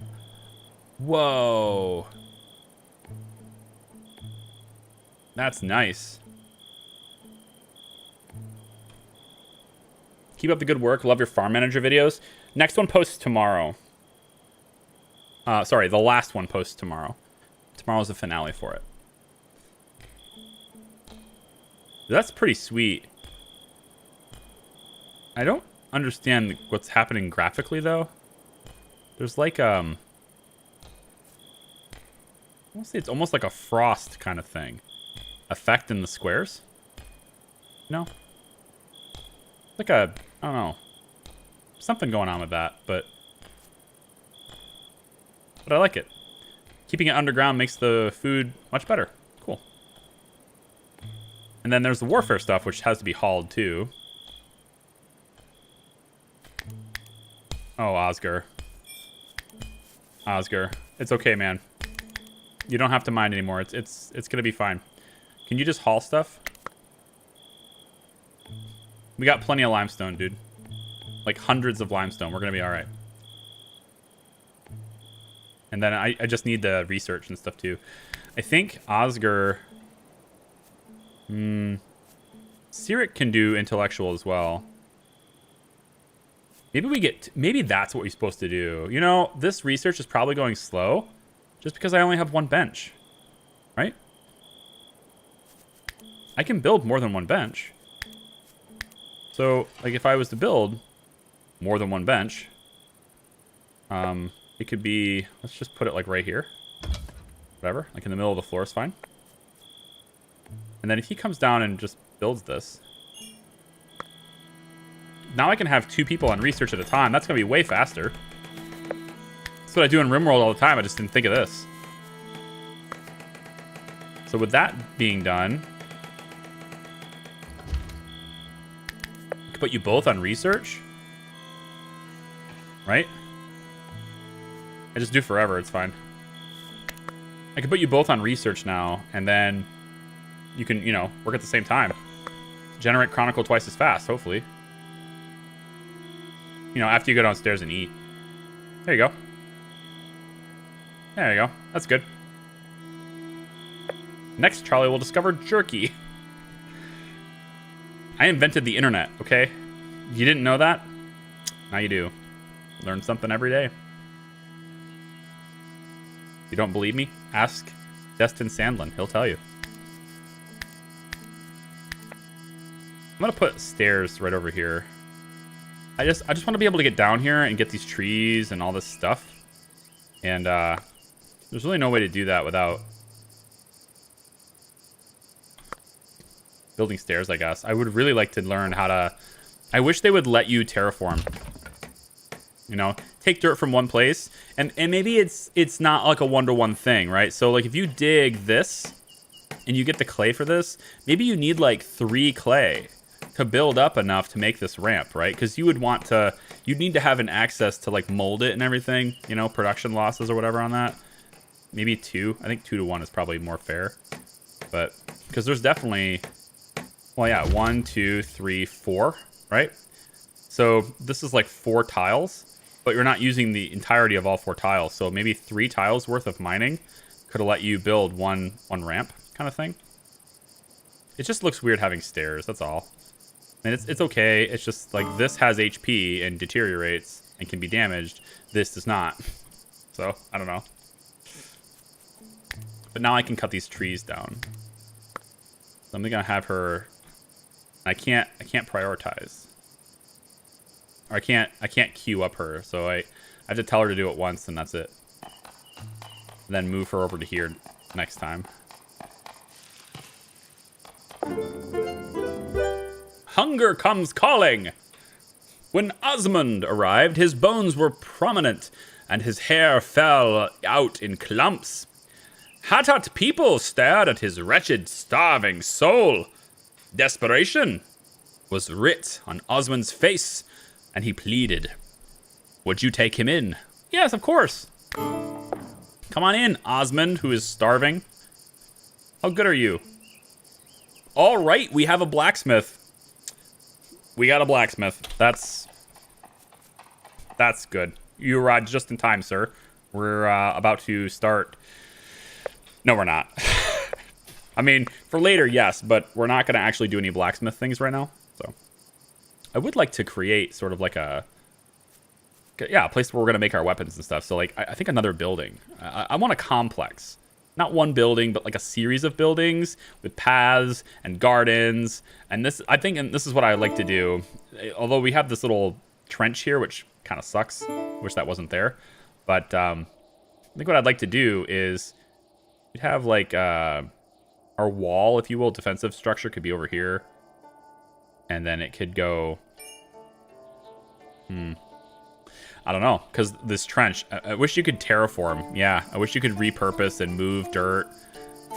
Whoa. That's nice. Keep up the good work. Love your farm manager videos. Next one posts tomorrow. Sorry, the last one posts tomorrow. Tomorrow's the finale for it. That's pretty sweet. I don't understand what's happening graphically though. There's like I want to say it's almost like a frost kind of thing. Effect in the squares? No? Like a, I don't know. Something going on with that, but I like it. Keeping it underground makes the food much better. Cool. And then there's the warfare stuff, which has to be hauled too. Oh, Oscar. Oscar. It's okay, man. You don't have to mine anymore. It's gonna be fine. Can you just haul stuff? We got plenty of limestone, dude. Like hundreds of limestone. We're gonna be all right. And then I just need the research and stuff too. I think Oscar... Sirik can do intellectual as well. Maybe that's what we're supposed to do. You know, this research is probably going slow just because I only have one bench, right? I can build more than one bench. So, like, if I was to build more than one bench, it could be, let's just put it like right here. Whatever, like in the middle of the floor is fine. And then if he comes down and just builds this, now I can have 2 people on research at a time. That's gonna be way faster. That's what I do in RimWorld all the time. I just didn't think of this. So with that being done, I could put you both on research, right? I just do forever, it's fine. I could put you both on research now, and then you can, you know, work at the same time. Generate Chronicle twice as fast, hopefully. You know, after you go downstairs and eat. There you go. There you go. That's good. Next, Charlie will discover jerky. I invented the internet, okay? You didn't know that? Now you do. Learn something every day. You don't believe me? Ask Destin Sandlin. He'll tell you. I'm gonna put stairs right over here. I just want to be able to get down here and get these trees and all this stuff. And there's really no way to do that without building stairs, I guess. I would really like to learn how to... I wish they would let you terraform. You know, take dirt from one place, and maybe it's not like a one-to-one thing, right? So like if you dig this and you get the clay for this, maybe you need like 3 clay to build up enough to make this ramp, right? Because you'd need to have an access to like mold it and everything, you know, production losses or whatever on that. Maybe 2. I think 2 to 1 is probably more fair. But because there's definitely, well, yeah, 1, 2, 3, 4, right? So this is like 4 tiles, but you're not using the entirety of all 4 tiles. So maybe 3 tiles worth of mining could have let you build one ramp kind of thing. It just looks weird having stairs. That's all. And it's okay. It's just like this has HP and deteriorates and can be damaged. This does not. So I don't know. But now I can cut these trees down. So I'm gonna have her. I can't prioritize. Or I can't queue up her. So I have to tell her to do it once and that's it. And then move her over to here next time. Hunger comes calling. When Osmond arrived, his bones were prominent, and his hair fell out in clumps. Hattat people stared at his wretched, starving soul. Desperation was writ on Osmond's face, and he pleaded. Would you take him in? Yes, of course. Come on in, Osmond, who is starving. How good are you? All right, we have a blacksmith. We got a blacksmith. That's good. You arrived just in time, sir. We're about to start. No, we're not. I mean, for later, yes, but we're not going to actually do any blacksmith things right now. So I would like to create sort of like a place where we're going to make our weapons and stuff. So like, I think another building. I want a complex. Not one building, but like a series of buildings with paths and gardens. And this, I think, and this is what I like to do. Although we have this little trench here, which kind of sucks. Wish that wasn't there. But I think what I'd like to do is we'd have like our wall, if you will, defensive structure could be over here. And then it could go... I don't know, because this trench, I wish you could terraform. Yeah, I wish you could repurpose and move dirt,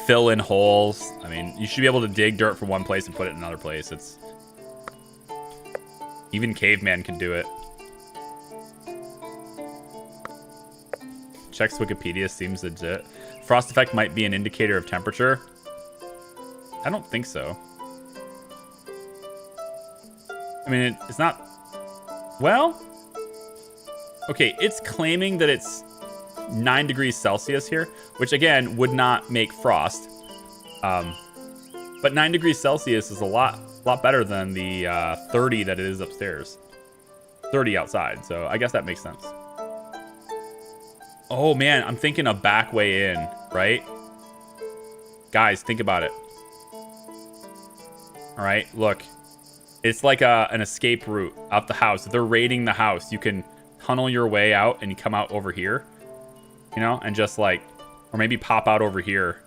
fill in holes. I mean, you should be able to dig dirt from one place and put it in another place. It's... Even caveman can do it. Checks Wikipedia, seems legit. Frost effect might be an indicator of temperature. I don't think so. I mean, it's not... Well... Okay, it's claiming that it's 9 degrees Celsius here, which again would not make frost. But 9 degrees Celsius is a lot better than the 30 that it is upstairs. 30 outside, so I guess that makes sense. Oh man, I'm thinking a back way in, right? Guys, think about it. All right, look. It's like an escape route out the house. If they're raiding the house, you can tunnel your way out and you come out over here, you know, and just like, or maybe pop out over here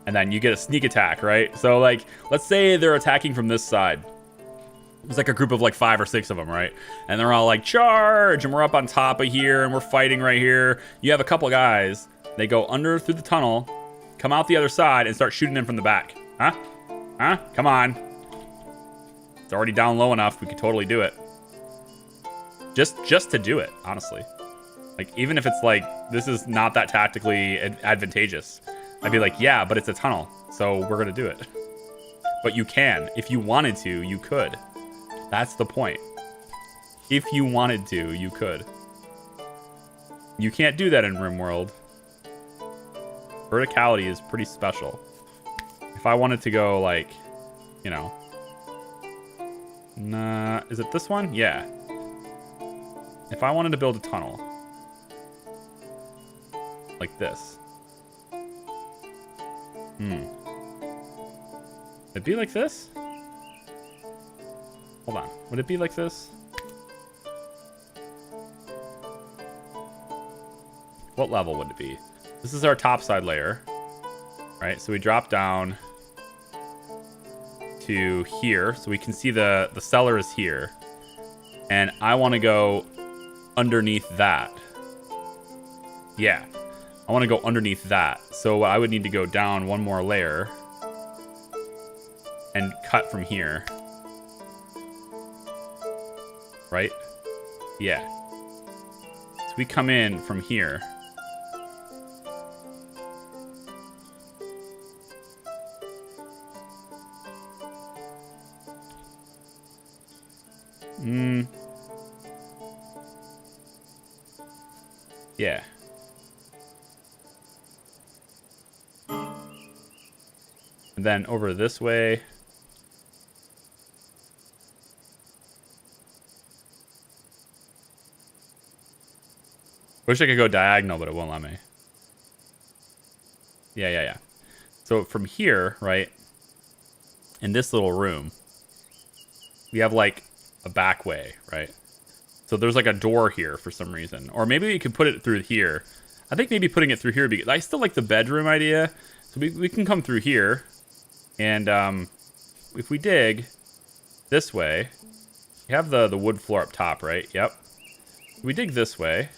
and then you get a sneak attack, right? So like, let's say they're attacking from this side. It's like a group of like 5 or 6 of them, right? And they're all like, charge, and we're up on top of here and we're fighting right here. You have a couple guys, they go under through the tunnel, come out the other side and start shooting them from the back. Huh? Come on. It's already down low enough, we could totally do it. Just to do it, honestly. Like, even if it's like, this is not that tactically advantageous, I'd be like, yeah, but it's a tunnel, so we're gonna do it. But you can. If you wanted to, you could. That's the point. If you wanted to, you could. You can't do that in RimWorld. Verticality is pretty special. If I wanted to go, like, you know... Nah, is it this one? Yeah. If I wanted to build a tunnel, like this. It'd be like this? Hold on. Would it be like this? What level would it be? This is our topside layer, right? So we drop down to here, so we can see the cellar is here. And I want to go underneath that. Yeah, I want to go underneath that. So I would need to go down one more layer and cut from here. Right? Yeah. So we come in from here. Yeah. And then over this way. Wish I could go diagonal, but it won't let me. Yeah. So from here, right, in this little room, we have like a back way, right? So there's like a door here for some reason. Or maybe we could put it through here. I think maybe putting it through here, because I still like the bedroom idea. So we can come through here. And if we dig this way, you have the wood floor up top, right? Yep. We dig this way.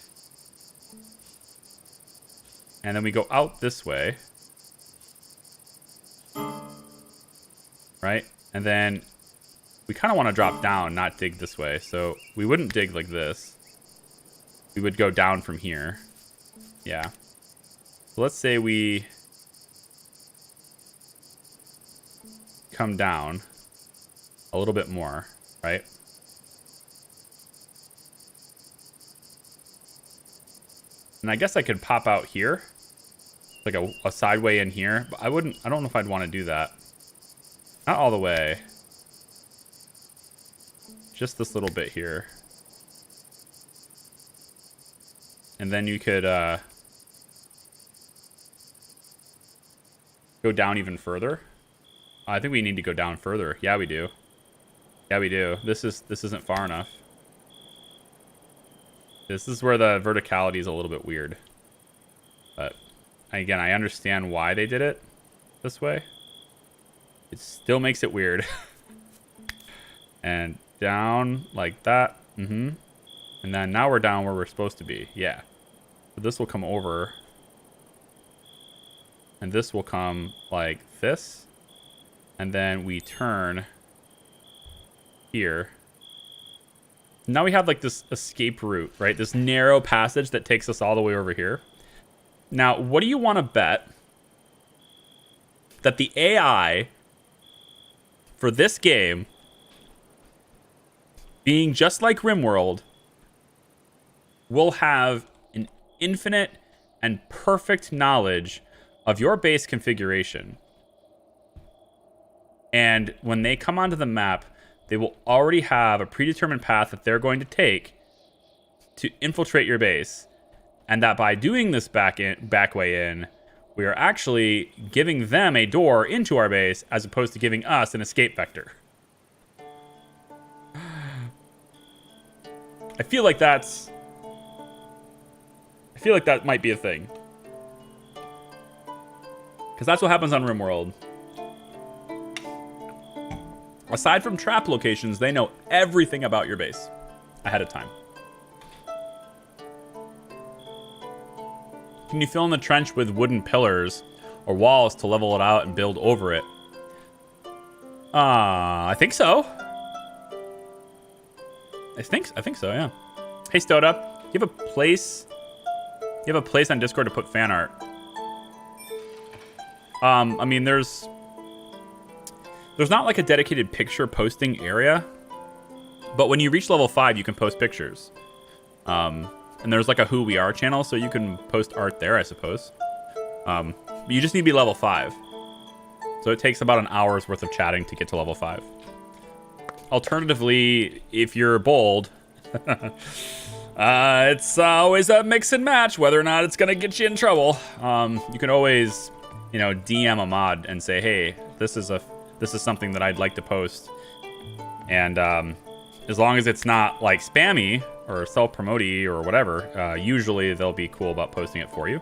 And then we go out this way. Right? And then we kind of want to drop down, not dig this way. So we wouldn't dig like this. We would go down from here. Yeah. So let's say we come down a little bit more, right? And I guess I could pop out here. Like a side way in here. But I don't know if I'd want to do that. Not all the way. Just this little bit here. And then you could go down even further. I think we need to go down further. Yeah, we do. Yeah, we do. This isn't far enough. This is where the verticality is a little bit weird. But again, I understand why they did it this way. It still makes it weird. And down like that. And then now we're down where we're supposed to be. Yeah. So this will come over. And this will come like this. And then we turn here. Now we have like this escape route, right? This narrow passage that takes us all the way over here. Now, what do you want to bet that the AI for this game, being just like RimWorld, will have an infinite and perfect knowledge of your base configuration? And when they come onto the map, they will already have a predetermined path that they're going to take to infiltrate your base. And that by doing this back way in, we are actually giving them a door into our base as opposed to giving us an escape vector. I feel like that might be a thing. Because that's what happens on RimWorld. Aside from trap locations, they know everything about your base ahead of time. Can you fill in the trench with wooden pillars or walls to level it out and build over it? I think so. I think so, yeah. Hey, Stoda, you have a place on Discord to put fan art. I mean, there's not like a dedicated picture posting area, but when you reach level 5, you can post pictures. And there's like a Who We Are channel, so you can post art there, I suppose. But you just need to be level 5. So it takes about an hour's worth of chatting to get to level 5. Alternatively, if you're bold, it's always a mix and match whether or not it's going to get you in trouble. You can always, DM a mod and say, hey, this is something that I'd like to post. And as long as it's not like spammy or self-promoty or whatever, usually they'll be cool about posting it for you.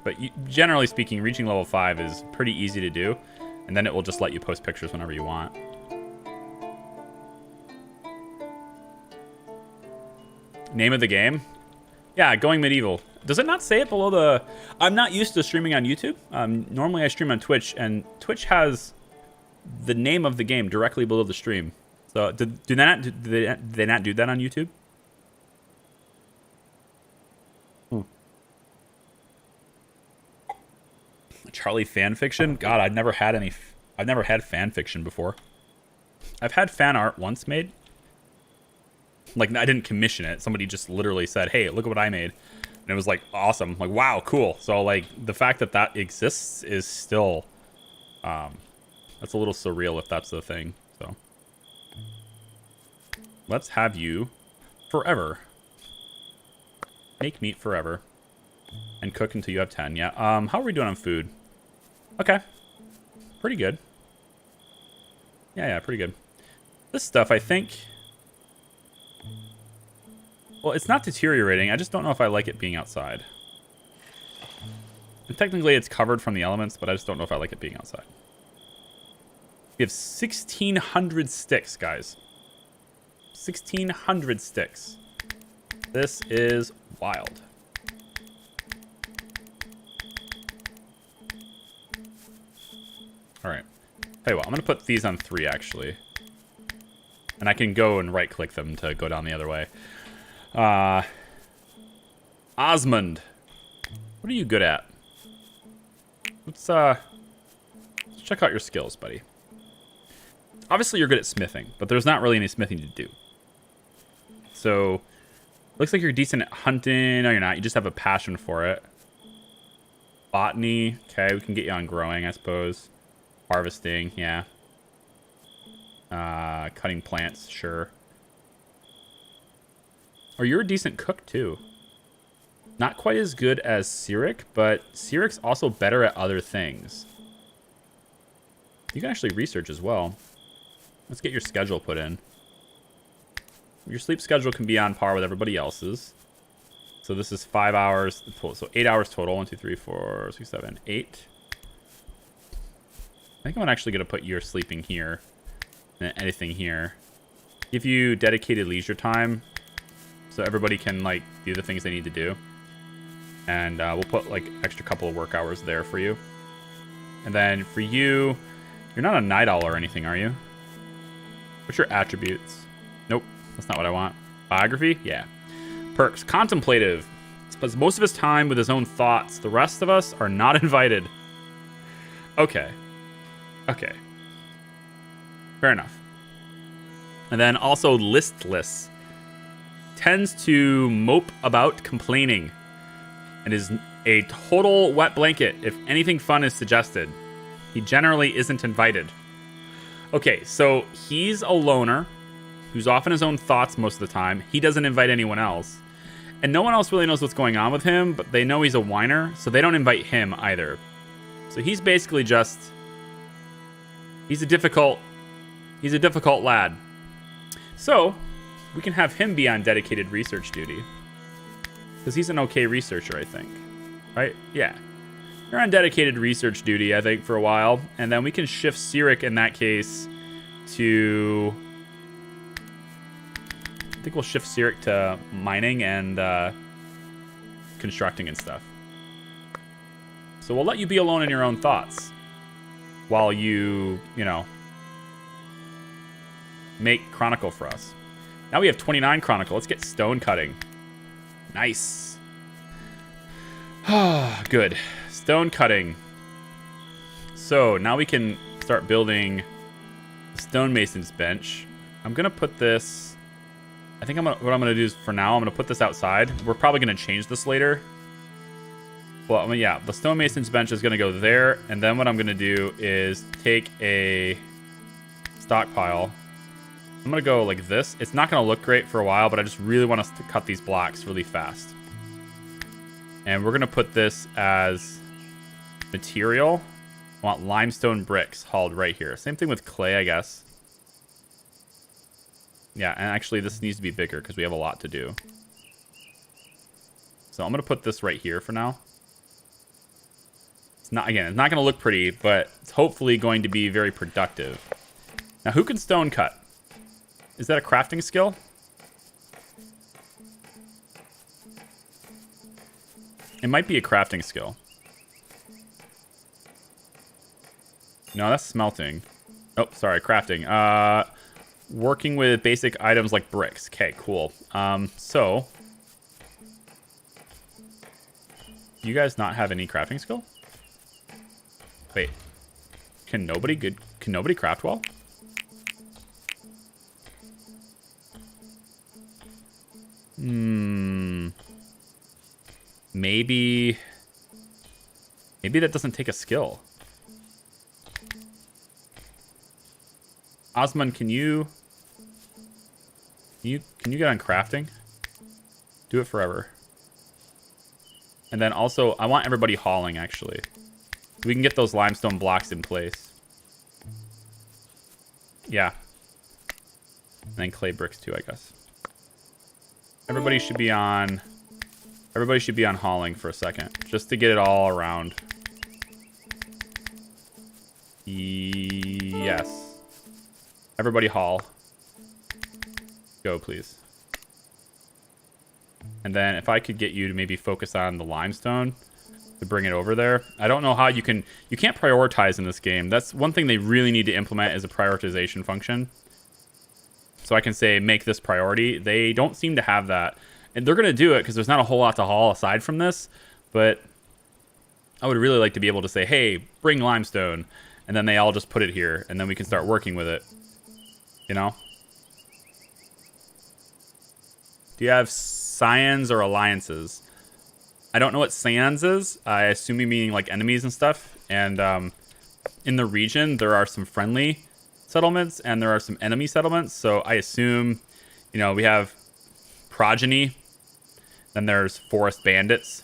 But generally speaking, reaching level 5 is pretty easy to do. And then it will just let you post pictures whenever you want. Name of the game? Yeah, Going Medieval. Does it not say it below the... I'm not used to streaming on YouTube. Normally I stream on Twitch, and Twitch has the name of the game directly below the stream. So do they not do that on YouTube? Charlie fan fiction? God, I've never had fan fiction before. I've had fan art once made. Like, I didn't commission it. Somebody just literally said, hey, look at what I made. And it was like, awesome. Like, wow, cool. So like the fact that that exists is still, that's a little surreal if that's the thing. So let's have you forever. Make meat forever. And cook until you have 10. Yeah. How are we doing on food? Okay. Pretty good. Yeah, pretty good. This stuff, I think... Well, it's not deteriorating. I just don't know if I like it being outside. And technically, it's covered from the elements, but I just don't know if I like it being outside. We have 1,600 sticks, guys. 1,600 sticks. This is wild. All right. Tell you what, I'm going to put these on 3, actually. And I can go and right-click them to go down the other way. Osmond. What are you good at? Let's check out your skills, buddy. Obviously, you're good at smithing, but there's not really any smithing to do. So, looks like you're decent at hunting. No, you're not. You just have a passion for it. Botany. Okay, we can get you on growing, I suppose. Harvesting, yeah. Cutting plants, sure. Or you're a decent cook, too. Not quite as good as Cyric, but Cyric's also better at other things. You can actually research as well. Let's get your schedule put in. Your sleep schedule can be on par with everybody else's. So this is 5 hours, so 8 hours total. 1, 2, 3, 4, 6, 7, 8. I think I'm actually going to put your sleeping here and anything here. Give you dedicated leisure time so everybody can like do the things they need to do. And we'll put like extra couple of work hours there for you. And then for you, you're not a night owl or anything, are you? What's your attributes? Nope, that's not what I want. Biography? Yeah. Perks. Contemplative. Spends most of his time with his own thoughts. The rest of us are not invited. Okay. Okay. Fair enough. And then also listless. Tends to mope about complaining. And is a total wet blanket if anything fun is suggested. He generally isn't invited. Okay, so he's a loner who's off in his own thoughts most of the time. He doesn't invite anyone else. And no one else really knows what's going on with him, but they know he's a whiner, so they don't invite him either. So he's basically just... He's a difficult lad. So, we can have him be on dedicated research duty. Because he's an okay researcher, I think. Right? Yeah. You're on dedicated research duty, I think, for a while. And then we can shift Cyric in that case to... I think we'll shift Cyric to mining and constructing and stuff. So we'll let you be alone in your own thoughts. While you know, make Chronicle for us. Now we have 29 Chronicle. Let's get stone cutting. Nice. Good. Stone cutting. So now we can start building the stonemason's bench. I'm gonna put this. I think what I'm gonna do is for now I'm gonna put this outside. We're probably gonna change this later. Well, I mean, yeah, the stonemason's bench is gonna go there, and then what I'm gonna do is take a stockpile. I'm gonna go like this. It's not gonna look great for a while, but I just really want us to cut these blocks really fast. And we're gonna put this as material. I want limestone bricks hauled right here. Same thing with clay, I guess. Yeah, and actually this needs to be bigger because we have a lot to do. So I'm gonna put this right here for now. It's not gonna look pretty, but it's hopefully going to be very productive. Now, who can stone cut? Is that a crafting skill? It might be a crafting skill. No, that's smelting. Oh, sorry, crafting. Working with basic items like bricks. Okay, cool. So you guys not have any crafting skill? Wait. Can nobody craft well? Maybe that doesn't take a skill. Osman, can you get on crafting? Do it forever. And then also, I want everybody hauling, actually. We can get those limestone blocks in place. Yeah. And then clay bricks too, I guess. Everybody should be on hauling for a second, just to get it all around. Yes. Everybody haul. Go, please. And then if I could get you to maybe focus on the limestone to bring it over there. I don't know how you can't prioritize in this game. That's one thing they really need to implement is a prioritization function. So I can say, make this priority. They don't seem to have that. And they're going to do it because there's not a whole lot to haul aside from this. But I would really like to be able to say, hey, bring limestone. And then they all just put it here. And then we can start working with it. You know? Do you have scions or alliances? I don't know what scions is. I assume you mean like enemies and stuff. And in the region, there are some friendly settlements and there are some enemy settlements. So I assume, you know, we have progeny. Then there's forest bandits,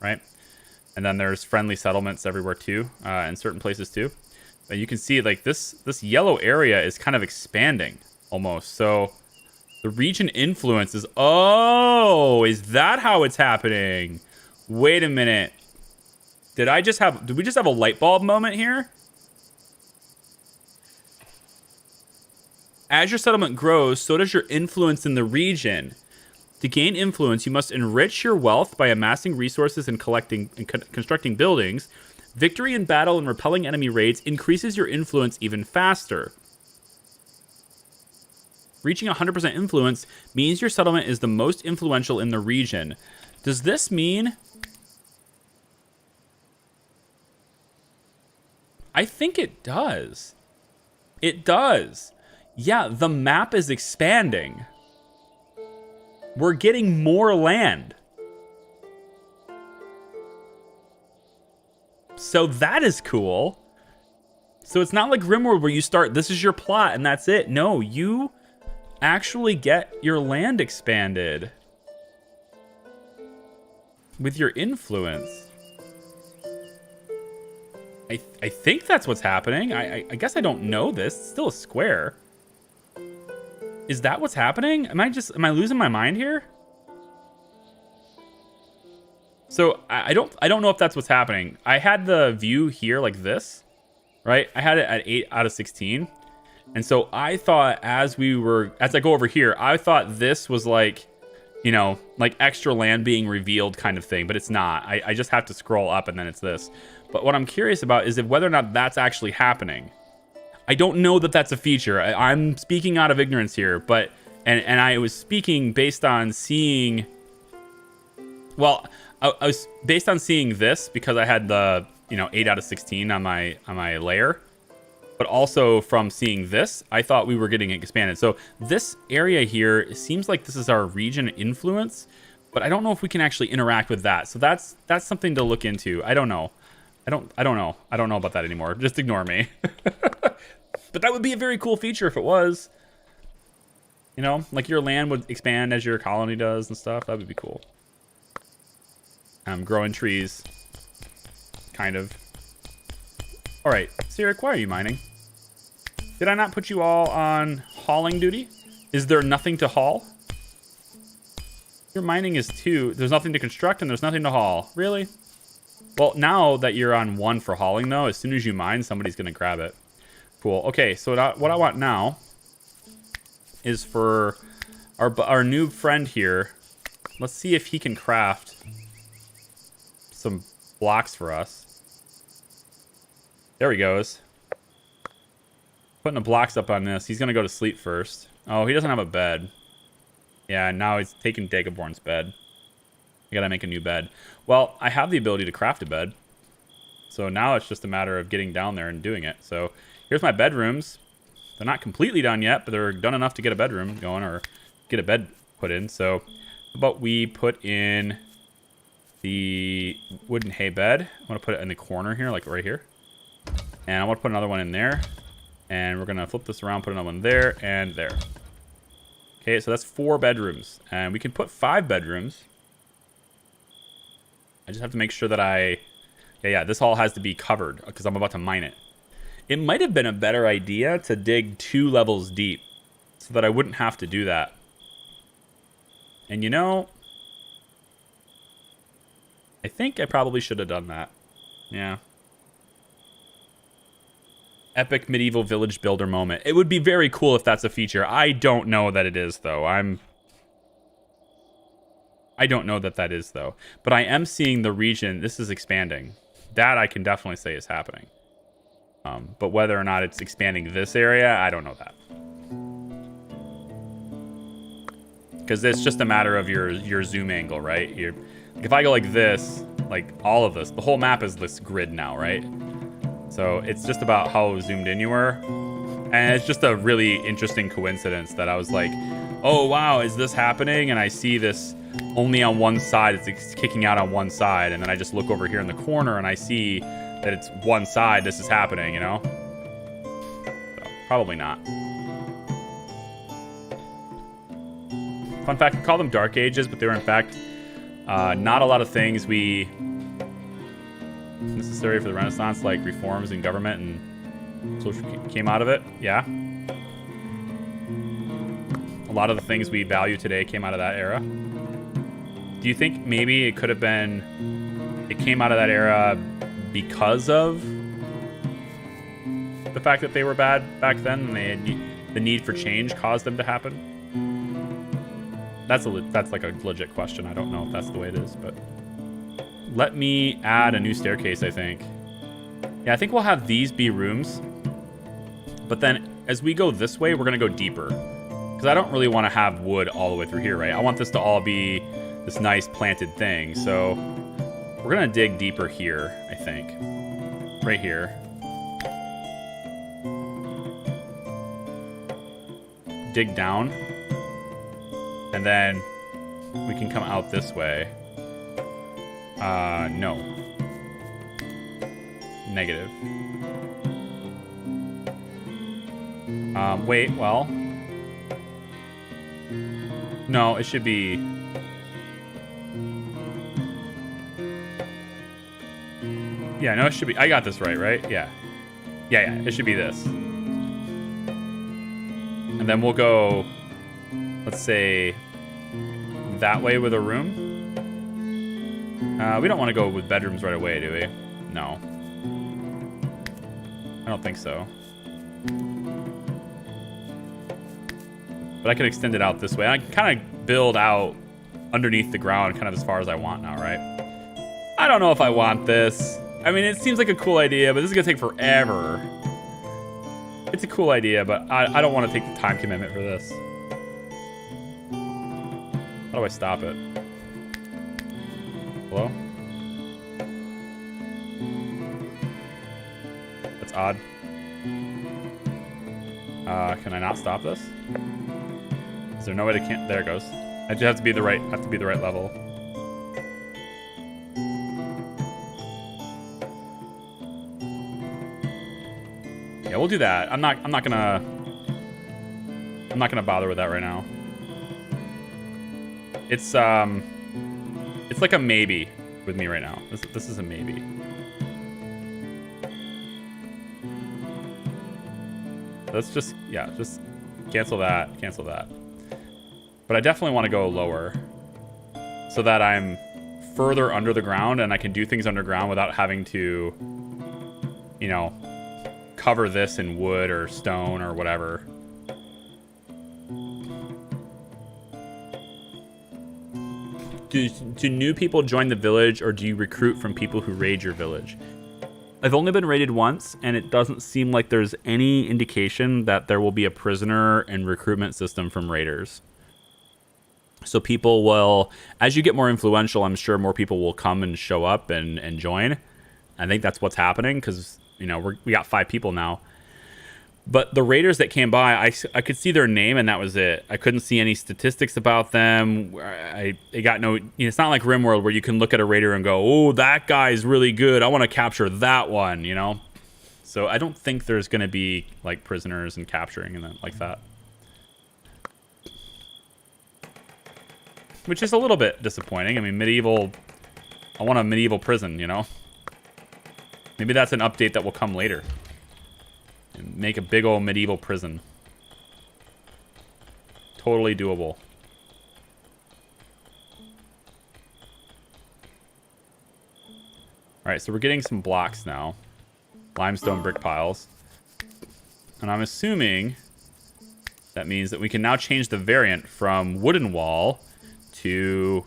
right? And then there's friendly settlements everywhere too, in certain places too. But you can see like this yellow area is kind of expanding almost. So the region influence is, oh, is that how it's happening? Wait a minute. Did we just have a light bulb moment here? As your settlement grows, so does your influence in the region. To gain influence, you must enrich your wealth by amassing resources and constructing buildings. Victory in battle and repelling enemy raids increases your influence even faster. Reaching 100% influence means your settlement is the most influential in the region. Does this mean... I think it does. It does. Yeah, the map is expanding. We're getting more land. So that is cool. So it's not like RimWorld where you start, this is your plot and that's it. No, you actually get your land expanded with your influence. I think that's what's happening. I guess I don't know this. It's still a square. Is that what's happening? Am I losing my mind here? So I don't know if that's what's happening. I had the view here like this, right? I had it at 8 out of 16. And so I thought as I go over here, I thought this was like, you know, like extra land being revealed kind of thing, but it's not. I just have to scroll up and then it's this. But what I'm curious about is whether or not that's actually happening. I don't know that that's a feature. I'm speaking out of ignorance here, but and I was speaking based on seeing. Well, I was based on seeing this because I had the 8 out of 16 on my layer, but also from seeing this, I thought we were getting expanded. So this area here, it seems like this is our region influence, but I don't know if we can actually interact with that. So that's something to look into. I don't know. I don't know. I don't know about that anymore. Just ignore me. But that would be a very cool feature if it was. You know, like your land would expand as your colony does and stuff. That would be cool. Growing trees. Kind of. All right, Sirik, why are you mining? Did I not put you all on hauling duty? Is there nothing to haul? Your mining is 2. There's nothing to construct and there's nothing to haul. Really? Well, now that you're on 1 for hauling, though, as soon as you mine, somebody's going to grab it. Cool. Okay, so what I want now is for our new friend here. Let's see if he can craft some blocks for us. There he goes. Putting the blocks up on this. He's going to go to sleep first. Oh, he doesn't have a bed. Yeah, now he's taking Dagaborn's bed. I gotta make a new bed. Well, I have the ability to craft a bed. So now it's just a matter of getting down there and doing it. So here's my bedrooms. They're not completely done yet, but they're done enough to get a bedroom going or get a bed put in. So how about we put in the wooden hay bed. I want to put it in the corner here, like right here. And I want to put another one in there. And we're going to flip this around, put another one there and there. Okay, so that's 4 bedrooms. And we can put 5 bedrooms. I just have to make sure that yeah, this all has to be covered because I'm about to mine it. It might have been a better idea to dig 2 levels deep so that I wouldn't have to do that. And you know, I think I probably should have done that. Yeah. Epic medieval village builder moment. It would be very cool if that's a feature. I don't know that it is, though. I don't know that that is, though. But I am seeing the region. This is expanding. That I can definitely say is happening. But whether or not it's expanding this area, I don't know that. Because it's just a matter of your zoom angle, right? Like if I go like this, like all of this, the whole map is this grid now, right? So it's just about how zoomed in you were. And it's just a really interesting coincidence that I was like, oh, wow, is this happening? And I see this only on one side. It's kicking out on one side. And then I just look over here in the corner and I see that it's one side. This is happening, you know? So, probably not. Fun fact, we call them Dark Ages, but they were in fact not a lot of things necessary for the Renaissance, like reforms in government and social came out of it. Yeah. A lot of the things we value today came out of that era. Do you think maybe it could have been, it came out of that era because of the fact that they were bad back then and they had, the need for change caused them to happen? That's like a legit question. I don't know if that's the way it is, but let me add a new staircase, I think. Yeah, I think we'll have these be rooms. But then as we go this way, we're going to go deeper. Because I don't really want to have wood all the way through here, right? I want this to all be this nice planted thing. So we're going to dig deeper here, I think. Right here. Dig down. And then we can come out this way. No. Negative. Wait, well. No, it should be... Yeah, no, it should be... I got this right? Yeah. Yeah, it should be this. And then we'll go... Let's say... that way with a room. We don't want to go with bedrooms right away, do we? No. I don't think so. But I can extend it out this way. I can kind of build out underneath the ground kind of as far as I want now, right? I don't know if I want this. I mean, it seems like a cool idea, but this is going to take forever. It's a cool idea, but I don't want to take the time commitment for this. How do I stop it? Hello? That's odd. Can I not stop this? Is there no way to can't? There it goes. I just have to be the right level. Yeah, we'll do that. I'm not gonna bother with that right now. It's like a maybe with me right now. This is a maybe. Let's just cancel that. But I definitely want to go lower so that I'm further under the ground and I can do things underground without having to, you know, cover this in wood or stone or whatever. do new people join the village, or do you recruit from people who raid your village? I've only been raided once, and it doesn't seem like there's any indication that there will be a prisoner and recruitment system from raiders. So people will, as you get more influential, I'm sure more people will come and show up and join. I think that's what's happening because, you know, we got 5 people now. But the raiders that came by, I could see their name and that was it. I couldn't see any statistics about them. It got no, you know, it's not like RimWorld where you can look at a raider and go, oh, that guy's really good. I want to capture that one, you know? So I don't think there's going to be like prisoners and capturing and like that. Which is a little bit disappointing. I mean, medieval, I want a medieval prison, you know? Maybe that's an update that will come later. And make a big old medieval prison. Totally doable. Alright, so we're getting some blocks now. Limestone brick piles. And I'm assuming that means that we can now change the variant from wooden wall to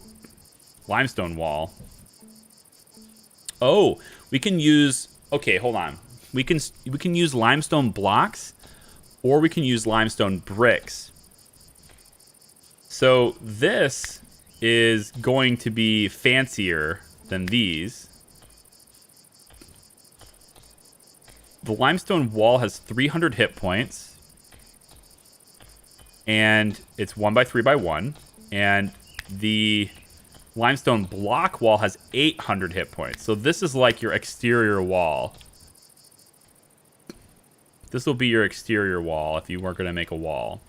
limestone wall. Oh, we can use... Okay, hold on. We can use limestone blocks, or we can use limestone bricks. So this is going to be fancier than these. The limestone wall has 300 hit points, and it's 1x3x1, and the limestone block wall has 800 hit points. So this is like your exterior wall. This will be your exterior wall if you weren't going to make a wall.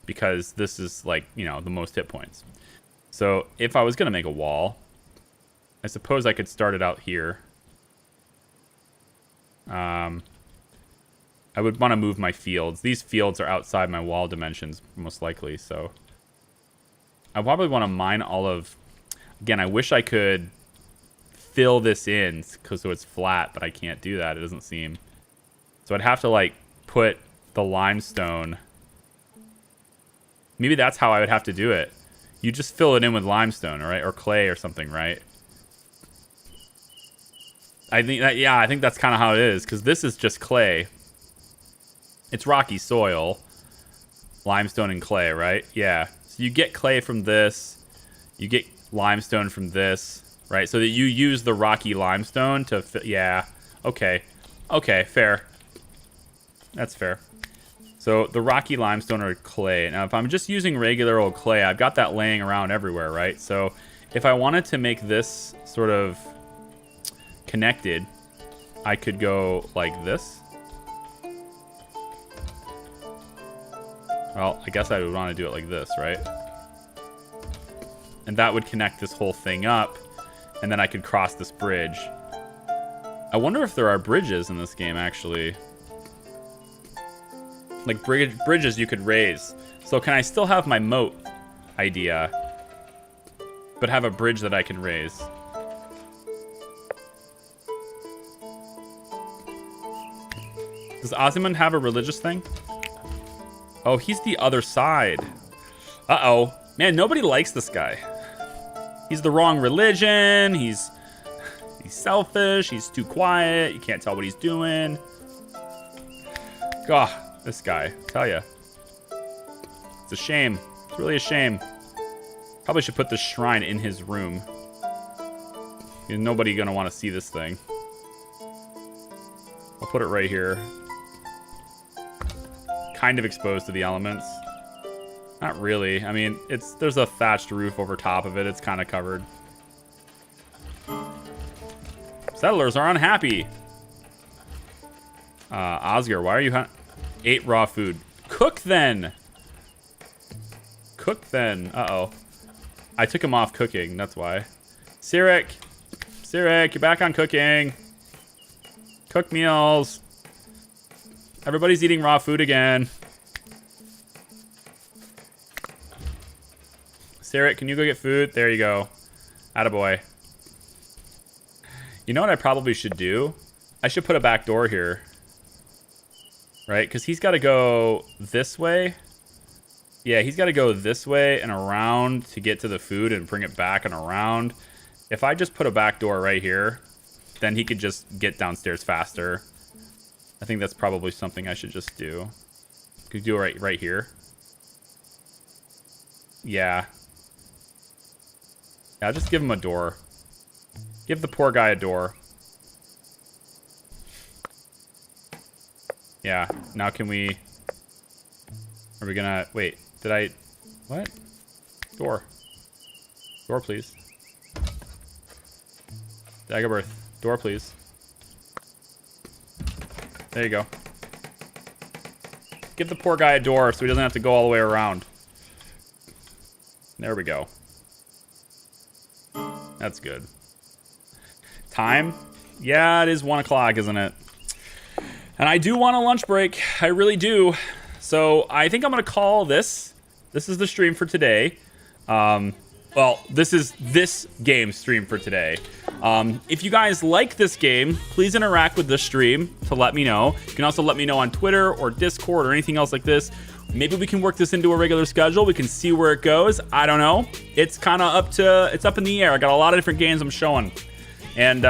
Because this is like, you know, the most hit points. So if I was going to make a wall, I suppose I could start it out here. I would want to move my fields. These fields are outside my wall dimensions, most likely, so... I probably want to mine all of... Again, I wish I could fill this in so it's flat, but I can't do that. It doesn't seem... So I'd have to, like, put the limestone... Maybe that's how I would have to do it. You just fill it in with limestone, right? Or clay or something, right? I think that, yeah, I think that's kind of how it is, because this is just clay. It's rocky soil. Limestone and clay, right? Yeah. So you get clay from this. You get limestone from this, right? So that you use the rocky limestone to... Yeah. Okay. Okay, fair. That's fair. So the rocky limestone or clay. Now, if I'm just using regular old clay, I've got that laying around everywhere, right? So if I wanted to make this sort of connected, I could go like this. Well, I guess I would want to do it like this, right? And that would connect this whole thing up, and then I could cross this bridge. I wonder if there are bridges in this game, actually. Like bridges you could raise. So can I still have my moat idea, but have a bridge that I can raise? Does Ozymandias have a religious thing? Oh, he's the other side. Uh-oh. Man, nobody likes this guy. He's the wrong religion. He's selfish. He's too quiet. You can't tell what he's doing. God, this guy. Tell ya. It's a shame. It's really a shame. Probably should put this shrine in his room. There's nobody gonna want to see this thing. I'll put it right here. Kind of exposed to the elements. Not really. I mean, there's a thatched roof over top of it. It's kind of covered. Settlers are unhappy. Oscar, why are you... Ate raw food. Cook then! Cook then. Uh-oh. I took him off cooking. That's why. Cyric, you're back on cooking. Cook meals. Everybody's eating raw food again. Cyric, can you go get food? There you go. Attaboy. You know what I probably should do? I should put a back door here. Right? Because he's got to go this way. Yeah, he's got to go this way and around to get to the food and bring it back and around. If I just put a back door right here, then he could just get downstairs faster. I think that's probably something I should just do. Could do it right here. Yeah. Yeah, just give him a door. Give the poor guy a door. Yeah. Now can we... Are we gonna... Wait. Did I... What? Door. Door, please. Dagobirth. Door, please. There you go. Give the poor guy a door so he doesn't have to go all the way around. There we go. That's good. Time? Yeah, it is 1 o'clock, isn't it? And I do want a lunch break. I really do. So I think I'm going to call this. This is the stream for today. Well, this is this game stream for today. If you guys like this game, please interact with the stream to let me know. You can also let me know on Twitter or Discord or anything else like this. Maybe we can work this into a regular schedule. We can see where it goes. I don't know. It's kind of it's up in the air. I got a lot of different games I'm showing. And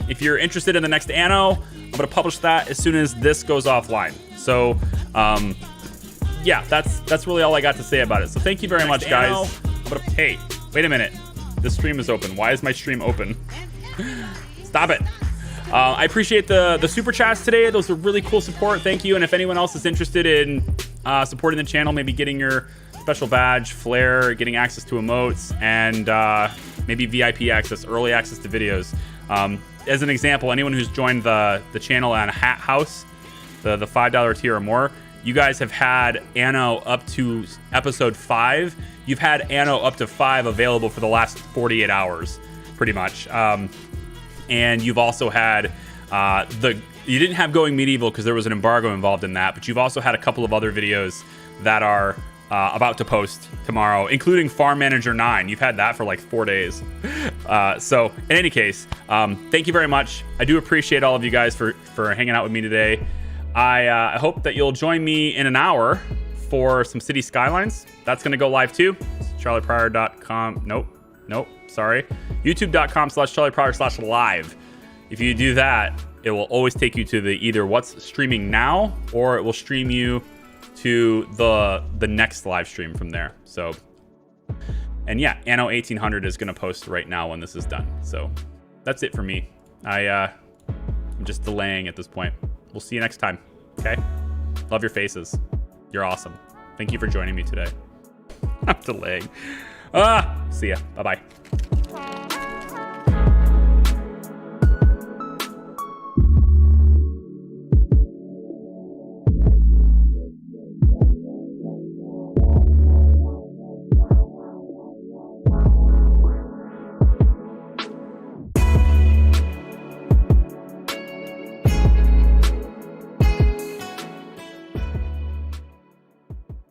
if you're interested in the next Anno, I'm going to publish that as soon as this goes offline. So, yeah, that's really all I got to say about it. So thank you very much, guys. Hey, wait a minute. This stream is open. Why is my stream open? Stop it. I appreciate the super chats today. Those are really cool support. Thank you. And if anyone else is interested in supporting the channel, maybe getting your special badge, flare, getting access to emotes, and maybe VIP access, early access to videos. As an example, anyone who's joined the channel on Hat House, the $5 tier or more, you guys have had Anno up to episode 5. You've had Anno up to 5 available for the last 48 hours, pretty much. And you've also had you didn't have Going Medieval because there was an embargo involved in that, but you've also had a couple of other videos that are about to post tomorrow, including Farm Manager 9. You've had that for like 4 days. So in any case, thank you very much. I do appreciate all of you guys for hanging out with me today. I hope that you'll join me in an hour for some City Skylines. That's going to go live too. CharliePryor.com. Nope. Sorry. YouTube.com/CharliePryor/live. If you do that, it will always take you to the either what's streaming now, or it will stream you to the next live stream from there. So, and yeah, Anno 1800 is going to post right now when this is done. So that's it for me. I'm just delaying at this point. We'll see you next time. Okay. Love your faces. You're awesome. Thank you for joining me today. I'm delaying. See ya. Bye-bye.